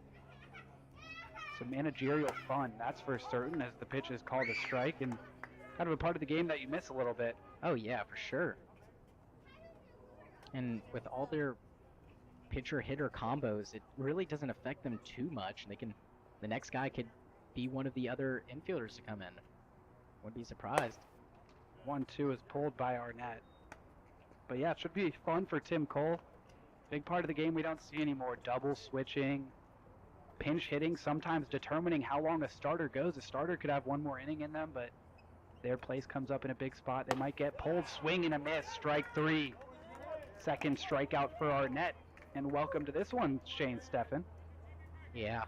Some managerial fun, that's for certain, as the pitch is called a strike, and kind of a part of the game that you miss a little bit. Oh yeah, for sure. And with all their pitcher-hitter combos, it really doesn't affect them too much. The next guy could be one of the other infielders to come in. Wouldn't be surprised. 1-2 is pulled by Arnett. But yeah, it should be fun for Tim Cole. Big part of the game we don't see anymore. Double switching, pinch hitting, sometimes determining how long a starter goes. A starter could have one more inning in them, but their place comes up in a big spot. They might get pulled. Swing and a miss. Strike 3. Second strikeout for Arnett. And welcome to this one, Shane Stephan. Yeah.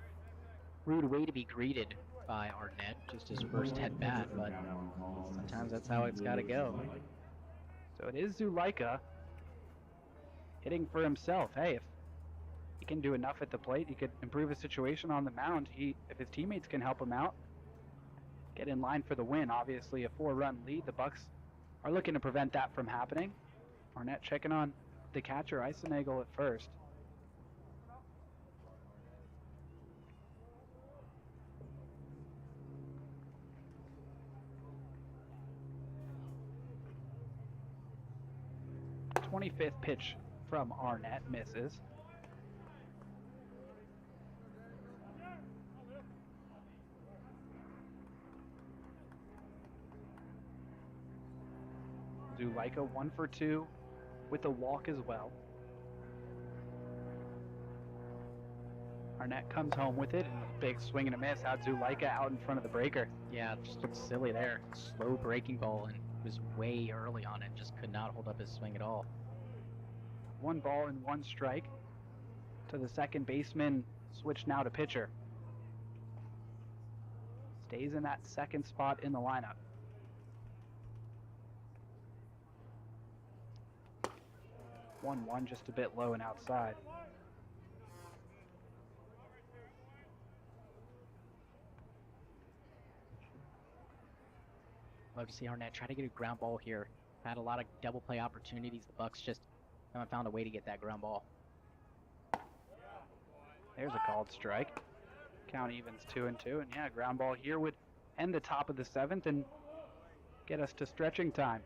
Rude way to be greeted by Arnett, just his first at-bat, but sometimes that's how it's got to go. So it is Zulaika hitting for himself. Hey, if he can do enough at the plate, he could improve his situation on the mound. If his teammates can help him out, get in line for the win. Obviously a 4-run lead. The Bucs are looking to prevent that from happening. Arnett checking on the catcher, Chinooks, at first. The 25th pitch from Arnett misses. Zulaika 1 for 2 with a walk as well. Arnett comes home with it, and a big swing and a miss. Had Zulaika out in front of the breaker. Yeah, it just looked silly there. Slow breaking ball, and was way early on it. Just could not hold up his swing at all. 1 ball and 1 strike to the second baseman. Switch now to pitcher. Stays in that second spot in the lineup. 1-1, just a bit low and outside. Love to see Arnett try to get a ground ball here. Had a lot of double play opportunities. The Bucs just haven't found a way to get that ground ball. There's a called strike. Count evens 2-2, and yeah, ground ball here would end the top of the 7th and get us to stretching time.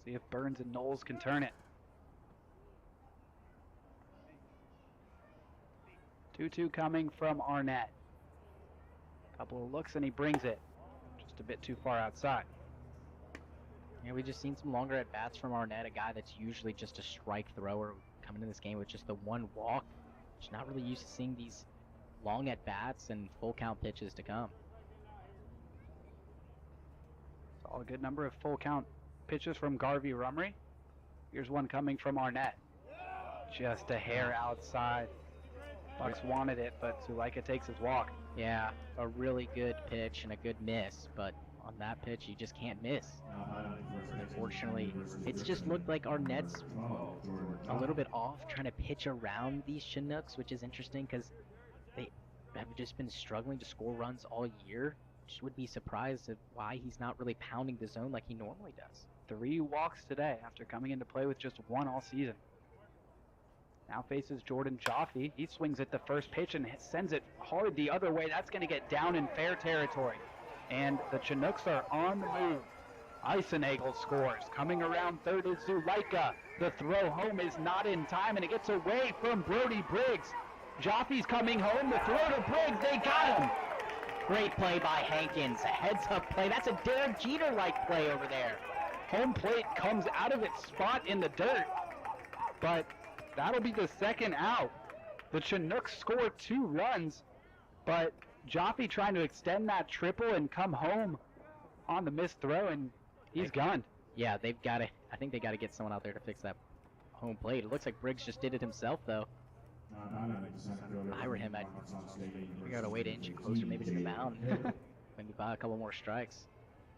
See if Burns and Knowles can turn it. 2-2 coming from Arnett. Couple of looks and he brings it. Just a bit too far outside. Yeah, we just seen some longer at bats from Arnett, a guy that's usually just a strike thrower coming in this game with just the one walk. Just not really used to seeing these long at bats and full count pitches to come. Saw a good number of full count pitches from Garvey Rummery. Here's one coming from Arnett. Just a hair outside. Bucs wanted it, but Zuleika takes his walk. Yeah, a really good pitch and a good miss, but on that pitch you just can't miss. Unfortunately, it's just looked like Arnett's a little bit off trying to pitch around these Chinooks, which is interesting because they have just been struggling to score runs all year. Just would be surprised at why he's not really pounding the zone like he normally does. 3 walks today after coming into play with just 1 all season. Now faces Jordan Jaffe. He swings at the first pitch and sends it hard the other way. That's going to get down in fair territory. And the Chinooks are on the move. Eiseneagle scores. Coming around third is Zuleika. The throw home is not in time, and it gets away from Brody Briggs. Jaffe's coming home. The throw to Briggs. They got him. Great play by Hankins. A heads-up play. That's a Derek Jeter-like play over there. Home plate comes out of its spot in the dirt, but that'll be the second out. The Chinooks score 2 runs, but Jaffe trying to extend that triple and come home on the missed throw, and he's gone. Yeah, I think they got to get someone out there to fix that home plate. It looks like Briggs just did it himself, though. If I were him, I'd figure out a way to inch it closer maybe to the mound. Maybe buy a couple more strikes.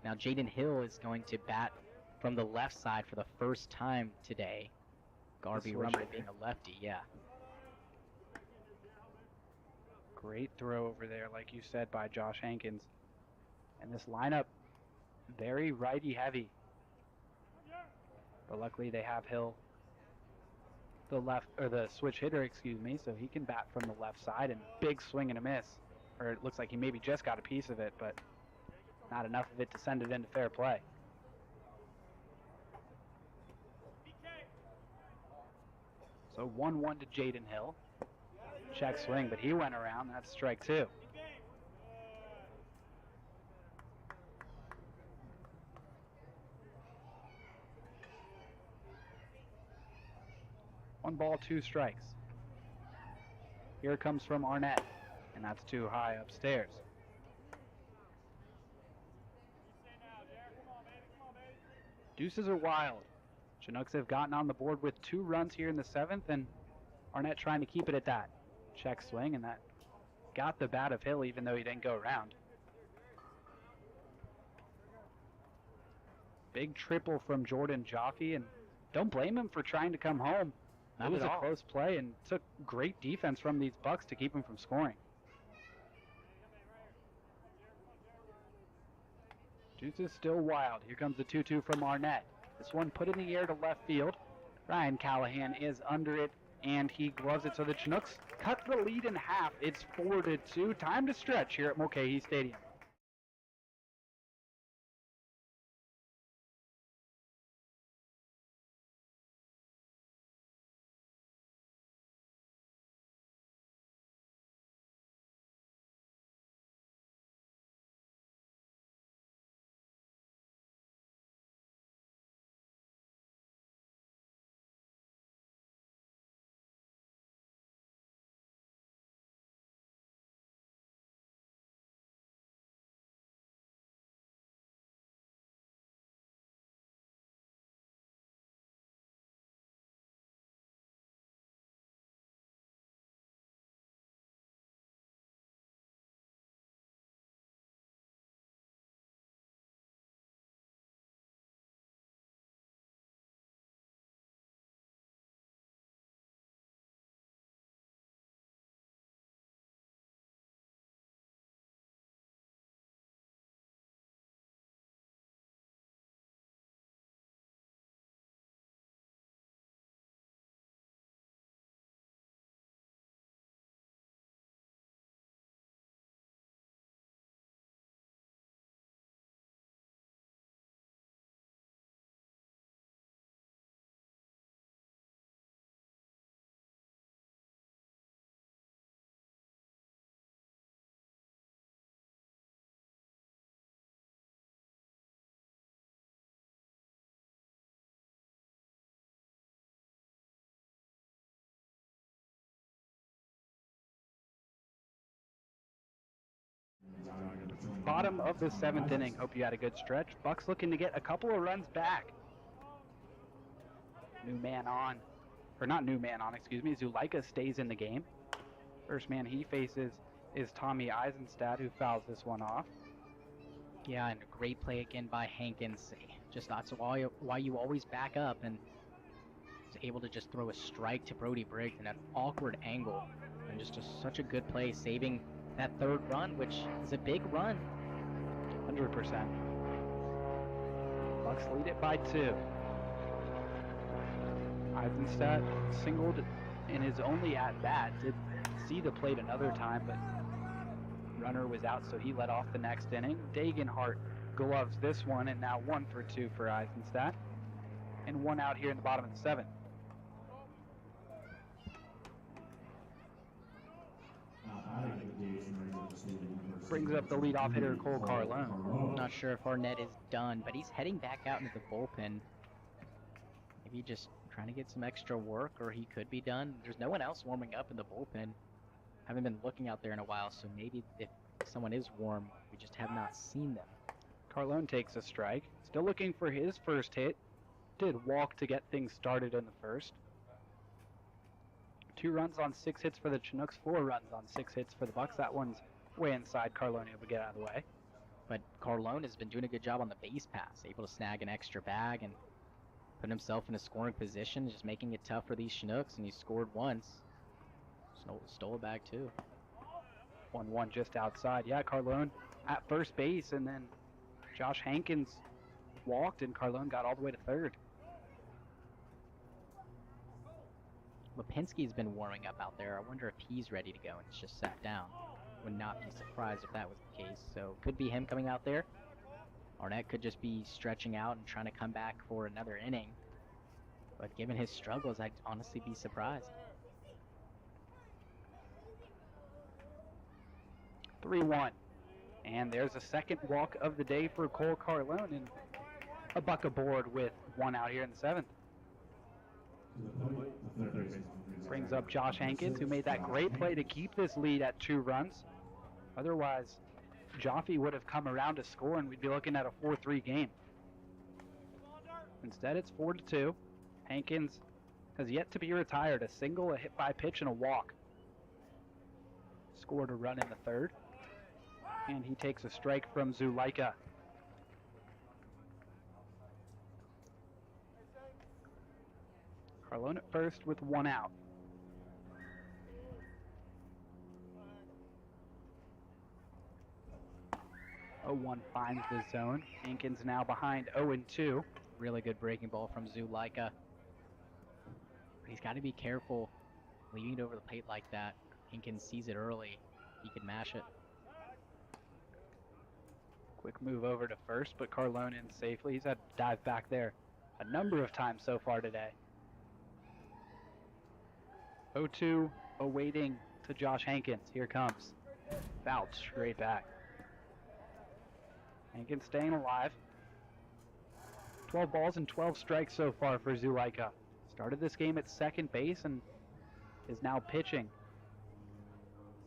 Now Jaden Hill is going to bat from the left side for the first time today. Garvey Rummery being a lefty, yeah. Great throw over there, like you said, by Josh Hankins. And this lineup, very righty heavy. But luckily they have Hill, the left, or the switch hitter, excuse me, so he can bat from the left side, and big swing and a miss. Or it looks like he maybe just got a piece of it, but not enough of it to send it into fair play. So 1-1 to Jaden Hill. Check swing, but he went around. That's strike 2. One ball, 2 strikes. Here it comes from Arnett, and that's too high upstairs. Deuces are wild. Chinooks have gotten on the board with 2 runs here in the 7th, and Arnett trying to keep it at that. Check swing, and that got the bat of Hill even though he didn't go around. Big triple from Jordan Jaffe, and don't blame him for trying to come home. It was a close play and took great defense from these Bucs to keep him from scoring. Deuce is still wild. Here comes the 2-2 from Arnett. This one put in the air to left field. Ryan Callahan is under it, and he gloves it, so the Chinooks cut the lead in half. It's 4-2. Time to stretch here at Mulcahy Stadium. Bottom of the 7th inning. Hope you had a good stretch. Bucs looking to get a couple of runs back. New man on, or not new man on, excuse me. Zuleika stays in the game. First man he faces is Tommy Eisenstadt, who fouls this one off. Yeah, and a great play again by Hankins. Just that's why you always back up, and was able to just throw a strike to Brody Briggs in an awkward angle. And just such a good play, saving that third run, which is a big run. 100%. Bucs lead it by 2. Eisenstadt singled in his only at-bat. Did see the plate another time, but runner was out, so he led off the next inning. Dagenhart gloves this one, and now 1 for 2 for Eisenstadt. And 1 out here in the bottom of the 7th. Brings up the leadoff hitter, Cole Carlone. Not sure if Arnett is done, but he's heading back out into the bullpen. Maybe just trying to get some extra work, or he could be done. There's no one else warming up in the bullpen. Haven't been looking out there in a while, so maybe if someone is warm, we just have not seen them. Carlone takes a strike. Still looking for his first hit. Did walk to get things started in the first. 2 runs on 6 hits for the Chinooks, 4 runs on 6 hits for the Bucs. That one's way inside. Carlone able to get out of the way. But Carlone has been doing a good job on the base pass, able to snag an extra bag and put himself in a scoring position, just making it tough for these Chinooks, and he scored once. Stole a bag too. 1-1 just outside. Yeah, Carlone at first base, and then Josh Hankins walked, and Carlone got all the way to third. Lipinski's been warming up out there. I wonder if he's ready to go and it's just sat down. Would not be surprised if that was the case. So could be him coming out there. Arnett could just be stretching out and trying to come back for another inning. But given his struggles, I'd honestly be surprised. 3-1. And there's a second walk of the day for Cole Carlone, and a Buck aboard with 1 out here in the 7th. Brings up Josh Hankins, who made that great play to keep this lead at 2 runs. Otherwise, Jaffe would have come around to score, and we'd be looking at a 4-3 game. Instead, it's 4-2. Hankins has yet to be retired. A single, a hit by pitch, and a walk. Scored a run in the 3rd. And he takes a strike from Zuleika. Carlone at first with 1 out. 0-1 finds the zone. Hankins now behind 0-2. Really good breaking ball from Zuleika. But he's got to be careful leaving it over the plate like that. Hankins sees it early. He could mash it. Quick move over to first, but Carlone in safely. He's had to dive back there a number of times so far today. 0-2 awaiting to Josh Hankins. Here comes. Fouled straight back. Hankins staying alive. 12 balls and 12 strikes so far for Zuleika. Started this game at second base and is now pitching.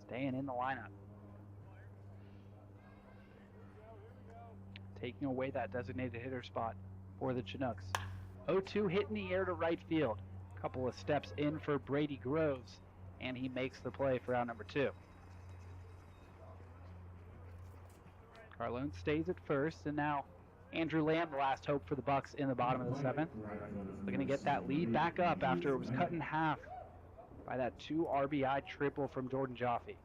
Staying in the lineup. Taking away that designated hitter spot for the Chinooks. 0-2 hit in the air to right field. Couple of steps in for Brady Groves, and he makes the play for out number 2. Carlone stays at first, and now Andrew Lamb, the last hope for the Bucs in the bottom of the 7th. Looking to get that lead back up after it was cut in half by that 2 RBI triple from Jordan Jaffe.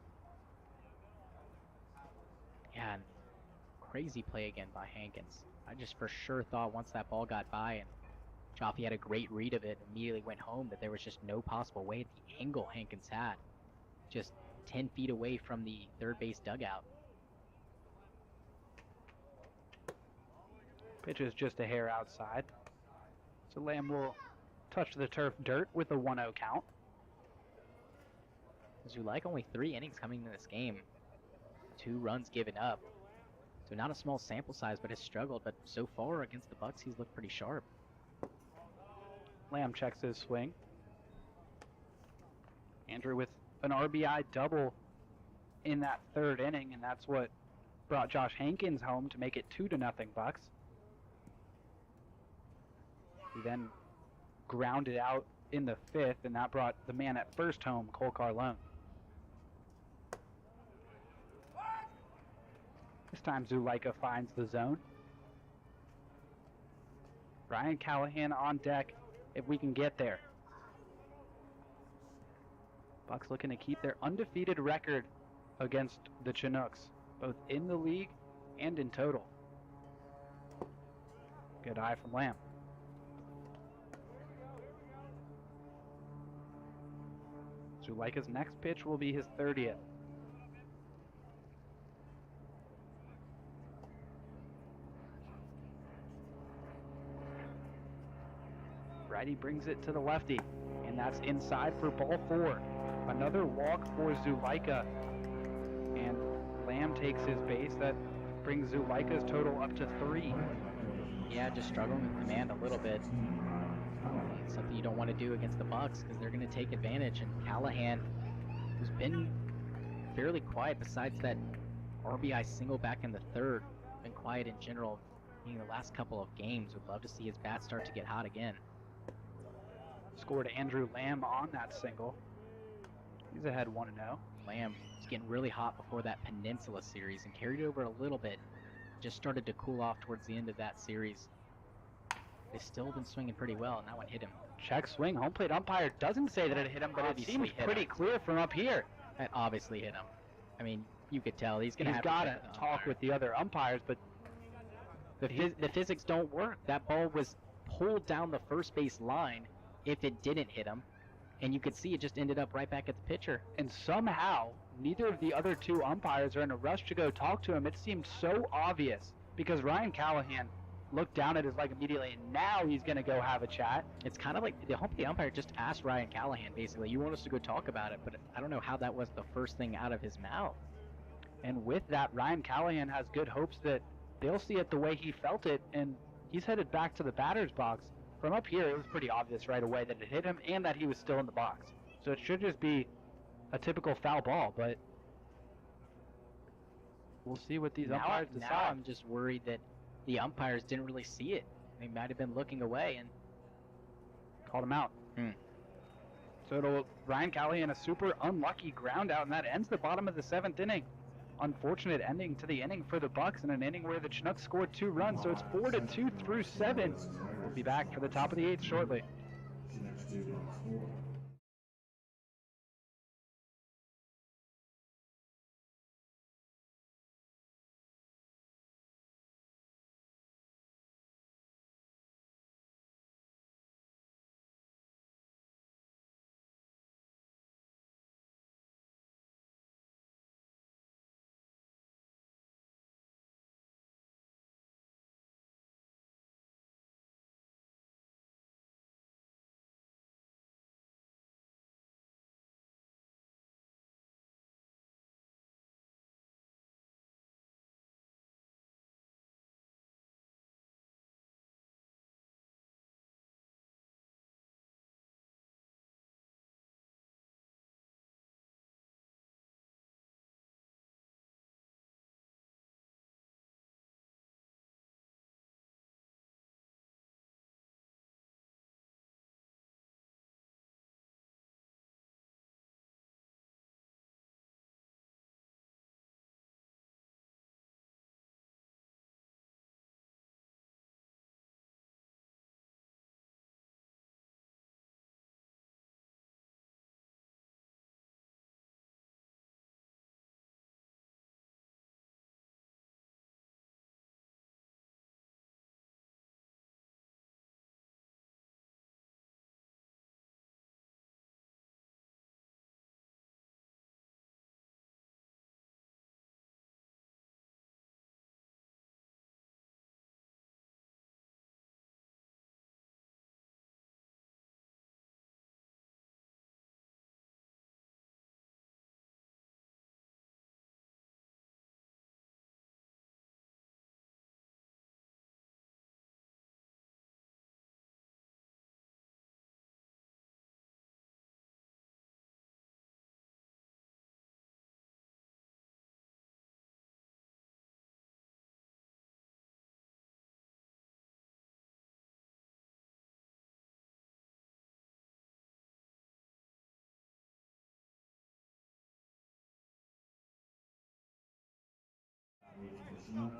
Yeah, and crazy play again by Hankins. I just for sure thought once that ball got by and Jaffe had a great read of it, immediately went home, that there was just no possible way at the angle Hankins had. Just 10 feet away from the third base dugout. Pitch is just a hair outside. So Lamb will touch the turf dirt with a 1-0 count. Zuleika only 3 innings coming into this game. 2 runs given up. So not a small sample size, but has struggled. But so far against the Bucs, he's looked pretty sharp. Lamb checks his swing. Andrew with an RBI double in that 3rd inning, and that's what brought Josh Hankins home to make it 2-0 Bucs. He then grounded out in the 5th, and that brought the man at first home, Cole Carlone. This time Zuleika finds the zone. Ryan Callahan on deck if we can get there. Bucs looking to keep their undefeated record against the Chinooks, both in the league and in total. Good eye from Lamb. Zuleika's next pitch will be his 30th. Righty brings it to the lefty, and that's inside for ball 4. Another walk for Zuleika, and Lamb takes his base. That brings Zuleika's total up to 3. Yeah, just struggling with command a little bit. It's something you don't want to do against the Bucs because they're going to take advantage. And Callahan, who's been fairly quiet besides that RBI single back in the 3rd, been quiet in general in the last couple of games. Would love to see his bat start to get hot again. Scored Andrew Lamb on that single. He's ahead 1-0. Lamb was getting really hot before that Peninsula series and carried over a little bit. Just started to cool off towards the end of that series. They've still been swinging pretty well, and that one hit him. Check swing. Home plate umpire doesn't say that it hit him, but it seems pretty clear from up here. That obviously hit him. I mean, you could tell he's going to have to talk with the other umpires, but the physics don't work. That ball was pulled down the first base line if it didn't hit him, and you could see it just ended up right back at the pitcher. And somehow, neither of the other 2 umpires are in a rush to go talk to him. It seemed so obvious because Ryan Callahan looked down at his leg immediately, and now he's going to go have a chat. It's kind of like the home plate umpire just asked Ryan Callahan, basically, you want us to go talk about it, but I don't know how that was the first thing out of his mouth. And with that, Ryan Callahan has good hopes that they'll see it the way he felt it, and he's headed back to the batter's box. From up here, it was pretty obvious right away that it hit him and that he was still in the box. So it should just be a typical foul ball, but we'll see what these umpires decide. Now I'm just worried that the umpires didn't really see it. They might have been looking away and called him out. So Ryan Callahan, a super unlucky ground out, and that ends the bottom of the 7th inning. Unfortunate ending to the inning for the Bucs in an inning where the Chinooks scored 2 runs, so it's 4-2 through 7. We'll be back for the top of the 8th shortly.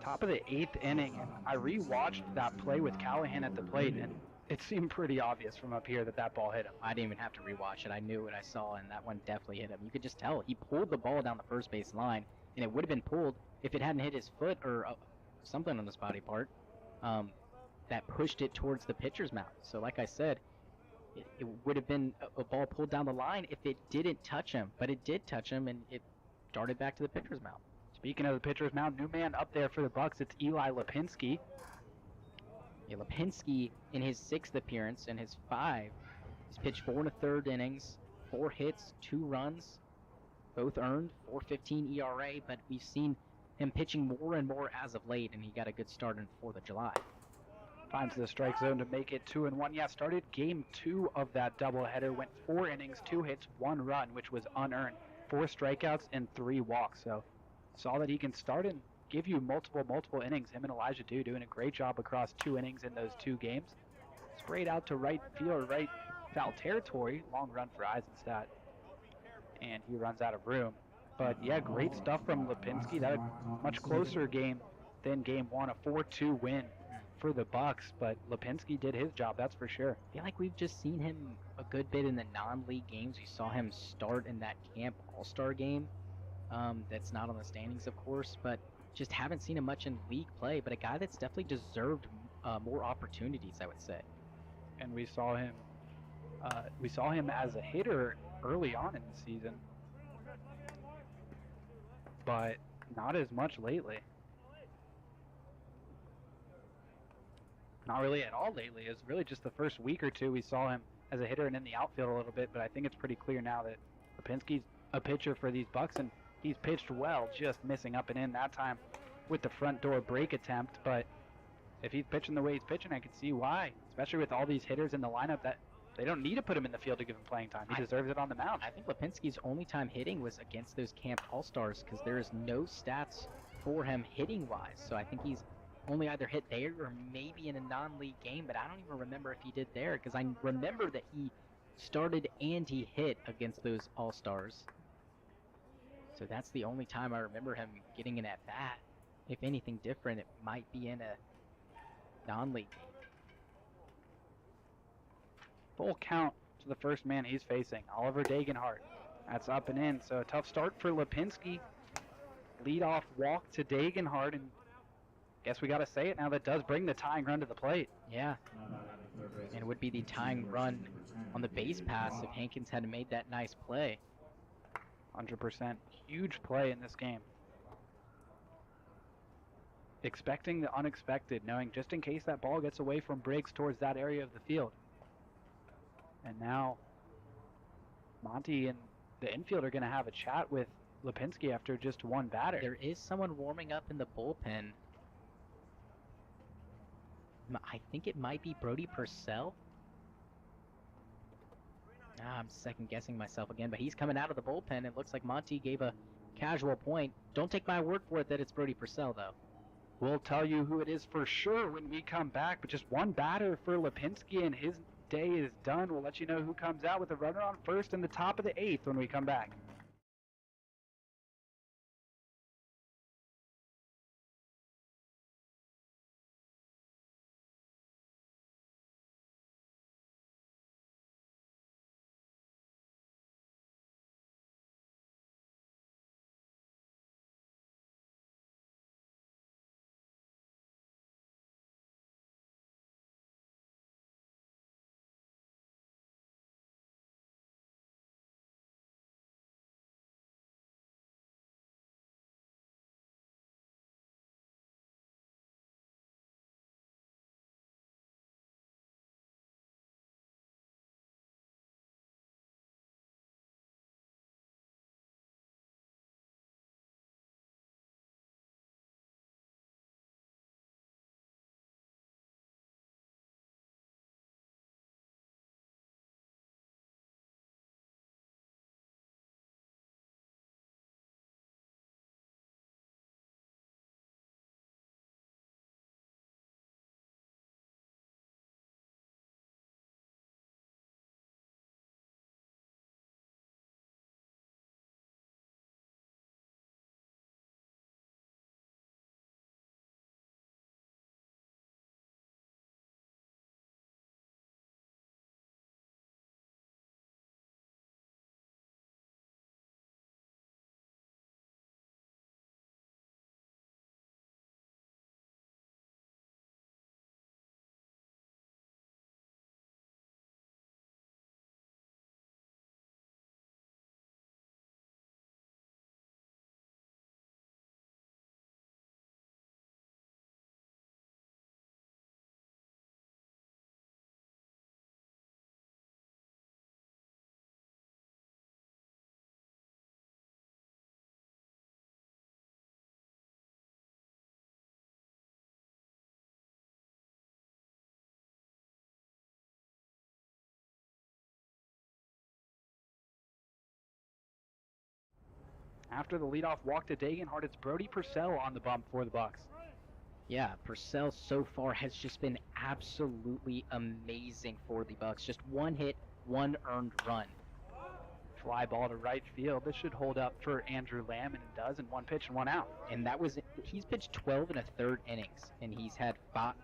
Top of the 8th inning, and I rewatched that play with Callahan at the plate, and it seemed pretty obvious from up here that that ball hit him. I didn't even have to rewatch it. I knew what I saw, and that one definitely hit him. You could just tell. He pulled the ball down the first base line, and it would have been pulled if it hadn't hit his foot or something on his body part that pushed it towards the pitcher's mound. So like I said, it would have been a ball pulled down the line if it didn't touch him. But it did touch him, and it darted back to the pitcher's mound. Speaking of the pitcher's mound, new man up there for the Bucs, it's Eli Lipinski. Yeah, Lipinski, in his 6th appearance and his 5, he's pitched 4 1/3 innings, 4 hits, 2 runs, both earned, 4.15 ERA, but we've seen him pitching more and more as of late, and he got a good start in 4th of July. Finds the strike zone to make it 2-1. Yeah, started game 2 of that doubleheader, went 4 innings, 2 hits, 1 run, which was unearned, 4 strikeouts, and 3 walks. So saw that he can start and give you multiple innings. Him and Elijah Dew doing a great job across 2 innings in those 2 games. Sprayed out to right field, right foul territory. Long run for Eisenstadt. And he runs out of room. But yeah, great stuff from Lipinski. That a much closer game than game 1, a 4-2 win for the Bucs. But Lipinski did his job, that's for sure. I feel like we've just seen him a good bit in the non-league games. We saw him start in that camp all-star game. That's not on the standings, of course, but just haven't seen him much in league play. But a guy that's definitely deserved more opportunities, I would say. And we saw him as a hitter early on in the season, but not as much lately. Not really at all lately. It was really just the first week or two we saw him as a hitter and in the outfield a little bit, but I think it's pretty clear now that Lipinski's a pitcher for these Bucs, and he's pitched well, just missing up and in that time with the front door break attempt. But if he's pitching the way he's pitching, I can see why, especially with all these hitters in the lineup that they don't need to put him in the field to give him playing time. He deserves it on the mound. I think Lipinski's only time hitting was against those camp all-stars because there is no stats for him hitting-wise. So I think he's only either hit there or maybe in a non-league game, but I don't even remember if he did there because I remember that he started and he hit against those all-stars. So that's the only time I remember him getting an at-bat. If anything different, it might be in a non-league game. Full count to the first man he's facing, Oliver Degenhardt. That's up and in, so a tough start for Lipinski. Leadoff walk to Degenhardt, and guess we got to say it now, that does bring the tying run to the plate. Yeah, and it would be the tying run on the base pass if Hankins had made that nice play. 100%. Huge play in this game. Expecting the unexpected, knowing just in case that ball gets away from Briggs towards that area of the field. And now Monty and the infield are going to have a chat with Lipinski after just one batter. There is someone warming up in the bullpen. I think it might be Brody Purcell. I'm second guessing myself again, but he's coming out of the bullpen. It looks like Monty gave a casual point. Don't take my word for it that it's Brody Purcell, though. We'll tell you who it is for sure when we come back, but just one batter for Lipinski, and his day is done. We'll let you know who comes out with a runner on first in the top of the 8th when we come back. After the leadoff walk to Degenhardt, it's Brody Purcell on the bump for the Bucs. Yeah, Purcell so far has just been absolutely amazing for the Bucs. Just one hit, one earned run. Fly ball to right field. This should hold up for Andrew Lamb, and it does in 1 pitch and 1 out. And he's pitched 12 1/3 innings, and he's had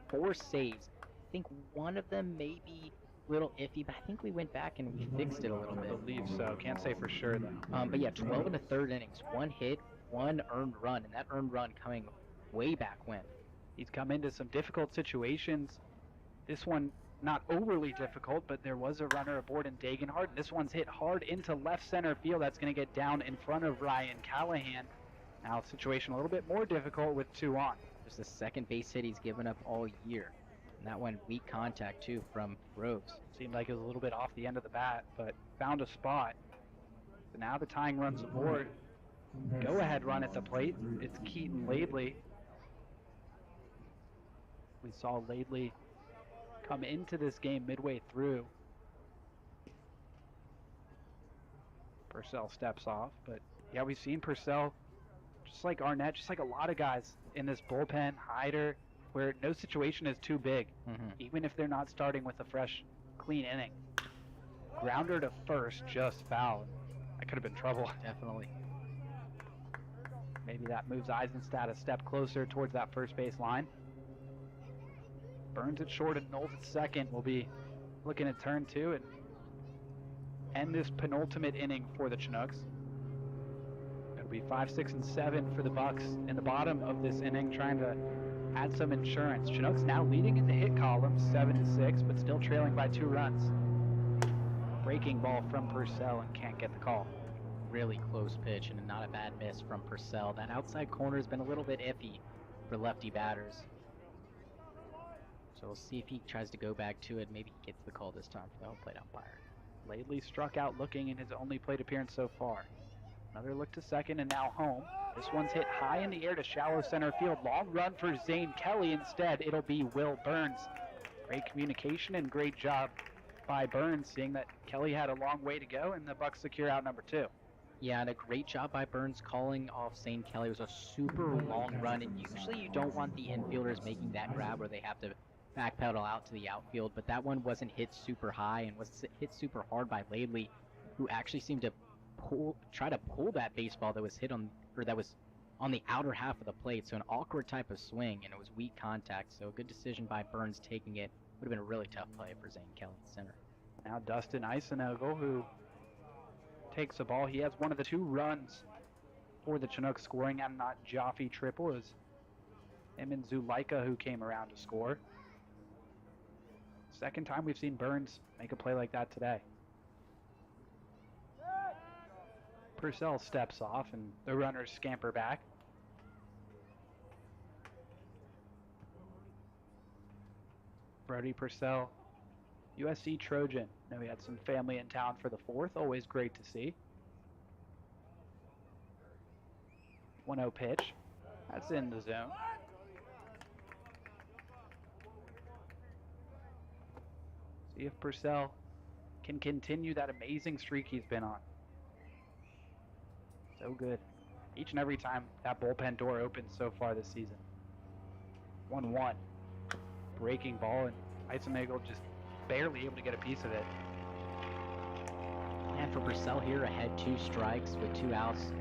4 saves. I think one of them may be a little iffy, but I think we went back and we fixed it a little bit. I believe so. Can't say for sure, though. But yeah, 12 1/3 innings, one hit, one earned run, and that earned run coming way back when. He's come into some difficult situations. This one not overly difficult, but there was a runner aboard in Degenhardt. This one's hit hard into left center field. That's going to get down in front of Ryan Callahan. Now situation a little bit more difficult with 2 on. Just the second base hit he's given up all year. And that one weak contact too from Groves. Seemed like it was a little bit off the end of the bat, but found a spot. So now the tying run's aboard. Go ahead run at the plate. It's Keaton Laidley. We saw Laidley come into this game midway through. Purcell steps off, but yeah, we've seen Purcell, just like Arnett, just like a lot of guys in this bullpen, Hyder, where no situation is too big, even if they're not starting with a fresh, clean inning. Grounder to first, just foul. That could have been trouble. Definitely. Maybe that moves Eisenstadt a step closer towards that first base line. Burns it short and Knowles at second. We'll be looking at turn 2 and end this penultimate inning for the Chinooks. It'll be 5, 6, and 7 for the Bucs in the bottom of this inning, trying to add some insurance. Chinooks now leading in the hit column, 7-6, but still trailing by 2 runs. Breaking ball from Purcell and can't get the call. Really close pitch and not a bad miss from Purcell. That outside corner has been a little bit iffy for lefty batters. So we'll see if he tries to go back to it. Maybe he gets the call this time for the home plate umpire. Laidley struck out looking in his only plate appearance so far. Another look to second and now home. This one's hit high in the air to shallow center field. Long run for Zane Kelly. Instead, it'll be Will Burns. Great communication and great job by Burns, seeing that Kelly had a long way to go, and the Bucs secure out number 2. Yeah, and a great job by Burns calling off Zane Kelly. It was a super long run, and usually you don't want the infielders making that grab where they have to backpedal out to the outfield, but that one wasn't hit super high and was hit super hard by Laidley, who actually seemed to try to pull that baseball that was hit on, or that was on the outer half of the plate. So an awkward type of swing, and it was weak contact. So a good decision by Burns taking it. Would have been a really tough play for Zane Kelly in center. Now Dustin Eisenegel, who takes the ball. He has one of the 2 runs for the Chinooks, scoring on that Jaffe triple. Is him and Zulaika who came around to score. Second time we've seen Burns make a play like that today. Purcell steps off and the runners scamper back. Brody Purcell, USC Trojan. Know he had some family in town for the 4th. Always great to see. 1-0 pitch. That's in the zone. See if Purcell can continue that amazing streak he's been on. So good. Each and every time that bullpen door opens so far this season. 1-1. Breaking ball, and Eisenegel just barely able to get a piece of it. And for Purcell here, ahead 2 strikes with 2 outs.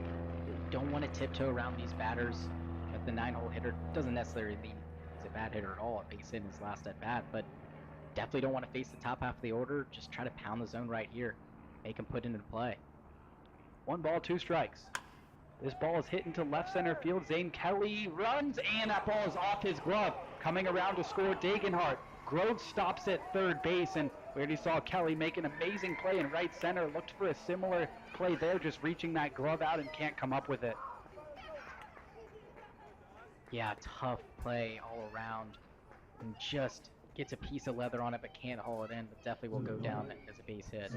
You don't want to tiptoe around these batters. But the 9-hole hitter doesn't necessarily mean he's a bad hitter at all. A base hit in his last at bat, but definitely don't want to face the top half of the order. Just try to pound the zone right here. Make him put into play. 1 ball, 2 strikes. This ball is hit into left center field. Zane Kelly runs, and that ball is off his glove. Coming around to score, Degenhardt. Groves stops at third base, and we already saw Kelly make an amazing play in right center. Looked for a similar play there, just reaching that glove out and can't come up with it. Yeah, tough play all around. And just gets a piece of leather on it, but can't haul it in. But definitely will go down as a base hit.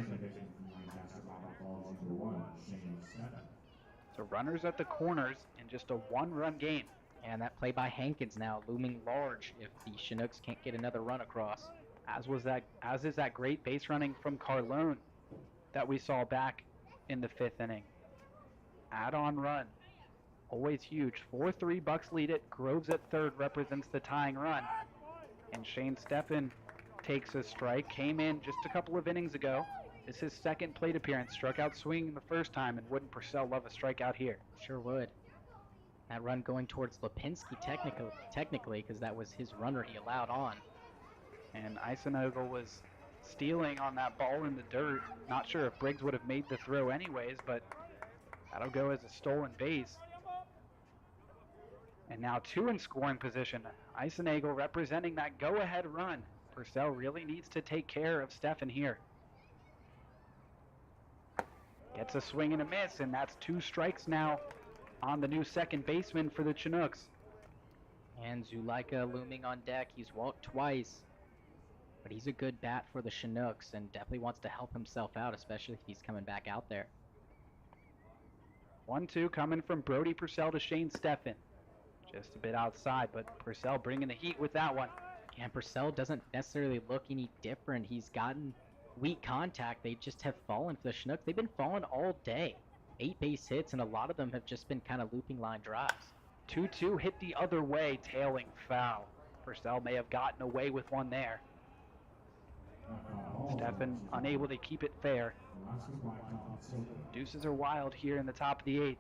So runners at the corners in just a 1-run game. And that play by Hankins now looming large if the Chinooks can't get another run across. As is that great base running from Carlone that we saw back in the 5th inning. add-on run. Always huge. 4-3 Bucks lead it. Groves at third represents the tying run. And Shane Steffen takes a strike. Came in just a couple of innings ago. This is his second plate appearance. Struck out swinging the first time, and wouldn't Purcell love a strikeout here? Sure would. That run going towards Lipinski technically, because that was his runner he allowed on. And Eisenagel was stealing on that ball in the dirt. Not sure if Briggs would have made the throw anyways, but that'll go as a stolen base. And now two in scoring position. Eisenagel representing that go-ahead run. Purcell really needs to take care of Steffen here. Gets a swing and a miss, and that's 2 strikes now on the new second baseman for the Chinooks. And Zulaika looming on deck. He's walked twice, but he's a good bat for the Chinooks and definitely wants to help himself out, especially if he's coming back out there. 1-2 coming from Brody Purcell to Shane Steffen. Just a bit outside, but Purcell bringing the heat with that one. And Purcell doesn't necessarily look any different. He's gotten weak contact. They just have fallen for the Chinooks. They've been falling all day. 8 base hits, and a lot of them have just been kind of looping line drives. 2-2 hit the other way, tailing foul. Purcell may have gotten away with one there. Steffen unable to keep it fair. Deuces are wild here in the top of the 8th.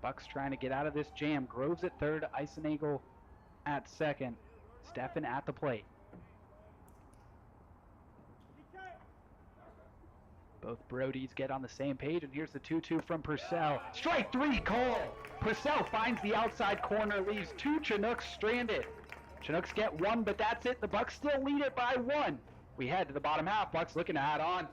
Bucks trying to get out of this jam. Groves at third, Eisenagel at second. Steffen at the plate. Both Brodies get on the same page, and here's the 2-2 from Purcell. Strike 3 call! Purcell finds the outside corner, leaves 2 Chinooks stranded. Chinooks get 1, but that's it. The Bucks still lead it by 1. We head to the bottom half. Bucks looking to add on.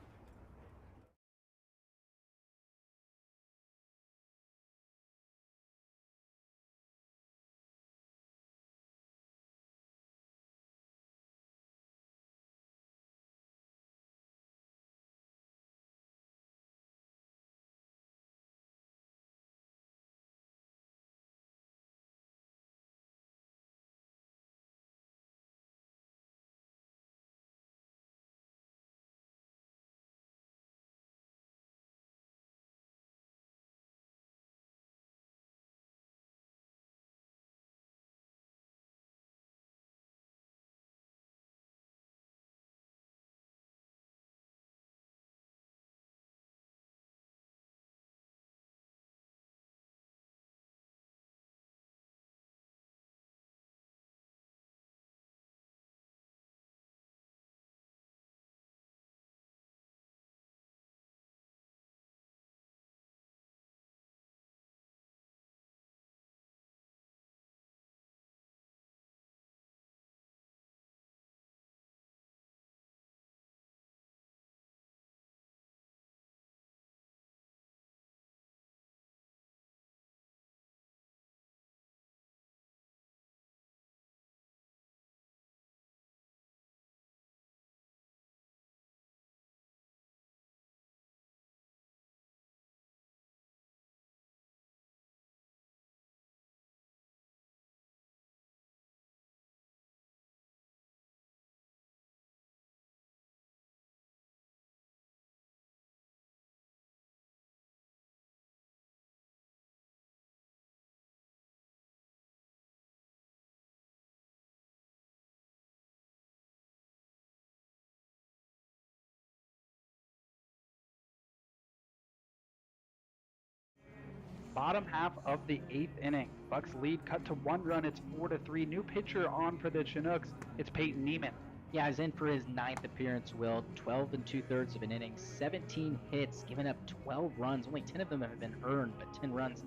Bottom half of the 8th inning. Bucks lead cut to 1 run. It's 4-3. New pitcher on for the Chinooks. It's Peyton Neiman. Yeah, he's in for his 9th appearance, Will. 12 2/3 of an inning, 17 hits, given up 12 runs. Only 10 of them have been earned, but 10 runs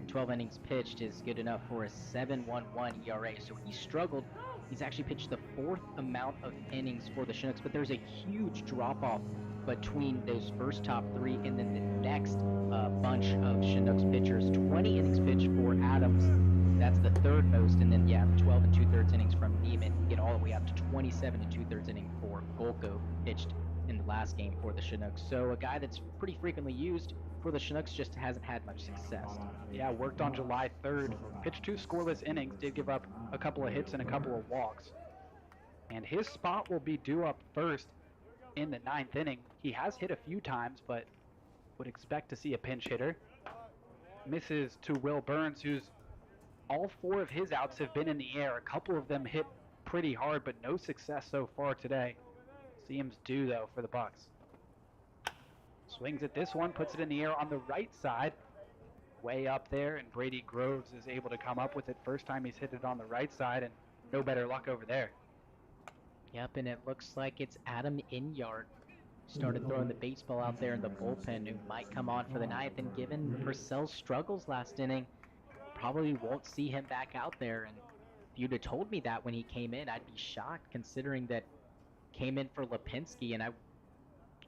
in 12 innings pitched is good enough for a 7.11 ERA. So he struggled. He's actually pitched the 4th amount of innings for the Chinooks, but there's a huge drop-off between those first top 3 and then the next bunch of Chinooks pitchers. 20 innings pitched for Adams. That's the 3rd most, and then, 12 2/3 innings from Neiman. You get all the way up to 27 2/3 inning for Golko, pitched in the last game for the Chinooks. So a guy that's pretty frequently used for the Chinooks, just hasn't had much success. Yeah, worked on July 3rd. Pitched 2 scoreless innings, did give up a couple of hits and a couple of walks. And his spot will be due up first in the 9th inning. He has hit a few times, but would expect to see a pinch hitter. Misses to Will Burns, who's all 4 of his outs have been in the air. A couple of them hit pretty hard, but no success so far today. Seems due, though, for the Bucs. Swings at this one, puts it in the air on the right side. Way up there, and Brady Groves is able to come up with it. First time he's hit it on the right side, and no better luck over there. Yep, and it looks like it's Adam Inyard. Started throwing the baseball out there in the bullpen, who might come on for the 9th, and given Purcell's struggles last inning, probably won't see him back out there. And if you'd have told me that when he came in, I'd be shocked, considering that came in for Lipinski, and I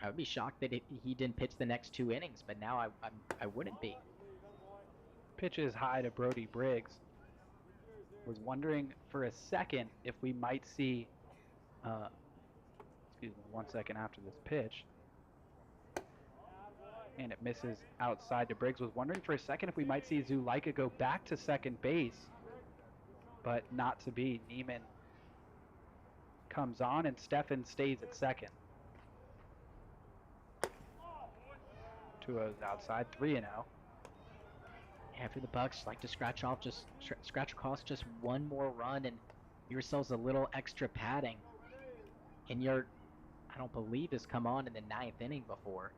would be shocked that he didn't pitch the next 2 innings, but now I wouldn't be. Pitches high to Brody Briggs. Was wondering for a second if we might see, excuse me, 1 second after this pitch. And it misses outside to Briggs. Was wondering for a second if we might see Zulaika go back to second base, but not to be. Neiman comes on and Steffen stays at second. 2-0's outside, 3-0. After the Bucs like to scratch across just 1 more run and give yourselves a little extra padding. And I don't believe has come on in the 9th inning before.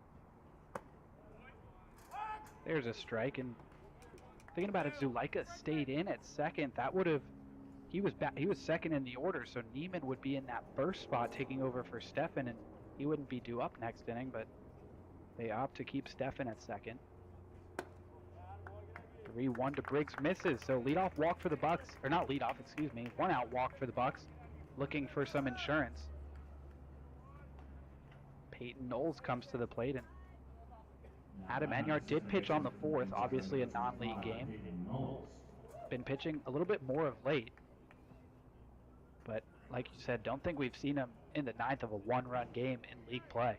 There's a strike, and thinking about it, Zulaika stayed in at second. That would have, he was second in the order, so Neiman would be in that first spot taking over for Steffen, and he wouldn't be due up next inning, but they opt to keep Steffen at second. 3-1 to Briggs, misses, so leadoff walk for the Bucs, or not leadoff, excuse me, 1-out walk for the Bucs, looking for some insurance. Peyton Knowles comes to the plate, and Adam Enyart did pitch on the 4th, obviously a non-league game. Been pitching a little bit more of late, but like you said, don't think we've seen him in the 9th of a 1-run game in league play.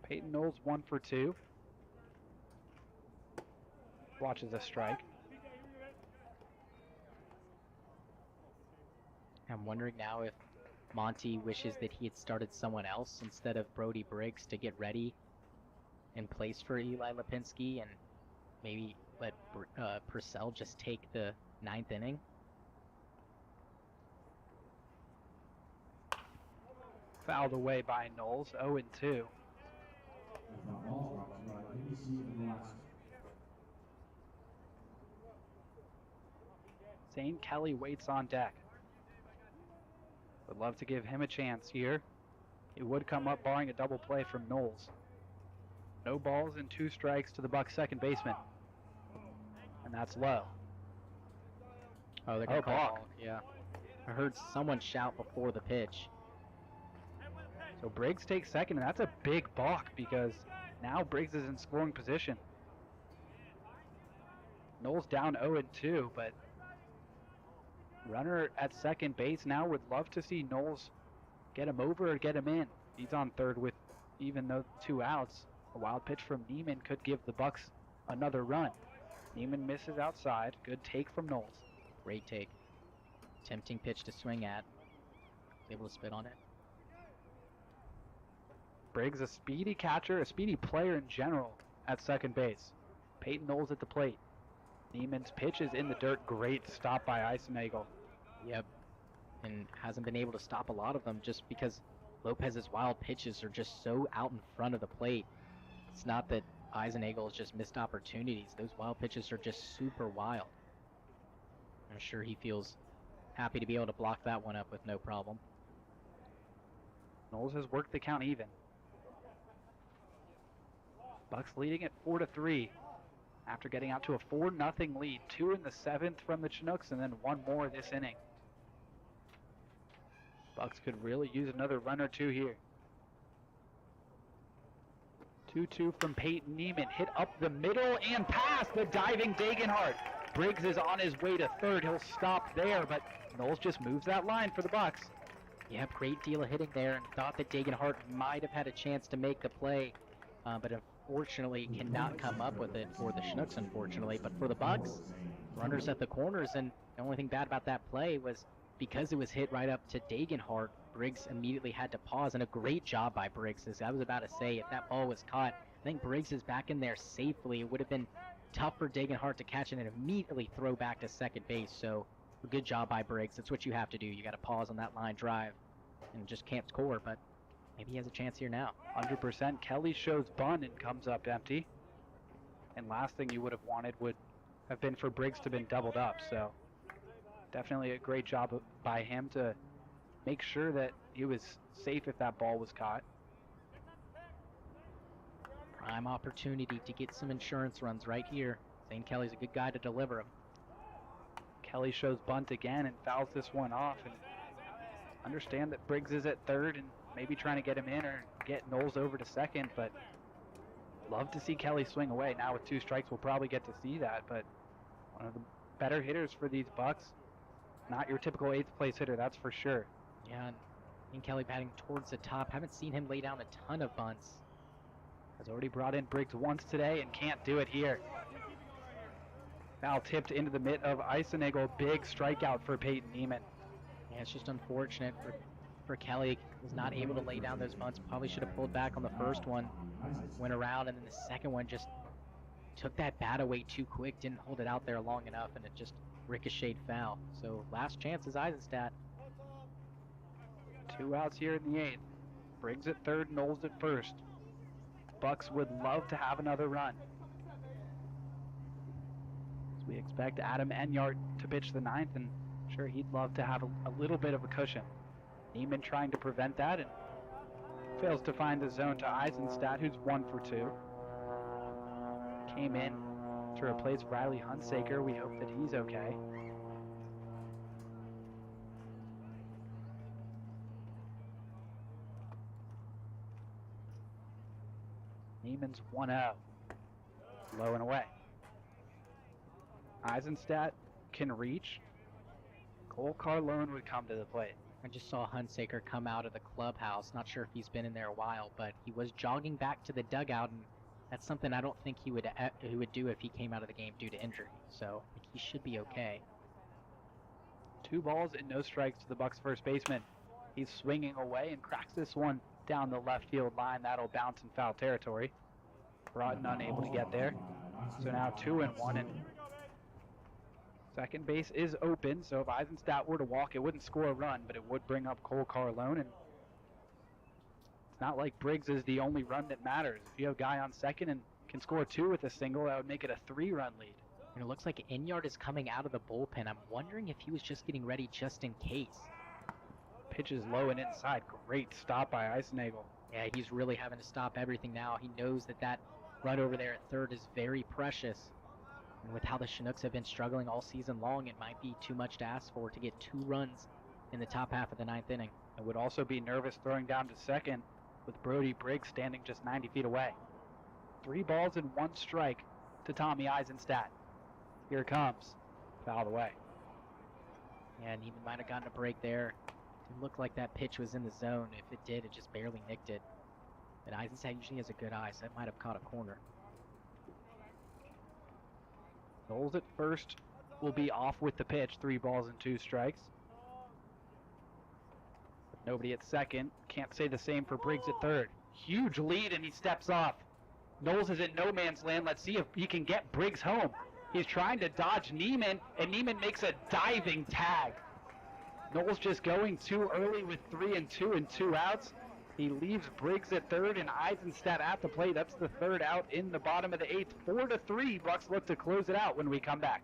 Peyton Knowles 1 for 2. Watches a strike. I'm wondering now if Monty wishes that he had started someone else instead of Brody Briggs to get ready in place for Eli Lipinski, and maybe let Purcell just take the 9th inning. Fouled away by Knowles, 0-2. Zane Kelly waits on deck. Would love to give him a chance here. It would come up barring a double play from Knowles. No balls and 2 strikes to the Bucs second baseman. And that's low. Oh, they're going to call. Yeah. I heard someone shout before the pitch. So Briggs takes second, and that's a big balk because now Briggs is in scoring position. Knowles down 0-2, but runner at second base now. Would love to see Knowles get him over or get him in. He's on third with even though 2 outs. A wild pitch from Neiman could give the Bucs another run. Neiman misses outside. Good take from Knowles. Great take. Tempting pitch to swing at. Able to spit on it. Briggs, a speedy catcher, a speedy player in general at second base. Peyton Knowles at the plate. Neiman's pitch is in the dirt. Great stop by Eisenagel. Yep. And hasn't been able to stop a lot of them just because Lopez's wild pitches are just so out in front of the plate. It's not that Eisenagel has just missed opportunities. Those wild pitches are just super wild. I'm sure he feels happy to be able to block that one up with no problem. Knowles has worked the count even. Bucs leading at 4-3 after getting out to a 4-0 lead. 2 in the 7th from the Chinooks and then 1 more this inning. Bucs could really use another run or 2 here. 2-2 from Peyton Neiman. Hit up the middle and past the diving Degenhardt. Briggs is on his way to third. He'll stop there, but Knowles just moves that line for the Bucs. Yep, great deal of hitting there, and thought that Degenhardt might have had a chance to make the play, but unfortunately cannot come up with it for the Chinooks, unfortunately. But for the Bucs, runners at the corners, and the only thing bad about that play was because it was hit right up to Dagenhart, Briggs immediately had to pause, and a great job by Briggs. As I was about to say, if that ball was caught, I think Briggs is back in there safely. It would have been tough for Dagenhart to catch it and immediately throw back to second base. So a good job by Briggs. That's what you have to do. You got to pause on that line drive and just can't score, but maybe he has a chance here now. 100%. Kelly shows bunt and comes up empty. And last thing you would have wanted would have been for Briggs to have been doubled up. So definitely a great job by him to make sure that he was safe if that ball was caught. Prime opportunity to get some insurance runs right here. Zane Kelly's a good guy to deliver them. Kelly shows bunt again and fouls this one off. And understand that Briggs is at third and maybe trying to get him in or get Knowles over to second, but love to see Kelly swing away. Now with 2 strikes, we'll probably get to see that, but one of the better hitters for these Bucs. Not your typical 8th place hitter, that's for sure. Yeah, and Kelly batting towards the top. Haven't seen him lay down a ton of bunts. Has already brought in Briggs once today and can't do it here. Foul tipped into the mitt of Chinooks. Big strikeout for Peyton Niemann. Yeah, it's just unfortunate for Kelly. Was not able to lay down those bunts. Probably should have pulled back on the first one. Went around, and then the second one just took that bat away too quick. Didn't hold it out there long enough, and it just ricocheted foul. So last chance is Eisenstadt. 2 outs here in the 8th. Briggs at third, Knowles at first. Bucs would love to have another run. As we expect Adam Enyart to pitch the 9th, and sure he'd love to have a little bit of a cushion. Niemann trying to prevent that and fails to find the zone to Eisenstadt, who's 1 for 2. Came in to replace Riley Hunsaker. We hope that he's okay. Niemann's 1-0. Low and away. Eisenstadt can reach. Cole Carlone would come to the plate. I just saw Hunsaker come out of the clubhouse. Not sure if he's been in there a while, but he was jogging back to the dugout, and that's something I don't think he would do if he came out of the game due to injury. So I think he should be okay. 2 balls and no strikes to the Bucs first baseman. He's swinging away and cracks this one down the left field line. That'll bounce in foul territory. Broughton unable to get there. So now 2-1, and second base is open. So if Eisenstadt were to walk, it wouldn't score a run, but it would bring up Cole Carlone. And it's not like Briggs is the only run that matters. If you have a guy on second and can score 2 with a single, that would make it a 3-run lead. And it looks like Enyart is coming out of the bullpen. I'm wondering if he was just getting ready just in case. Pitches low and inside. Great stop by Chinooks. Yeah, he's really having to stop everything now. He knows that run over there at third is very precious. And with how the Chinooks have been struggling all season long, it might be too much to ask for to get 2 runs in the top half of the 9th inning. I would also be nervous throwing down to second with Brody Briggs standing just 90 feet away. 3 balls and 1 strike to Tommy Eisenstadt. Here it comes. Fouled away. Yeah, and he might have gotten a break there. Didn't look like that pitch was in the zone. If it did, it just barely nicked it. But Eisenstadt usually has a good eye, so that might have caught a corner. Knowles at first will be off with the pitch. 3 balls and 2 strikes. Nobody at second. Can't say the same for Briggs at third. Huge lead, and he steps off. Knowles is in no man's land. Let's see if he can get Briggs home. He's trying to dodge Niemann, and Niemann makes a diving tag. Knowles just going too early with 3 and 2 and 2 outs. He leaves Briggs at third and Eisenstadt at the plate. That's the 3rd out in the bottom of the 8th. 4-3. Bucs look to close it out when we come back.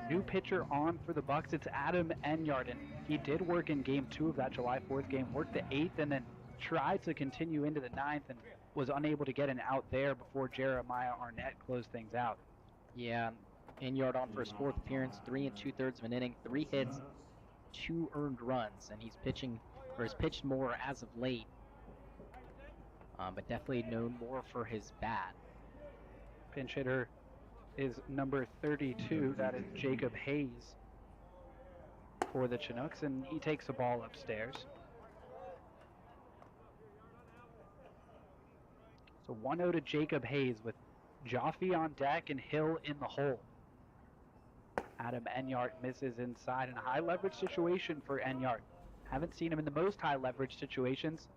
new pitcher on for the Bucs. It's Adam Enyart, and he did work in Game 2 of that July 4th game, worked the 8th, and then tried to continue into the 9th and was unable to get an out there before Jeremiah Arnett closed things out. Yeah, Enyart on for his 4th appearance, 3 2/3 of an inning, 3 hits, 2 earned runs, and he's pitching, or has pitched more as of late, but definitely known more for his bat. Pinch hitter is number 32, that is Jacob Hayes for the Chinooks, and he takes the ball upstairs. So 1-0 to Jacob Hayes with Jaffe on deck and Hill in the hole. Adam Enyart misses inside in a high leverage situation for Enyart. Haven't seen him in the most high leverage situations.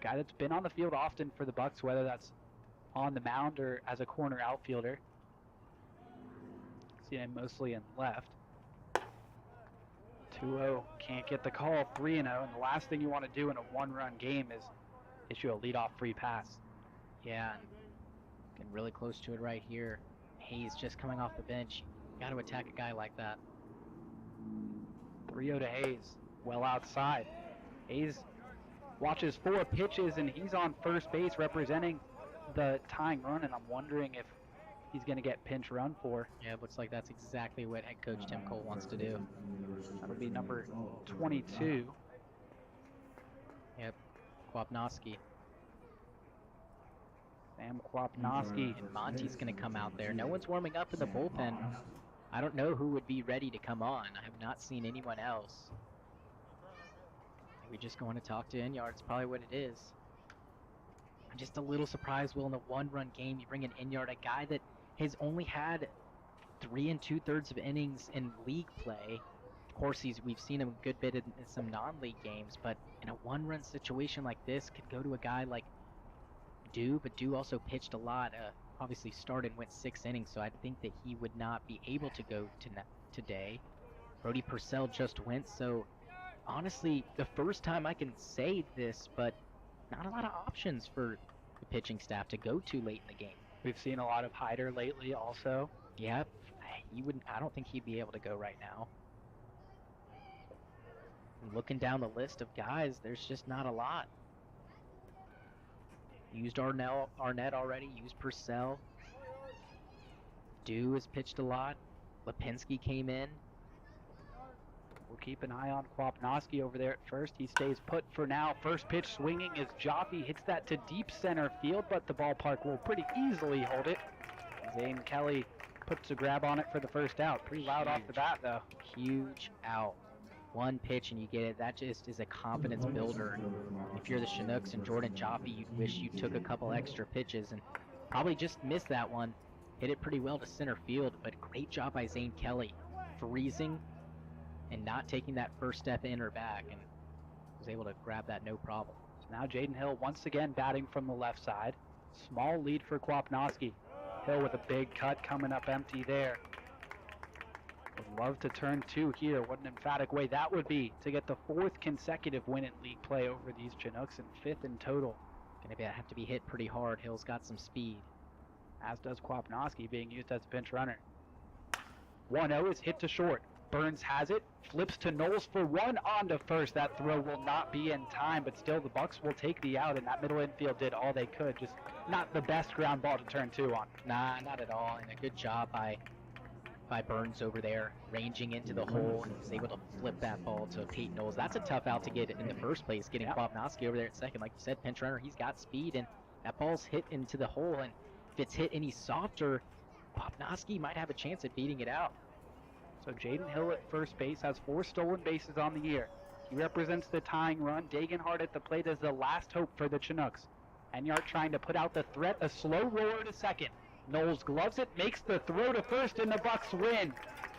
Guy that's been on the field often for the Bucs, whether that's on the mound or as a corner outfielder. Seen him mostly in left. 2-0, can't get the call, 3-0, and the last thing you want to do in a one-run game is issue a leadoff free pass. Yeah, getting really close to it right here. Hayes just coming off the bench. Got to attack a guy like that. 3-0 to Hayes, well outside. Hayes watches 4 pitches, and he's on first base representing the tying run, and I'm wondering if he's going to get pinch run for. Yeah, it looks like that's exactly what head coach Tim Cole wants to do. That'll be number 22. Yep, Kwapnowski. Sam Kwapnowski. And Monty's going to come out there. No one's warming up in the bullpen. I don't know who would be ready to come on. I have not seen anyone else. We just going to talk to Enyart. It's probably what it is. I'm just a little surprised, Will, in a one-run game, you bring in Enyart, a guy that has only had 3 2/3 of innings in league play. Of course, we've seen him a good bit in some non-league games, but in a one-run situation like this, could go to a guy like Dew, but Dew also pitched a lot. Obviously started and went 6 innings, so I think that he would not be able to go today. Brody Purcell just went, so honestly, the first time I can say this, but not a lot of options for the pitching staff to go to late in the game. We've seen a lot of Hyder lately also. Yeah, I don't think he'd be able to go right now. And looking down the list of guys, there's just not a lot. Used Arnett already, used Purcell. Dew has pitched a lot. Lipinski came in. We'll keep an eye on Kwapnowski over there at first. He stays put for now. First pitch swinging as Jaffe hits that to deep center field, but the ballpark will pretty easily hold it. Zane Kelly puts a grab on it for the first out. Pretty loud off the bat, though. Huge out. One pitch and you get it. That just is a confidence builder. If you're the Chinooks and Jordan Jaffe, you'd wish you took a couple extra pitches and probably just missed that one. Hit it pretty well to center field, but great job by Zane Kelly. Freezing and not taking that first step in or back, and was able to grab that no problem. So now Jaden Hill once again batting from the left side. Small lead for Kwapnowski. Hill with a big cut coming up empty there. Would love to turn 2 here. What an emphatic way that would be to get the 4th consecutive win in league play over these Chinooks and 5th in total. Gonna have to be hit pretty hard. Hill's got some speed. As does Kwapnowski, being used as a pinch runner. 1-0 is hit to short. Burns has it, flips to Knowles for 1 on to first. That throw will not be in time, but still the Bucs will take the out, and that middle infield did all they could. Just not the best ground ball to turn 2 on. Nah, not at all, and a good job by Burns over there, ranging into the hole, and he was able to flip that ball to Peyton Knowles. That's a tough out to get in the first place, getting Kwapnowski over there at second. Like you said, pinch runner, he's got speed, and that ball's hit into the hole, and if it's hit any softer, Kwapnowski might have a chance at beating it out. So Jaden Hill at first base has 4 stolen bases on the year. He represents the tying run. Dagenhart at the plate is the last hope for the Chinooks. Enyart trying to put out the threat, a slow roller to second. Knowles gloves it, makes the throw to first, and the Bucs win.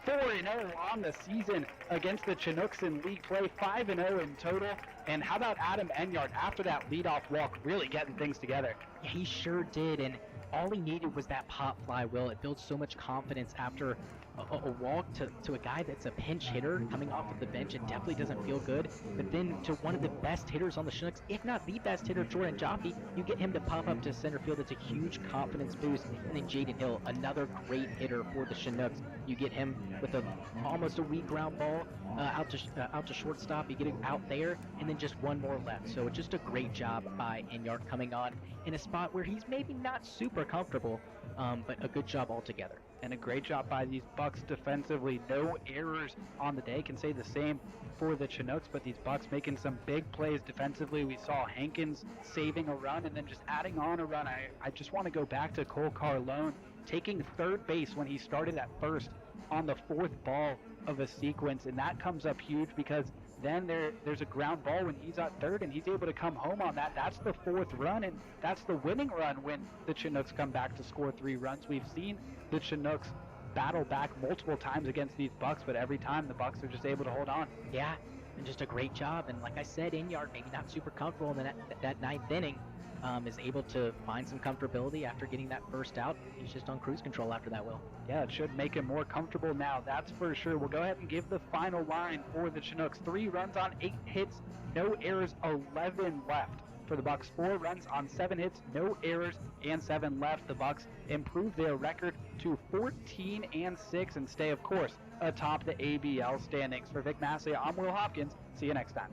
4-0 on the season against the Chinooks in league play, 5-0 in total. And how about Adam Enyart after that leadoff walk, really getting things together? Yeah, he sure did, and all he needed was that pop fly, Will. It builds so much confidence after a walk to a guy that's a pinch hitter coming off of the bench. It definitely doesn't feel good. But then to one of the best hitters on the Chinooks, if not the best hitter, Jordan Jaffe, you get him to pop up to center field. It's a huge confidence boost. And then Jaden Hill, another great hitter for the Chinooks. You get him with almost a weak ground ball out to shortstop. You get it out there, and then just one more left. So just a great job by Enyart coming on in a spot where he's maybe not super comfortable, but a good job altogether. And a great job by these Bucs defensively. No errors on the day. Can say the same for the Chinooks, but these Bucs making some big plays defensively. We saw Hankins saving a run and then just adding on a run. I just want to go back to Cole Carlone taking third base when he started at first on the fourth ball of a sequence, and that comes up huge because then there's a ground ball when he's at third, and he's able to come home on that. That's the fourth run, and that's the winning run when the Chinooks come back to score 3 runs. We've seen the Chinooks battle back multiple times against these Bucs, but every time the Bucs are just able to hold on. Yeah, and just a great job. And like I said, Enyart maybe not super comfortable in that ninth inning. Is able to find some comfortability after getting that first out. He's just on cruise control after that, Will. Yeah, it should make him more comfortable now, that's for sure. We'll go ahead and give the final line for the Chinooks. 3 runs on 8 hits, no errors, 11 left. For the Bucs, 4 runs on 7 hits, no errors, and 7 left. The Bucs improve their record to 14-6 and stay, of course, atop the ABL standings. For Vic Massey, I'm Will Hopkins. See you next time.